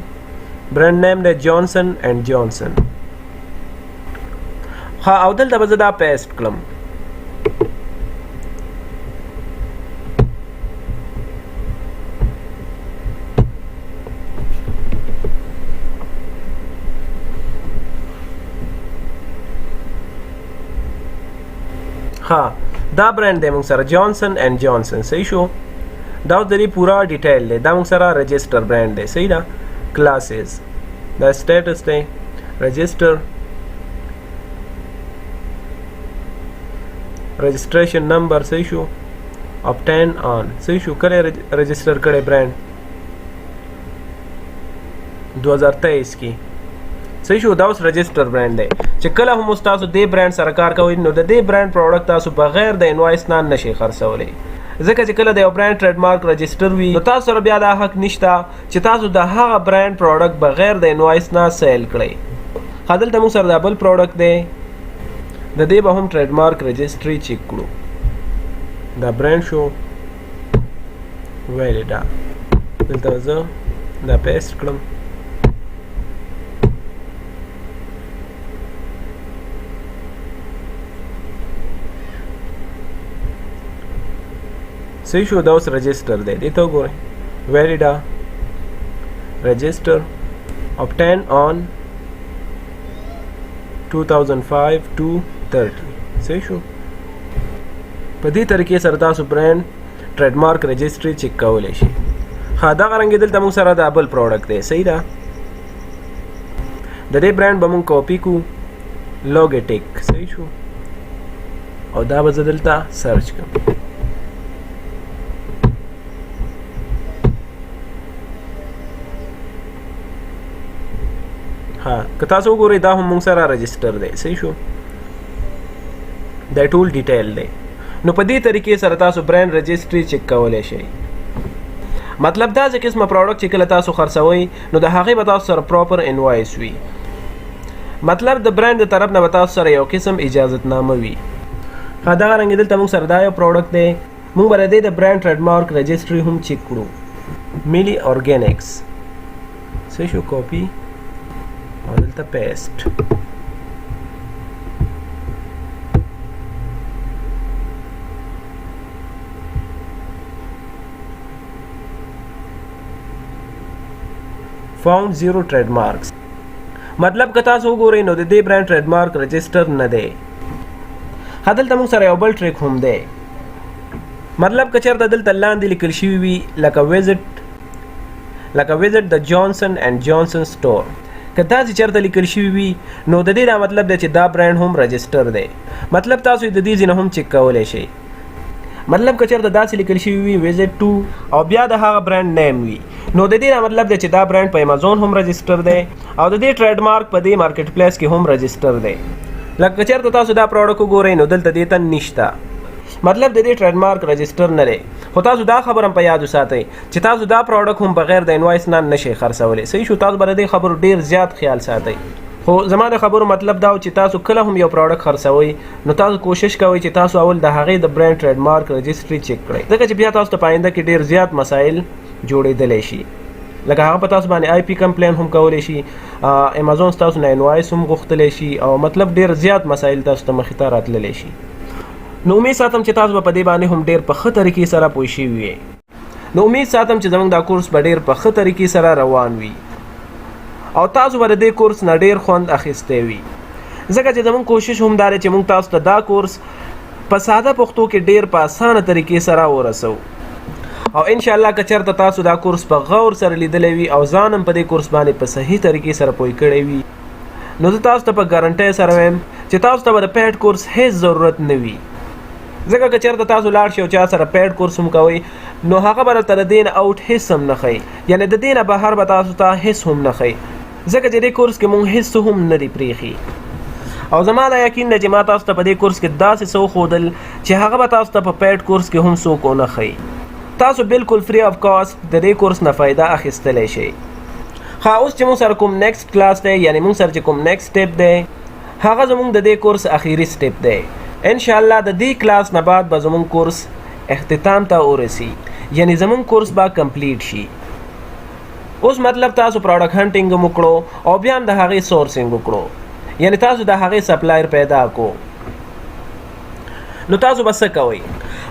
Speaker 2: برانډ نیم دی جانسن اینډ جانسن. ها او دلته به زه دا پیسټ کړم. ها دا برانډ دی موږ سره جانسن اینډ جانسن. صحیح شو، دا اوس د دې پورا ډیټیل دی، دا موږ سره رجسټر برانډ دی. صحیح ده، کلاسز دا سټیټس دی رجسټر، رجسټریشن نمبر. صحیح شو، obtain on. صحیح شو، کله رجسټر کړی برانډ 2023 کې. صحیح شو، دا اوس رجسټر برانډ دی چې کله هم تاسو دې برانډ سره کار کوئ نو د دې برانډ پروډکټ تاسو بغیر د انوایس نه نشئ خرڅولی، ځکه چې کله د یو برانډ ټریډ مارک رجسټر وي نو تاسو سره بیا دا حق نشته چې تاسو د هغه برانډ پروډکټ بغیر د انوایس نه سیل کړئ. ښه دلته موږ سره دا بل پروډکټ دی د دې به هم ټریډ مارک رجسټري چیک کړو دا برانډ شو ویلیډا دلته زه دا پیسټ کړم صحیح شو دا اوس رجسټر دی دې ته وګورئ ویلیډا رجسټر obtain on 2005-30 صحیح شو په دې طریقې سره تاسو برانډ ټریډ مارک رجسټري چیک کولی شي ها دغه رنګې دلته موږ سره دا بل پروډکټ دی صحیح ده د دې برانډ به موږ کاپي کړو لوګیټیک صحیح شو او دا به زه دلته سرچ کړم ها که تاسو وګورئ دا هم موږ سره رجسټر دی صحیح شو دا ټول ډیټیل دی نو په دې طریقې سره تاسو برانډ رجسټري چیک کولی شئ مطلب دا چې قسمه پروډکټ چې کله تاسو خرڅوئ نو د هغې به تاسو سره پراپر انوایس وي مطلب د برانډ د طرف نه به تاسو سره یو قسم اجازتنامه وي ها دغه رنګې دلته موږ سره دا یو پروډکټ دی موږ به د دې د برانډ ټریډ مارک رجسټري هم چیک کړو میلی اورګینکس صحیح شو کاپي او دلته پیسټ found zero trademarks مطلب که تاسو وګورئ نو د دې برانډ ټریډ مارک رجسټر نه دی هدلته موږ سره یو بل ټریک هم دی مطلب که چېرته دلته لاندې لیکل شوي وي لکه ویزټ د جانسن اینډ جانسن سټور که داسې چېرته لیکل شوي وي نو د دې دا مطلب دی چې دا برانډ هم رجسټر دی مطلب تاسو د دې ځینه هم چیک کولی شئ مطلب که چېرته داسې لیکل شوي وي ویزټ ټو او بیا د هغه برانډ نیم وي نو د دې دا مطلب دی چې دا برانډ په امازون هم رجسټر دی او د دې ټریډ مارک په دې مارکیټ پلیس کې هم رجسټر دی لکه که چېرته تاسو دا پروډکټ وګورئ نو دلته دې ته نشته مطلب د دې ټریډ مارک رجسټر نه دی خو تاسو دا خبر هم په یاد وساتئ چې تاسو دا پروډکټ هم بغیر د انوایس نه نشئ خرڅولی صحیح شو تاسو به د دې خبرو ډېر زیات خیال ساتئ خو زما د خبرو مطلب دا و چې تاسو کله هم یو پروډکټ خرڅوئ نو تاسو کوشش کوئ چې تاسو اول د هغې د برانډ ټریډ مارک رجسټري چیک کړئ ځکه چې بیا تاسو ته په آینده کې ډېر زیات مسایل جوړېدلی شي لکه هغه په تاسو باندې آی پی کمپلین هم کولی شي امازون ستاسو نه انوایس هم غوښتلی شي او مطلب ډېر زیات مسایل تاسو ته مخې ته راتللی شي نو امید ساتم چې تاسو به په دې باندې هم ډېر په ښه طریقې سره پوه شوي وي نو امید ساتم چې زموږ دا کورس به ډېر په ښه طریقې سره روان وي او تاسو به د دې کورس نه ډېر خوند اخیستی وي ځکه چې زموږ کوشش هم دا دی چې موږ تاسو ته دا کورس په ساده پښتو کې ډېر په اسانه طریقې سره ورسوو او انشاءالله که چېرته تاسو دا کورس په غور سره لیدلی وي او ځان هم په دې کورس باندې په صحیح طریقې سره پوه کړی وي نو زه تاسو ته په ګارنټۍ سره وایم چې تاسو ته به د پیډ کورس هیڅ ضرورت نه وي ځکه که چېرته تاسو لاړ شئ او چا سره پیډ کورس هم کوئ نو هغه به درته د دې نه آوټ هیڅ هم نه ښیي یعنې د دې نه بهر به تاسو ته هیڅ هم نه ښیي ځکه چې دې کورس کې مونږ هیڅ هم نه دي پرېښي او زما دا یقین دی چې ما تاسو ته په دې کورس کې داسې څه وښودل چې هغه به تاسو ته په پیډ کورس کې هم څوک ونه ښیي تاسو بالکل فری آف کاسټ د دې کورس نه فایده اخیستلی شئ ښه اوس چې مونږ سره کوم نیکسټ کلاس دی یعنې مونږ سره چې کوم نیکسټ سټیپ دی هغه زمونږ د دې کورس اخیري سټیپ دی انشاءالله د دې کلاس نه بعد به زمونږ کورس اختتام ته ورسي یعنې زمونږ کورس به کمپلیټ شي اوس مطلب تاسو پروډکټ هنټینګ هم وکړو او بیا هم د هغې سورسینګ وکړو یعنې تاسو د هغې سپلایر پیدا کو نو تاسو به څه کوئ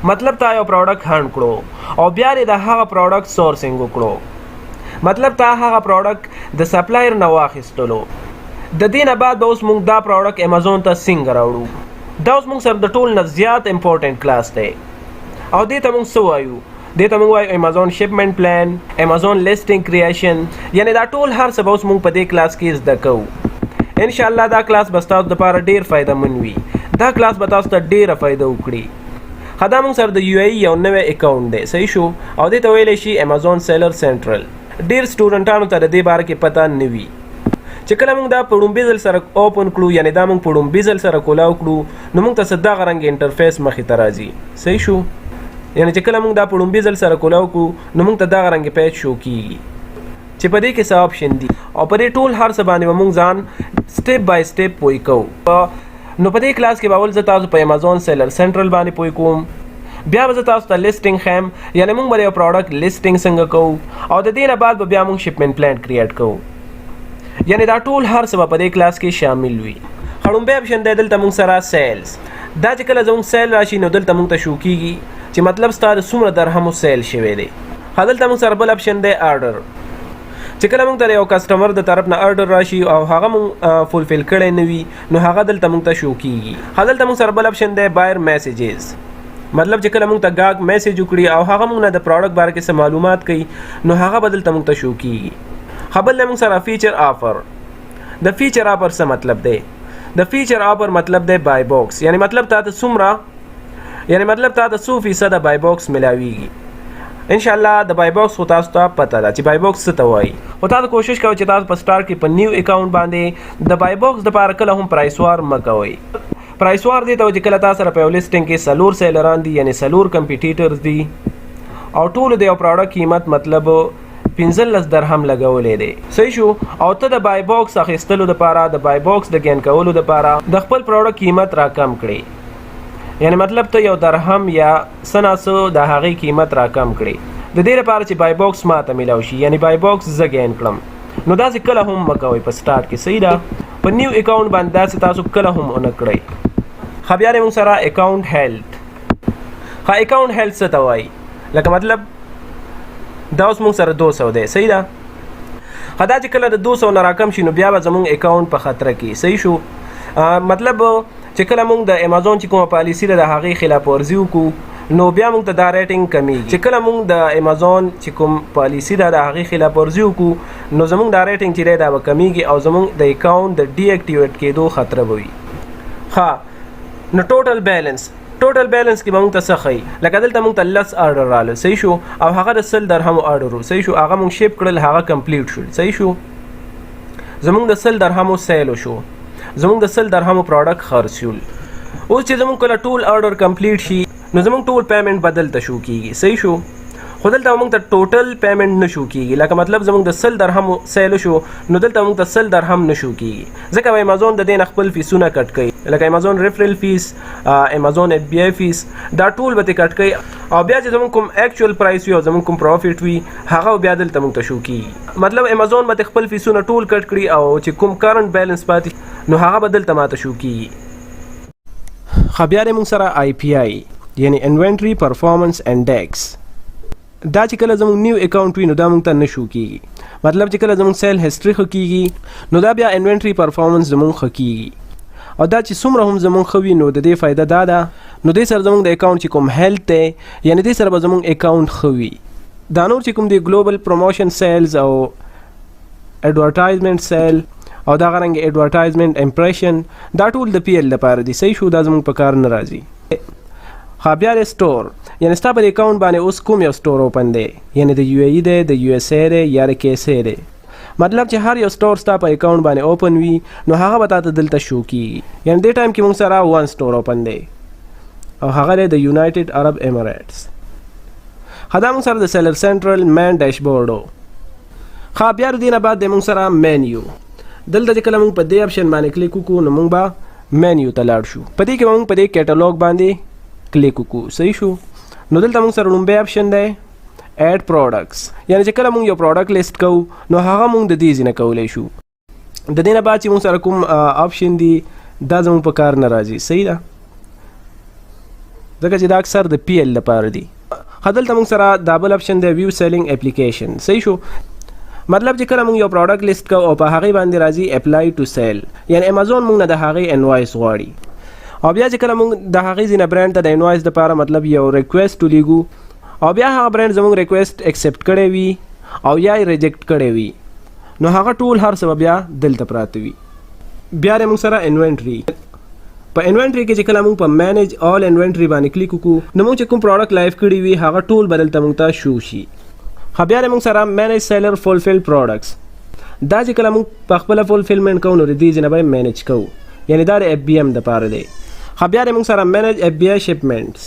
Speaker 2: مطلب تا یو پروډکټ هنټ کړو او بیا یې د هغه پروډکټ سورسینګ وکړو مطلب تا هغه پروډکټ د سپلایر نه واخیستلو د دې نه بعد به اوس موږ دا پروډکټ امازون ته څنګه راوړو دا اوس موږ سره د ټول نه زیات امپورټنټ کلاس دی او دې ته موږ څه وایو دې ته موږ وایو امازون شپمنټ پلان امازون لیسټینګ کریشن یعنې دا ټول هر څه به اوس موږ په دې کلاس کې زده کوو انشاءالله دا کلاس به ستاسو دپاره ډېر فایدهمند وي دا کلاس به تاسو ته ډېره فایده وکړي ښه دا موږ سره د یو ای یو نوی اکاونټ دی صحیح شو او دې ته ویلی شي امازون سیلر سینټرل ډېر سټوډنټانو ته د دې باره کې پته نه وي چې کله موږ دا په ړومبي ځل سره اوپن کړو یعنې دا موږ په ړومبي ځل سره کولاو کړو نو موږ ته څه دغه رنګ انټرفیس مخې ته راځي صحیح شو یعنې چې کله موږ دا په ړومبي ځل سره کولاو کړو نو موږ ته دغه رنګ پیج شو کېږي چې په دې کې څه آپشن دي او په دې ټول هر څه باندې به موږ ځان سټیپ بای سټیپ پوه کوو په نو په دې کلاس کې به اول زه تاسو په امازون سیلر سنټرل باندې پوی کوم، بیا به زه تاسو ته لیسټینګ خیم، یعنی موږ به یو پروډکټ لیسټینګ څنګه کوو، او د دې نه بعد به بیا موږ شپمنټ پلان کریټ کوو. یعنی دا ټول هر څه به په دې کلاس کې شامل وي. خړومبی اپشن دی دلته موږ سره سیلز. دا چې کله زموږ سیل راشي نو دلته موږ ته شو کیږي چې مطلب ستا د څومره درهمو سیل شوی دی. دلته موږ سره بل اپشن دی آرډر. چې کله موږ ته یو کسټمر د طرف نه آرډر راشي او هغه موږ فولفل کړی نه وي نو هغه دلته موږ ته شو کیږي. دلته موږ سره بل اپشن دی بایر میسیجز. مطلب چې کله موږ ته گاهک میسیج وکړي او هغه موږ نه د پروډکټ باره کې څه معلومات کوي نو هغه به دلته موږ ته شو کیږي. بل موږ سره فیچر آفر. د فیچر آفر څه مطلب دی؟ د فیچر آفر مطلب دی بای باکس، یعنی مطلب تا ته څومره، یعنی مطلب تا ته 100% بای باکس ملاویږي. ان شاء الله د بای باکس خو تاسو ته پته ده چې بای باکس څه ته وایي. خو تاسو کوشش کوئ چې تاسو په سٹارټ کې په نیو اکاونټ باندې د بای باکس لپاره کله هم پرایس وار مه کوئ. پرایس وار دی ته چې کله تاسو سره په لیسټینګ کې سلور سیلران دي، یعنی سلور کمپیټیټرز دي او ټول د یو پروډکټ قیمت مطلب 15 درهم لګولې دی. صحیح شو؟ او ته د بای باکس اخیستلو لپاره، د بای باکس د ګین کولو لپاره د خپل پروډکټ قیمت راکم کړي. یعنی مطلب ته یو درهم یا سناسو د هغې قیمت راکم کړي د دې لپاره چې بای باکس ما ته میلاو شي، یعنی بای باکس زه ګین کړم. نو داسې کله هم مه کوئ په سٹارټ کې. صحیح ده؟ په نیو اکاونټ باندې داسې تاسو کله هم ونه کړئ. بیا موږ سره اکاونټ هیلث. اکاونټ هیلث څه ته وایي؟ لکه مطلب دا اوس موږ سره 200 دی. صحیح ده؟ دا چې کله د 200 نه راکم شي نو بیا به زموږ اکاونټ په خطر کې. صحیح شو؟ مطلب چې کله موږ د امازون چې کومه پالیسي ده د هغې خلاف ورزي وکړو نو بیا موږ ته دا ریټینګ کمیږي. چې کله موږ د امازون چې کوم پالیسي ده د هغې خلاف ورزي وکړو نو زموږ دا ریټینګ چې دی دا به کمیږي او زموږ د اکاونټ د ډي اکټیویټ کېدو خطره به وي. نو ټوټل بیلنس کې به موږ ته څه ښیي؟ لکه دلته موږ ته 10 آرډر راغله. صحیح شو؟ او هغه د 100 درهمو آرډر و. صحیح شو؟ هغه موږ شیپ کړل، هغه کمپلیټ شول. صحیح شو؟ زموږ د 100 درهمو سیل شو، زموږ د 100 درهمو پروډکټ خرڅ شول. اوس چې زموږ کله ټول آرډر کمپلیټ شي نو زموږ ټول پیمنټ به دلته شو کیږي. صحیح شو؟ خو دلته موږ ته ټوټل پیمنټ نه شو کیږي. لکه مطلب زموږ د 100 درهمو سیل شو نو دلته موږ ته 100 درهم نه شو کیږي، ځکه امازون د دې نه خپل فیسونه کټ کوي. لکه امازون ریفرل فیس، امازون اف بی آی فیس، دا ټول به کټ کوي او بیا چې زموږ کوم ایکچوال پرایس وي او زموږ کوم پروفیټ وي هغه بیا دلته موږ ته شو کیږي. مطلب امازون به خپل فیسونه ټول کټ کړي او چې کوم کرنٹ بیلنس پاتې نو هغه به دلته ماته شو کیږي. بیا موږ سره آی پی آی یعنی انوینټری پرفارمنس انډیکس. دا چې کله زموږ نیو اکاونټ وي نو دا موږ ته نه شو کیږي. مطلب چې کله زموږ سیل هسټري ښه کیږي نو دا بیا انوینټری پرفارمنس زموږ ښه کیږي. او دا چې څومره هم زموږ ښه وي نو د دې فایده دا ده نو دې سره زموږ د اکاونټ چې کوم هیلث دی یعنی دې سره به زموږ اکاونټ ښه وي. دا نور چې کوم دی ګلوبل پروموشن سیلز او ایډورټایزمنټ سیل او دا غرنګ ایډورټایزمنټ امپریشن دا ټول د پی ایل لپاره دي. صحیح شو؟ دا زموږ په کار نه راځي. بیا سٹور، یعنی ستا په اکاونټ باندې اوس کوم یو سٹور اوپن دی، یعنی د یو ای دی، د یو اس ای دی یا د کے اس ای دی. مطلب چې هر یو سٹور ستا په اکاونټ باندې اوپن وي نو هغه به تاته دلته شو کیږي. یعنی دې ټایم کې موږ سره 1 سٹور اوپن دی او هغه دی د یونایټډ عرب امریټس. دا موږ سره د سیلر سنټرل مین ډیشبورډ و. بیا د دې نه بعد د موږ سره مینیو. دلته چې کله موږ په دې اپشن باندې کلیک وکړو نو موږ به مینیو ته لاړ شو. په دې کې موږ په دې کیټالوګ باندې کلیک وکړو. صحیح شو؟ نو دلته موږ سره لومبی اپشن دی ایډ پروډکټس، یعنی چې کله موږ یو پروډکټ لیست کوو نو هغه موږ د دې ځینه کولی شو. د دې نه بعد چې موږ سره کوم آپشن دی دا زموږ په کار نه راځي. صحیح ده؟ ځکه چې دا اکثر د پی ایل لپاره دی. دلته موږ سره دا بل اپشن دی ویو سیلینګ اپلیکیشن. صحیح شو؟ مطلب چې کله موږ یو پروډکټ لیست کوو او په هغې باندې راځي اپلای ټو سیل، یعنی امازون موږ نه د هغې انوایس غواړي. او بیا چې کله موږ د هغې ځینه برانډ ته د انوایس دپاره مطلب یو ریکویسټ ولیږو او بیا هغه برانډ زموږ ریکویسټ ایکسپټ کړی وي او یا یې ریجیکټ کړی وي نو هغه ټول هر څه بیا دلته پراته وي. بیا موږ سره انوینټري. په انوینټري کې چې کله موږ په مینیج آل انوینټري باندې کلیک وکړو نو موږ چې کوم پروډکټ لایف کړي وي هغه ټول به دلته موږ ته شو شي. بیا موږ سره مینیج سیلر فولفل پروډکټس. دا چې کله موږ په خپله فولفلمنټ کوو نو د دې ځینه به مینیج کوو، یعنی دا د اف بی ایم دپاره دی. بیا موږ سره مینیج اف بی آی شپمنټس.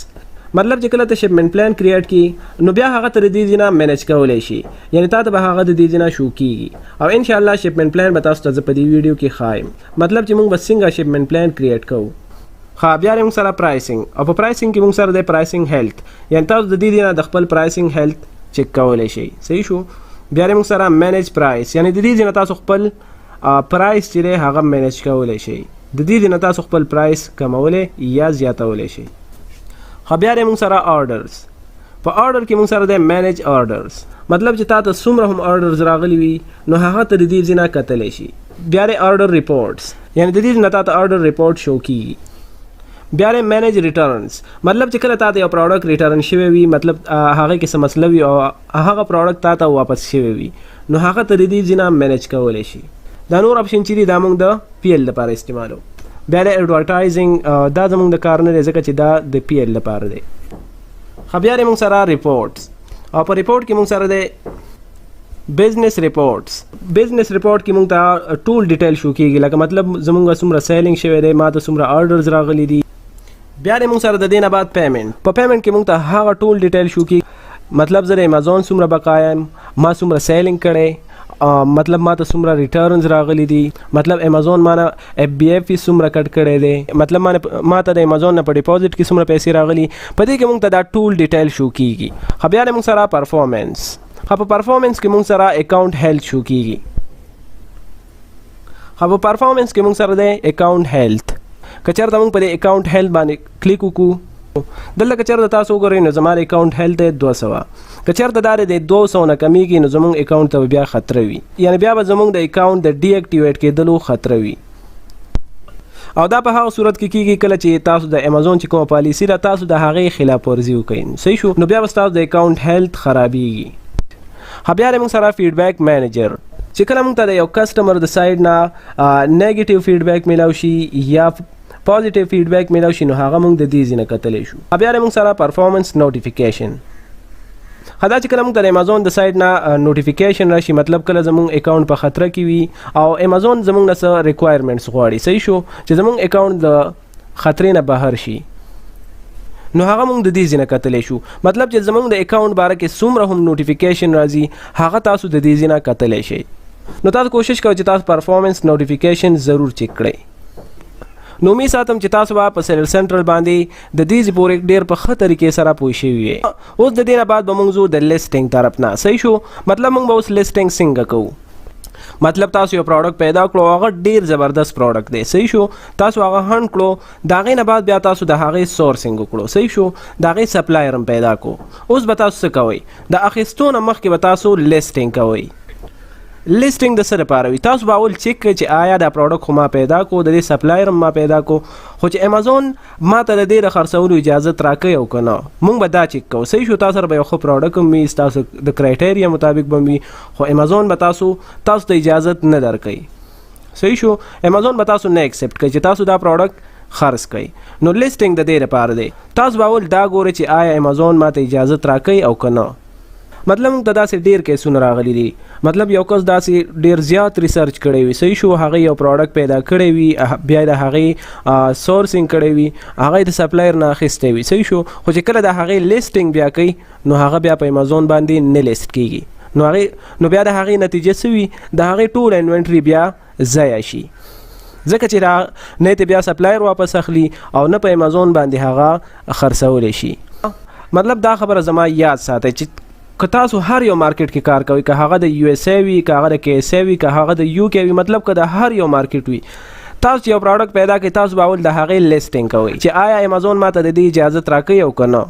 Speaker 1: مطلب چې کله ته شپمنټ پلان کریټ کی نو بیا هغه تر دې ځینه مینیج کولای شي یعنی تا ته به هغه د دې ځینه شو کیږي او ان شاء الله شپمنټ پلان به تاسو ته په دې ویډیو کې خایم مطلب چې موږ به څنګه شپمنټ پلان کریټ کوو ها بیا موږ سره پرایسینګ او په پرایسینګ کې موږ سره د پرایسینګ هیلث یعنی تاسو د دې ځینه د خپل پرایسینګ هیلث چک کولای شي صحیح شو بیا موږ سره مینیج پرایس یعنی د دې ځینه تاسو خپل پرایس چې هغه مینیج کولای شي د دې ځینه تاسو خپل پرایس کمولای یا زیاتولای شي خو بیا موږ سره آرډرز په آرډر کې موږ سره د مینیج آرډرز مطلب چې تاسو څومره هم آرډرز راغلي وي نو هغه تر دې ځینه کتلی شي بیا آرډر ریپورټس یعنی د دې ځینه تاسو آرډر ریپورټ شو کیږي بیا مینیج ریټرنز مطلب چې کله تاسو یو پروډکټ ریټرن شوی وي مطلب هغه کې څه مسله وي او هغه پروډکټ تاسو واپس شوی وي نو هغه تر دې ځینه مینیج کولای شي دا نور اپشن چې دا موږ د پی ایل لپاره استعمالو بیا د ایڈورټایزینګ دا زموږ د کار نه دی ځکه چې دا د پی ایل لپاره دی خو بیا موږ سره ریپورټس او په ریپورټ کې موږ سره د بزنس ریپورټس کې موږ ته ټول ډیټیل شو کیږي لکه مطلب زموږ څومره سیلینګ شوی دی ما ته څومره آرډرز راغلي دي بیا موږ سره د دې نه بعد پیمنټ په پیمنټ کې موږ ته هغه ټول ډیټیل شو کیږي مطلب زه د امازون څومره بقایا ما څومره سیلینګ کړی مطلب ما ته څومره ریټرنز راغلي دي مطلب امازون ما نه اف بی اف څومره کټ کړی دی مطلب ما ته د امازون نه په ډیپوزټ کې څومره پیسې راغلي په دې کې موږ ته دا ټول ډیټیل شو کیږي خو بیا موږ سره پرفارمنس په پرفارمنس کې موږ سره اکاونټ هیلث شو کیږي په پرفارمنس کې موږ سره د اکاونټ هیلث کچېرته موږ په دې اکاونټ هیلث باندې کلیک وکړو دلته کچېرته تاسو وګورئ نو زما اکاونټ هیلث دی 200 کچېرته دا د 200 نه کمیږي نو زموږ اکاونټ ته بیا خطر وي یعنی بیا به زموږ د اکاونټ د ډي اکټیویټ کېدلو خطر وي او دا په هغه صورت کې کیږي کله چې تاسو د امازون چې کومه پالیسی ده تاسو د هغې خلاف ورزي وکړئ صحیح شو نو بیا به ستاسو د اکاونټ هیلث خرابېږي بیا موږ سره فیډبیک مینیجر چې کله موږ ته د یو کسټمر د سایډ نه نیگیټیو فیډبیک میلاو شي یا پوزټیو فیډبیک میلاو شي نو هغه موږ د دې ځینه کتلی شو بیا موږ سره پرفارمنس نوټیفیکیشن دا چې کله موږ د امازون د سایډ نه نوټیفیکیشن راشي مطلب کله زموږ اکاونټ په خطر کې وي او امازون زموږ نه څه ریکوایرمنټس غواړي صحیح شو چې زموږ اکاونټ د خطرې نه بهر شي نو هغه موږ د دې ځینه کتلی شو مطلب چې زموږ د اکاونټ باره کې څومره هم نوټیفیکیشن راځي هغه تاسو د دې ځینه کتلی شئ نو تاسو کوشش کوئ چې تاسو پرفارمنس نوټیفیکیشن ضرور چیک کړئ نو می ساتم چې تاسو به په سیلر سنټرل باندې د دې پورې ډیر په ښه طریقې سره پوه شوي وي اوس د دې نه بعد به موږ ځو د لیسټینګ طرف نه صحیح شو مطلب موږ به اوس لیسټینګ څنګه کوو مطلب تاسو یو پروډکټ پیدا کړو هغه ډیر زبردست پروډکټ دی صحیح شو تاسو هغه هند کړو د هغې نه بعد بیا تاسو د هغې سورسینګ وکړو صحیح شو د هغې سپلایر هم پیدا کړو اوس به تاسو څه کوئ د اخیستو نه مخکې به تاسو لیسټینګ کوئ لیسټینګ د څه لپاره وي تاسو به اول چیک کړئ چې آیا دا پروډکټ خو ما پیدا کو د دې سپلایر هم ما پیدا کو خو چې امازون ما ته د دې د خرڅولو اجازت راکوي او که نه موږ به دا چیک کوو صحیح شو تاسو سره به یو ښه پروډکټ هم وي ستاسو د کرایټیریا مطابق به وي خو امازون به تاسو ته اجازت نه درکوي صحیح شو امازون به تاسو نه ایکسپټ کوي چې تاسو دا پروډکټ خرڅ کړئ نو لیسټینګ د دې لپاره دی تاسو به اول دا ګورئ چې آیا امازون ما ته اجازت راکوي او که نه مطلب موږ ته داسې ډیر کیسونه راغلي دي مطلب یو کس داسې ډیر زیات ریسرچ کړی وي صحیح شو هغه یو پروډکټ پیدا کړی وي بیا د هغې سورسینګ کړی وي هغه د سپلایر نه اخیستی وي صحیح شو خو چې کله د هغې لیسټینګ بیا کوي نو هغه بیا په امازون باندې نه لیسټ کیږي نو بیا د هغې نتیجه څه وي د هغې ټول انوینټري بیا ضایع شي ځکه چې نه ته بیا سپلایر واپس اخلي او نه په امازون باندې هغه خرڅولی شي مطلب دا خبره زما یاد ساتئ چې که تاسو هر یو مارکیټ کې کار کوئ که هغه د یو اس ای وي که هغه د کې اس ای وي که هغه د یو کې وي مطلب که د هر یو مارکیټ وي تاسو یو پروډکټ پیدا کړئ تاسو به اول د هغې لیسټینګ کوئ چې آیا امازون ما ته د دې اجازت راکوي او که نه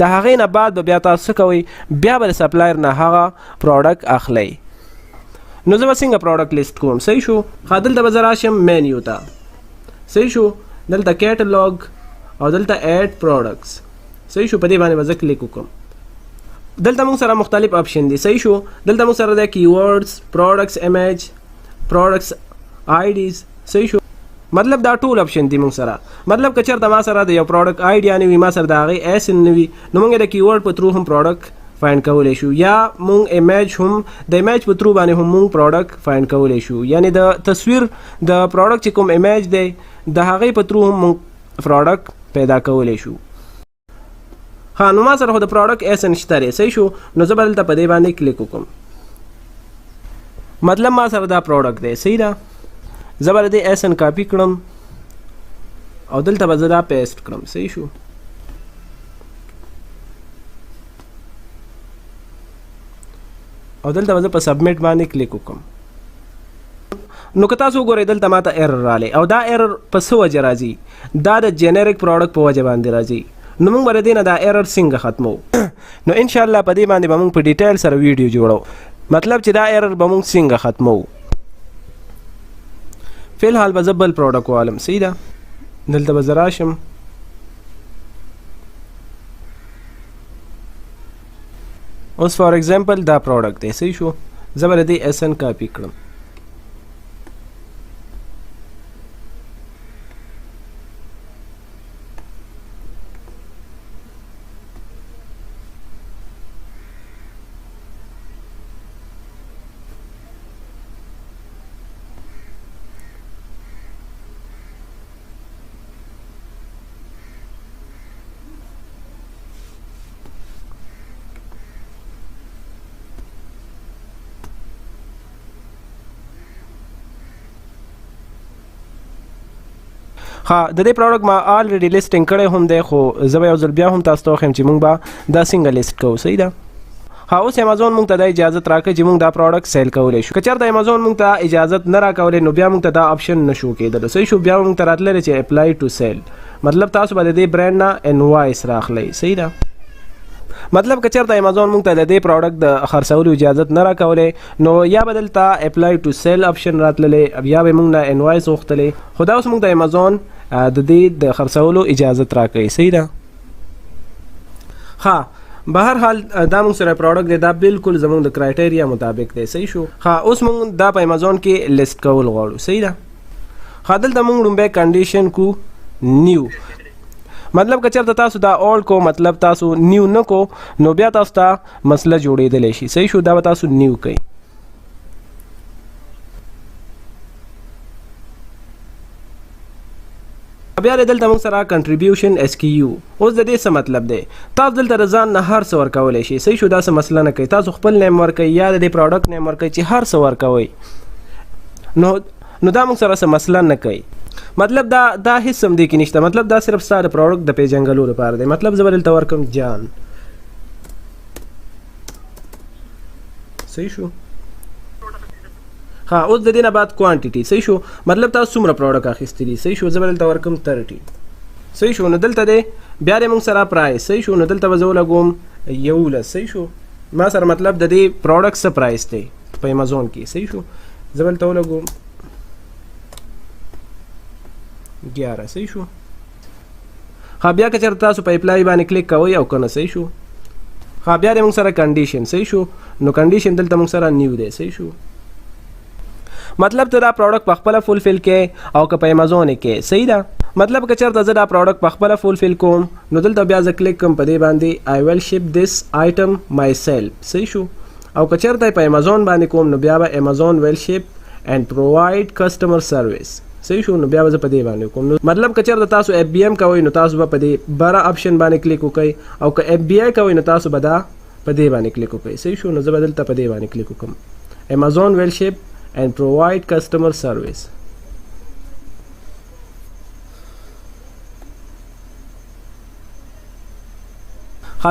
Speaker 1: د هغې نه بعد به بیا تاسو څه کوئ بیا به د سپلایر نه هغه پروډکټ اخلئ نو زه به څنګه پروډکټ لیسټ کوم صحیح شو دلته به زه راشم مینیو ته صحیح شو دلته کیټلوګ او دلته ایډ پروډکټس صحیح شو په دې باندې به زه کلیک وکړم دلته موږ سره مختلف اپشن دي صحیح شو دلته موږ سره د کیورډز پروډکټس ایمیج پروډکټس آی ډیز صحیح شو مطلب دا ټول اپشن دي موږ سره مطلب که چېرته ما سره د یو پروډکټ آیډیا نه وي ما سره د هغې ایسن نه وي نو موږ د کیورډ په ترو هم پروډکټ فایند کولی شو یا موږ ایمیج هم د ایمیج په ترو باندې هم موږ پروډکټ فایند کولی شو یعنی د تصویر د پروډکټ چې کوم ایمیج دی د هغې په ترو هم موږ پروډکټ پیدا کولی شو ها نو ما سره خو د پروډکټ ایس نشته دی صحیح شو نو زه به دلته په دې باندې کلیک وکړم مطلب ما سره دا پروډکټ دی صحیح ده زه به د دې ایس کاپي کړم او دلته به زه دا پیسټ کړم صحیح شو او دلته به زه په سبمیټ باندې کلیک وکړم نو که تاسو وګورئ دلته ماته ایرر رالی او دا ایرر په څه وجه راځي دا د جنریک پروډکټ په وجه باندې راځي نو موږ به د دې نه دا ایرر څنګه ختمو نو انشاءالله په دې باندې به موږ په ډیټیل سره ویډیو جوړو مطلب چې دا ایرر به موږ څنګه ختمو فی الحال به زه بل پروډکټ والم صحیح ده دلته به زه راشم اوس فار ایگزامپل دا پروډکټ دی صحیح شو زه به د دې ایس ان کاپي کړم ها د دې پروډکټ ما الریډي لیسټینګ کړی هم دی خو زه به یو ځل بیا هم تاسو ته وښیم چې موږ به دا څنګه لیسټ کوو صحیح ده ها اوس امازون موږ ته دا اجازت راکړي چې موږ دا پروډکټ سیل کولی شو که چېرته امازون موږ ته اجازت نه راکولی نو بیا موږ ته دا آپشن نشو کېدلی صحیح شو بیا موږ ته راتللی چې اپلای ټو سیل مطلب تاسو به د دې برانډ نه انوایس راخلی صحیح ده مطلب که چېرته امازون موږ ته د دې پروډکټ د خرڅولو اجازت نه راکولی نو یا به دلته اپلای ټو سیل آپشن راتللی یا به موږ نه انوایس غوښتلی خو دا اوس موږ ته امازون د دې د خرڅولو اجازت راکوي صحیح ده ها بهر حال دا موږ سره پروډکټ دی دا بالکل زموږ د کرایټیریا مطابق دی صحیح شو ها اوس موږ دا په امازون کې لیست کول غواړو صحیح ده ها دلته موږ لومبی کنډیشن کو نیو مطلب که چېرته تاسو دا اولډ کو مطلب تاسو نیو نه کو نو بیا تاسو ته مسله جوړېدلی شي صحیح شو دا به تاسو نیو کوئ بیا دلته موږ سره کنټریبیوشن اس کیو اوس د دې څه مطلب دی تاسو دلته د ځان نه هر څه ورکولی شئ صحیح شو دا څه مسله نه کوي تاسو خپل نیم ورکوئ یا د دې پروډکټ نیم ورکوئ چې هر څه ورکوئ نو دا موږ سره څه مسله نه کوي مطلب دا هیڅ هم دې کې نشته مطلب دا صرف ستا د پروډکټ د پیژنګلو لپاره دی مطلب زه به دلته ورکړم جان صحیح شو ها اوس د دې نه بعد کوانټیټي صحیح شو مطلب تاسو څومره پروډکټ اخیستی دي صحیح شو زه به دلته ورکړم 30 صحیح شو نو دلته دی بیا د موږ سره پرایس صحیح شو نو دلته به زه ولګوم 11 صحیح شو ما سره مطلب د دې پروډکټ څه پرایس دی په امازون کې صحیح شو زه به دلته ولګوم 11 صحیح شو ها بیا که چېرته تاسو په اپلای باندې کلیک کوئ او که نه صحیح شو ها بیا د موږ سره کنډیشن صحیح شو نو کنډیشن دلته موږ سره نیو دی صحیح شو مطلب ته دا پروډکټ په خپله فولفل کې او که په امازون کې صحیح ده مطلب که چېرته زه دا پروډکټ په خپله فولفل کوم نو دلته بیا زه کلیک کوم په دې باندې آی ویل شپ دس آیټم مای سیلف صحیح شو او که چېرته په امازون باندې کوم نو بیا به امازون ویل شپ اینڈ پرووایډ کسټمر سروس صحیح شو نو بیا به زه په دې باندې کوم نو مطلب که چېرته تاسو اف بی ایم کوئ نو تاسو به په دې بره آپشن باندې کلیک وکئ او که اف بی آی کوئ نو تاسو به دا په دې باندې کلیک وکئ صحیح شو نو زه به دلته په دې باندې کلیک وکړم امازون ویل شپ and provide customer service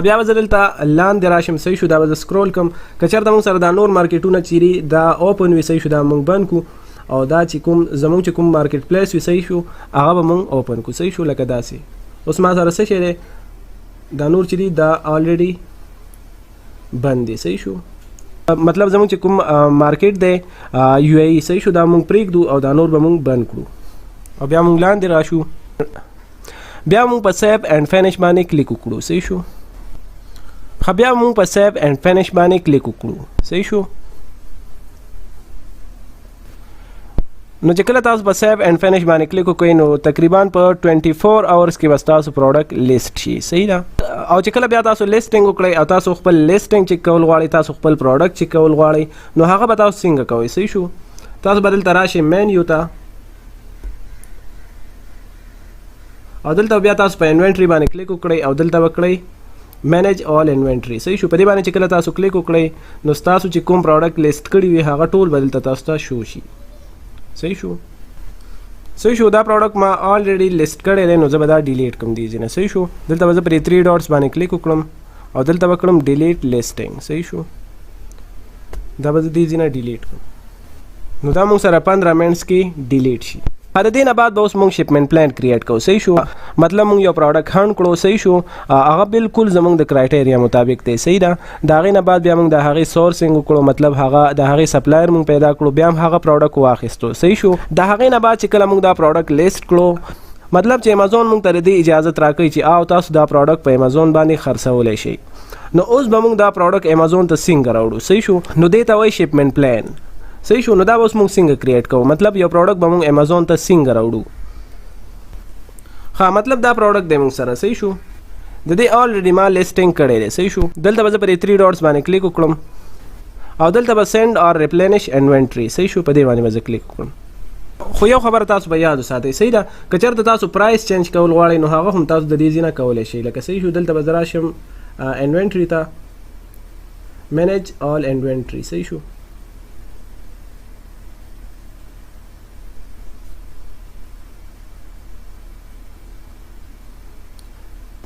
Speaker 1: بیا به زه دلته لاندې راشم صحیح شو دا به زه سکرول کړم که چېرته موږ سره دا نور مارکیټونه چیرې دا اوپن وي صحیح شو دا موږ بند کړو او دا چې زموږ چې کوم مارکیټ پلیس وي صحیح شو هغه به موږ اوپن کړو صحیح شو لکه داسې اوس ما سره څه شی دی دا نور چې دي دا آلریډي بند دي صحیح شو مطلب زموږ چې کوم مارکیټ دی یو ای صحیح شو دا موږ پرېږدو او دا نور به موږ بند کړو او بیا موږ لاندې راشو بیا موږ په سیو اینډ فینش باندې کلیک وکړو صحیح شو بیا موږ په سیو اینډ فینش باندې کلیک وکړو صحیح شو نو چې کله تاسو په سیو اینډ فینش باندې کلیک وکړئ نو تقریبا په 24 اورز کې به ستاسو پروډکټ لیست شي صحیح ده او چې کله بیا تاسو لیسټینګ وکړئ او تاسو خپل لیسټینګ چیک کول غواړئ تاسو خپل پروډکټ چیک کول غواړئ نو هغه به تاسو څنګه کوئ صحیح شو تاسو به دلته راشئ مینیو ته او دلته بیا تاسو په انوینټري باندې کلیک وکړئ او دلته به کړئ مینیج آل انوینټری. صحیح شو. په دې باندې چې کله تاسو کلیک وکړئ نو تاسو چې کوم پروډکټ لیست کړی وي هغه ټول به دلته تاسو ته شو شي. صحیح شو. صحیح شو. دا پروډکټ ما الریډي لیست کړی دی نو زه به دا ډیلیټ کوم دې ځینې. صحیح شو. دلته به زه پرې 3 ډاټس باندې کلیک وکړم او دلته به کړم ډیلیټ لیسټینګ. صحیح شو. دا به زه دې ځینې ډیلیټ کړم نو دا موږ سره 15 منټس کې ډیلیټ شي. د دې نه بعد به اوس موږ شپمنټ پلان کریټ کوو. صحیح شو. مطلب موږ یو پروډکټ هند کړو. صحیح شو. هغه بالکل زموږ د کرایټیریا مطابق دی. صحیح ده. د هغې نه بعد بیا موږ د هغې سورسینګ وکړو، مطلب هغه د هغې سپلایر موږ پیدا کړو، بیا هم هغه پروډکټ واخیستو. صحیح شو. د هغې نه بعد چې کله موږ دا پروډکټ لیست کړو مطلب چې امازون موږ ته د دې اجازت راکوي چې تاسو دا پروډکټ په امازون باندې خرڅولی شئ. نو اوس به موږ دا پروډکټ امازون ته څنګه راوړو. صحیح شو. نو دې ته وایي شپمنټ پلان. صحیح شو. نو دا به اوس موږ څنګه کریټ کوو، مطلب یو پروډکټ به موږ امازون ته څنګه راوړو. ها مطلب دا پروډکټ دی موږ سره. صحیح شو. د دې الریډي ما لیسټینګ کړی دی. صحیح شو. دلته به زه پرې 3 ډاټس باندې کلیک وکړم او دلته به سینډ اور ریپلینش انوینټري. صحیح شو. په دې باندې به زه کلیک وکړم. خو یو خبره تاسو به یاد وساتئ. صحیح ده. که چېرته تاسو پرایس چینج کول غواړئ نو هغه هم تاسو د دې ځای نه کولی شئ. لکه صحیح شو. دلته به زه راشم انوینټري ته، مینیج آل انوینټري. صحیح شو.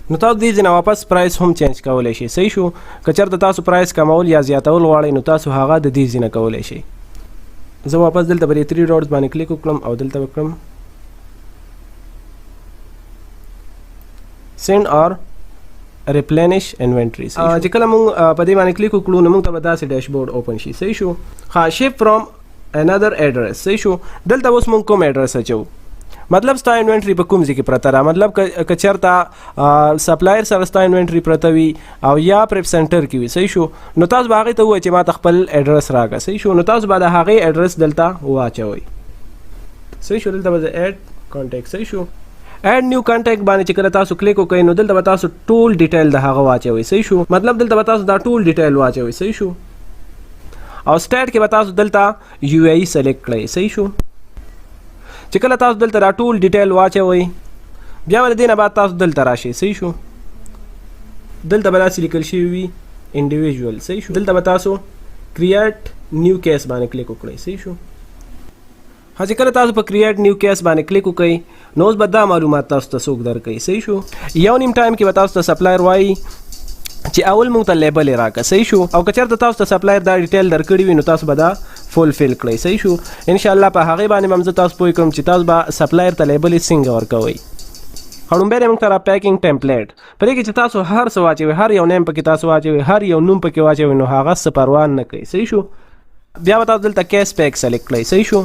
Speaker 1: نو تاسو دې ځای نه واپس پرایس هم چینج کولی شئ. صحیح شو. که چېرته تاسو پرایس کمول یا زیاتول غواړئ نو تاسو هغه د دې ځای نه کولی شئ. زه واپس دلته به 3 ډاټس باندې کلیک وکړم او دلته وکړم سینډ اور ریپلینش انوینټري. چې کله موږ په دې باندې کلیک وکړو نو موږ ته به داسې ډیشبورډ اوپن شي. صحیح شو. ها شیپ فرام انادر ایډرس. صحیح شو. دلته اوس موږ کوم ایډرس اچو، مطلب ستا انوینټري په کوم ځای کې پرته ده، مطلب که چېرته سپلایر سره ستا انوینټري پرته وي او یا پریپ سنټر کې وي. صحیح شو. نو تاسو به هغې ته ووایئ چې ما ته خپل ایډرس راکړه. صحیح شو. نو تاسو به د هغې ایډرس دلته واچوئ. صحیح شو. دلته به زه ایډ کانټیکټ. صحیح شو. ایډ نیو کانټیکټ باندې چې کله تاسو کلیک وکړئ نو دلته به تاسو ټول ډیټیل د هغه واچوئ. صحیح شو. مطلب دلته به تاسو دا ټول ډیټیل واچوئ. صحیح شو. او سټیټ کې به تاسو دلته UAE سلیکټ کړئ. صحیح شو. چې کله تاسو دلته دا ټول ډیټیل واچوئ بیا به د دې نه بعد تاسو دلته راشئ. صحیح شو. دلته به داسې لیکل شوي وي انډیویژوال. صحیح شو. دلته به تاسو کریټ نیو کیس باندې کلیک وکړئ. صحیح شو. چې کله تاسو په کریټ نیو کیس باندې کلیک وکړئ نو اوس به دا معلومات تاسو ته څوک درکوي. صحیح شو. یو نیم ټایم کې به تاسو ته سپلایر وایي چې اول موږ ته لیبل یې راکړه. صحیح شو. او که چېرته تاسو ته سپلایر دا ډیټیل درکړي وي نو تاسو به دا فولفل کړئ. صحیح شو. انشاءالله په هغې باندې به هم زه تاسو پوه کړم چې تاسو به سپلایر ته لیبل یې څنګه ورکوئ. لومبی موږ ته را پیکینګ ټمپلیټ په دې کې چې تاسو هر څه واچوئ، هر یو نیم پکې تاسو واچوئ، هر یو نوم پکې واچوئ نو هغه څه پروا نه کوي. صحیح شو. بیا به تاسو دلته کیس پیک سلیکټ کړئ. صحیح شو.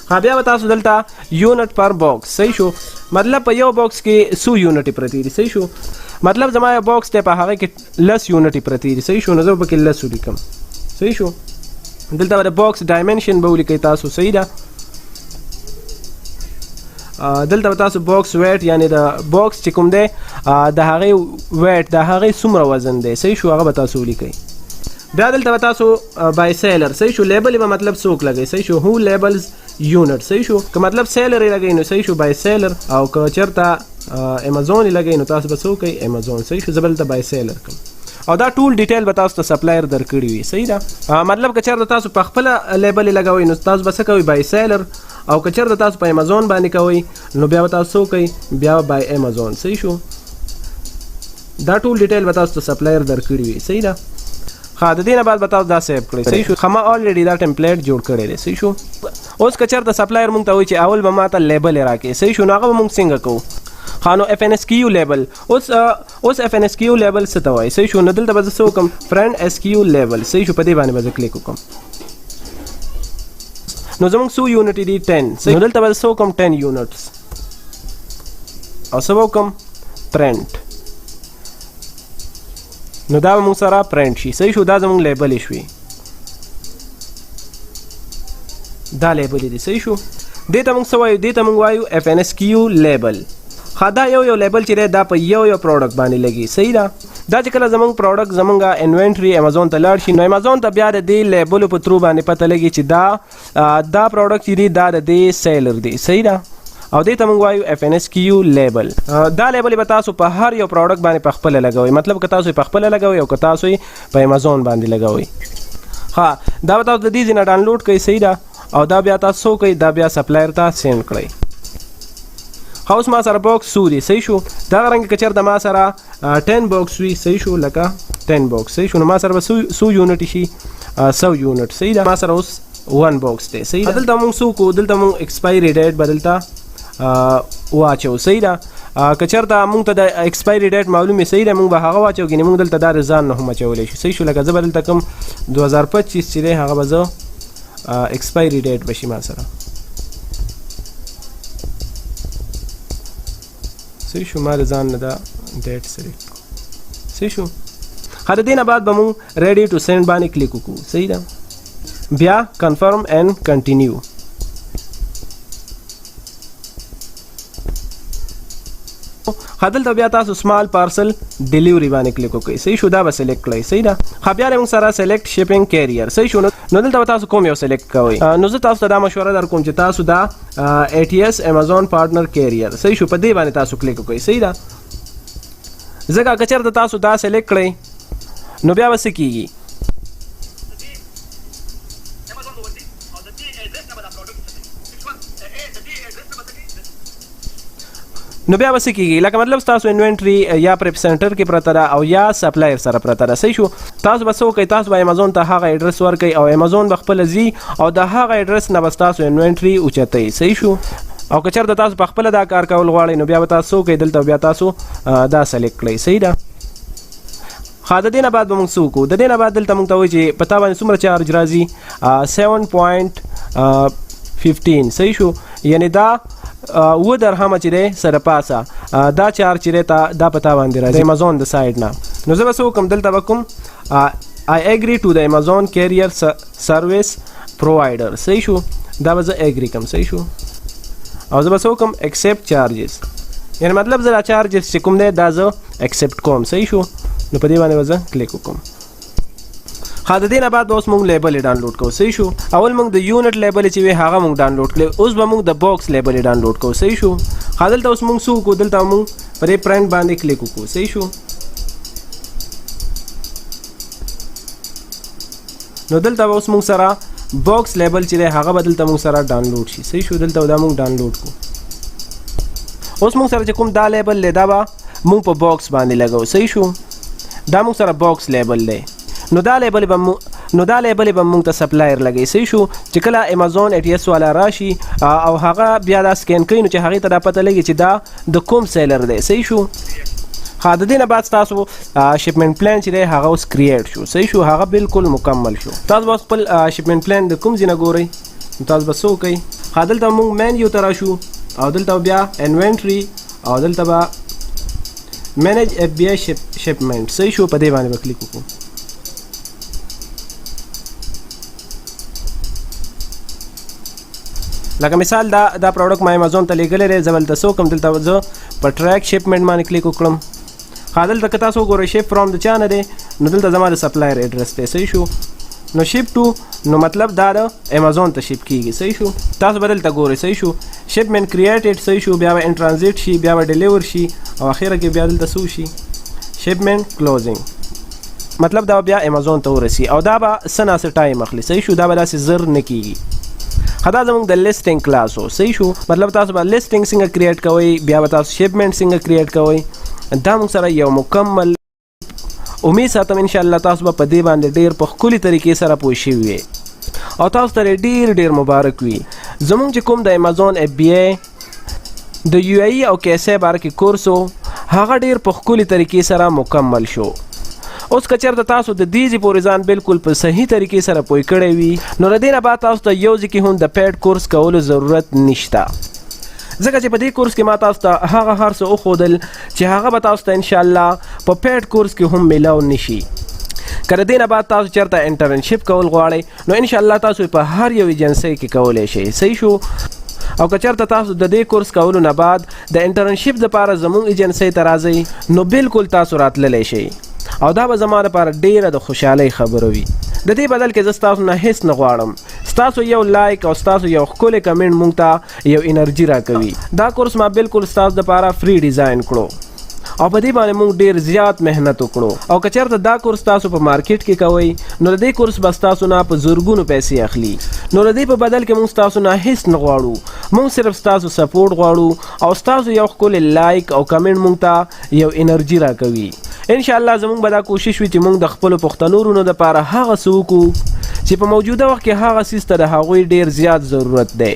Speaker 1: بیا به تاسو دلته یونټ پر باکس. صحیح شو. مطلب په یو باکس کې څو یونټې پرتې دي. صحیح شو. مطلب زما یو باکس دی په هغې کې 10 یونټې پرتې دي. صحیح شو. نو زه به پکې 10 ولیکم. صحیح شو. دلته به د باکس ډایمنشن به ولیکئ تاسو. صحیح ده. دلته به تاسو باکس ویټ یعنی د باکس چې کوم دی د هغې ویټ د هغې څومره وزن دی. صحیح شو. هغه به تاسو ولیکئ. بیا دلته به تاسو بای سیلر. صحیح شو. لیبل به مطلب څوک لګئ. صحیح شو. هو لیبلز یونټ. صحیح شو. که مطلب سیلر یې لګئ نو صحیح شو بای سیلر، او که چېرته امازون یې لګئ نو تاسو به څه وکئ امازون. صحیح شو. زه به دلته بای سیلر کړم او دا ټول ډیټیل به تاسو ته سپلایر درکړي وي. صحیح ده. مطلب که چېرته تاسو په خپله لیبل یې لګوئ نو تاسو به څه کوئ بای سیلر، او که چېرته تاسو په امازون باندې کوئ نو بیا به تاسو څه وکئ بیا بای امازون. صحیح شو. دا ټول ډیټیل به تاسو ته سپلایر درکړي وي. صحیح ده. ها د دې نه بعد به تاسو دا سیو کړئ. صحیح شو. ما الریډي دا ټمپلیټ جوړ کړی دی. صحیح شو. اوس که چېرته سپلایر موږ ته وایي چې اول به ما ته لیبل یې راکړي. صحیح شو. نو هغه به موږ څنګه کوو. نو FNSQ لیبل. اوس FNSQ لیبل څه ته وایي. صحیح شو. نو دلته به زه څه وکړم فرنټ SQ لیبل. صحیح شو. په دې باندې به زه کلیک وکړم. نو زموږ څو یونټې دي 10. نو دلته به زه څه وکړم 10 یونټس او څه به وکړم پرنټ. نو دا به موږ سره پرنټ شي. صحیح شو. دا زموږ لیبل یې شوي. دا لیبل یې دی. صحیح شو. دې ته موږ څه وایو؟ دې ته موږ وایو FNSQ لیبل. دا یو لیبل چې دی دا په یو پروډکټ باندې لګي. صحیح ده. دا چې کله زموږ پروډکټ زموږ انوینټري امازون ته لاړ شي نو امازون ته بیا د دې لیبلو په ترو باندې پته لګي چې دا پروډکټ چې دی دا د دې سیلر دی. صحیح ده. او دې ته موږ وایو FNSQ لیبل. دا لیبل به تاسو په هر یو پروډکټ باندې په خپل لګوي، مطلب که تاسو په خپل لګوي او که تاسو په امازون باندې لګوي. ها دا به تاسو د دې ځای نه ډاونلوډ کړئ، صحیح ده، او دا بیا تاسو کوئ، دا بیا سپلایر ته سینډ کړئ. اوس ما سره باکس څو دي، صحیح شو. دغه رنګ که چېرته ما سره 10 باکس وي، صحیح شو، لکه 10 باکس، صحیح شو، نو ما سره به څو یونټ شي، 100 یونټ، صحیح ده. ما سره اوس 1 باکس دی، صحیح ده. دلته موږ څه وکړو، دلته موږ ایکسپایري ډیټ به دلته واچو، صحیح ده. که چېرته موږ ته د ایکسپایري ډیټ معلوم وي، صحیح ده، موږ به هغه واچو، ګینې موږ دلته دا ځان نه هم اچولی شو، صحیح شو. لکه زه به دلته کوم 2025 چې دی هغه به زه ایکسپایري ډیټ به شي ما سره، صحیح شو. ما د ځان نه دا ډیټ سلیکټ کړو، صحیح شو. ښه د دې نه بعد به موږ ریډي ټو سینډ باندې کلیک وکړو، صحیح ده. بیا کنفرم اینڈ کنټینیو. دلته بیا تاسو سمال پارسل ډیلیوري باندې کلیک وکړئ، صحیح شو. دا به سلیکټ کړئ، صحیح ده. بیا موږ سره سلیکټ شیپینګ کیریئر، صحیح شو. نو دلته تاسو کوم یو سلیکټ کوئ. نو زه تاسو ته دا مشوره در کوم چې تاسو دا ATS امازون پارټنر کیریئر، صحیح شو، په دې باندې تاسو کلیک وکړئ، صحیح ده. ځکه که چېرته تاسو دا سلیکټ کړئ نو بیا به څه کېږي، نو بیا به څه کېږي، لکه مطلب ستاسو انوینټري یا پریپ سنټر کې پرته ده او یا سپلایر سره پرته ده، صحیح شو. تاسو به څه وکئ، تاسو به امازون ته هغه ایډرس ورکئ او امازون به خپله ځي او د هغه ایډرس نه به ستاسو انوینټري اوچتئ، صحیح شو. او که چېرته تاسو په خپله دا کار کول غواړئ نو بیا به تاسو څه وکئ، دلته بیا تاسو دا سلیکټ کړئ، صحیح ده. ښه د دې نه بعد به موږ څه وکړو، د دې نه بعد دلته موږ ته وایي چې په تا باندې څومره چارج راځي، 7.15، صحیح شو. یعنې دا 7 درهمه چې دی سره پاسه دا چارج چې دی دا په تا باندې راځي د امازون د سایډ نه. نو زه به څه وکړم، دلته به کوم I agree to the Amazon carrier service provider، صحیح شو. دا به زه اګري کوم، صحیح شو. او زه به څه وکړم، accept charges، یعنې مطلب زه دا چارجز چې کوم دی دا زه accept کوم، صحیح شو. نو په دې باندې به زه کلیک وکړم. ښه د دې نه بعد به اوس موږ لیبل یې ډاونلوډ کوو، صحیح شو. اول موږ د یونټ لیبل چې وي هغه موږ ډاونلوډ کړی، اوس به موږ د باکس لیبل یې ډاونلوډ کوو، صحیح شو. ښه دلته اوس موږ څه وکړو، دلته موږ په دې پرنټ باندې کلیک وکړو، صحیح شو. نو دلته به اوس موږ سره باکس لیبل چې دی هغه به دلته موږ سره ډاونلوډ شي، صحیح شو. دلته دا موږ ډاونلوډ کړو. اوس موږ سره چې کوم دا لیبل دی دا به موږ په باکس باندې لګو، صحیح شو. دا موږ سره باکس لیبل دی. نو دا لیبل به موږ ته سپلایر لګي، صحیح شو. چې کله امازون ATS والا راشي او هغه بیا دا سکین کوي نو چې هغې ته دا پته لګي چې دا د کوم سیلر دی، صحیح شو. ښه د دې نه بعد ستاسو شپمنټ پلان چې دی هغه اوس کریټ شو، صحیح شو. هغه بالکل مکمل شو. تاسو به خپل شپمنټ پلان د کوم ځای نه ګورئ نو تاسو به څه وکئ، ښه دلته موږ مینیو ته راشو او دلته بیا انوینټري او دلته به مینیج FBA شپمنټ، صحیح شو. په دې باندې به کلیک وکړو. لکه مثال دا پروډکټ ما امازون ته لیږلی دی، زه به دلته څه وکړم، دلته زه په ټریک شپمنټ باندې کلیک وکړم. ښه دلته که تاسو وګورئ شپ فرام د چا نه دی نو دلته زما د سپلایر ایډرس دی، صحیح شو. نو شپ ټو نو مطلب دا د امازون ته شپ کیږي، صحیح شو. تاسو به دلته ګورئ، صحیح شو. شپمنټ کریټډ، صحیح شو. بیا به ان ټرانزیټ شي، بیا به ډیلیور شي او اخیره کې بیا دلته څه شي، شپمنټ کلوزینګ، مطلب دا بیا امازون ته ورسي او دا به څه ناسې ټایم اخلي، صحیح شو. دا به داسې زر نه کیږي. دا زموږ د لیسټینګ کلاس و، صحیح شو. مطلب تاسو به لیسټینګ څنګه کریټ کوئ، بیا به تاسو شپمنټ څنګه کریټ کوئ، دا موږ سره یو مکمل امید ساتم انشاءالله تاسو به په دې باندې ډېر په ښکلي طریقې سره پوه شوي وي او تاسو ته ډېر مبارک وي. زموږ چې کوم د امازون FBA د UAE او KSA باره کې کورس و هغه ډېر په ښکلي طریقې سره مکمل شو. اوس که چېرته تاسو د دې ځای پورې ځان بالکل په صحیح طریقې سره پوه کړی وي نو له دې نه بعد تاسو ته یو ځای کې هم د پیډ کورس کولو ضرورت نشته، ځکه چې په دې کورس کې ما تاسو ته هغه هر څه وښودل چې هغه به تاسو ته انشاءالله په پیډ کورس کې هم میلاو نشي. که د دې نه بعد تاسو چېرته انټرنشپ کول غواړئ نو انشاءالله تاسو په هر یو ایجنسۍ کې کولی شئ، صحیح شو. او که چېرته تاسو د دې کورس کولو نه بعد د انټرنشپ دپاره زموږ ایجنسۍ ته راځئ نو بالکل تاسو راتللی شئ او دا به زما لپاره ډیره د خوشحالۍ خبره وي. د دې بدل کې زه ستاسو نه هیڅ نه غواړم،
Speaker 4: ستاسو یو لایک او ستاسو یو ښکلی کمنټ مونږ ته یو انرژي راکوي. دا کورس ما بالکل ستاسو دپاره فری ډیزاین کړو او په دې باندې موږ ډیر زیات مهنت وکړو. او که چېرته دا کورس تاسو په مارکیټ کې کوئ نو د دې کورس به ستاسو نه په زرګونو پیسې اخلي. نو د دې په بدل کې موږ ستاسو نه هیڅ نه غواړو، موږ صرف ستاسو سپورټ غواړو او ستاسو یو ښکلی لایک او کمنټ موږ ته یو انرژي راکوي. انشاءالله زموږ به دا کوشش وي چې موږ د خپلو پښتنو ورونو دپاره هغه څه وکړو چې په موجوده وخت کې هغه څیز ته د هغوی ډیر زیات ضرورت دی.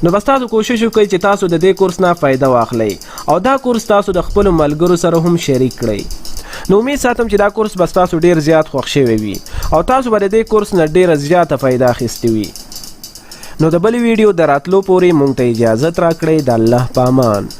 Speaker 4: نو بس تاسو کوشش وکړئ چې تاسو د دې کورس نه فایده واخلئ او دا کورس تاسو د خپلو ملګرو سره هم شریک کړئ. نو امید ساتم چې دا کورس به ستاسو ډیر زیات خوښ شوی وي او تاسو به د دې کورس نه ډیره زیاته فایده اخیستې وي. نو د بلې ویډیو د راتلو پورې مونږ ته اجازت راکړئ. د الله په امان.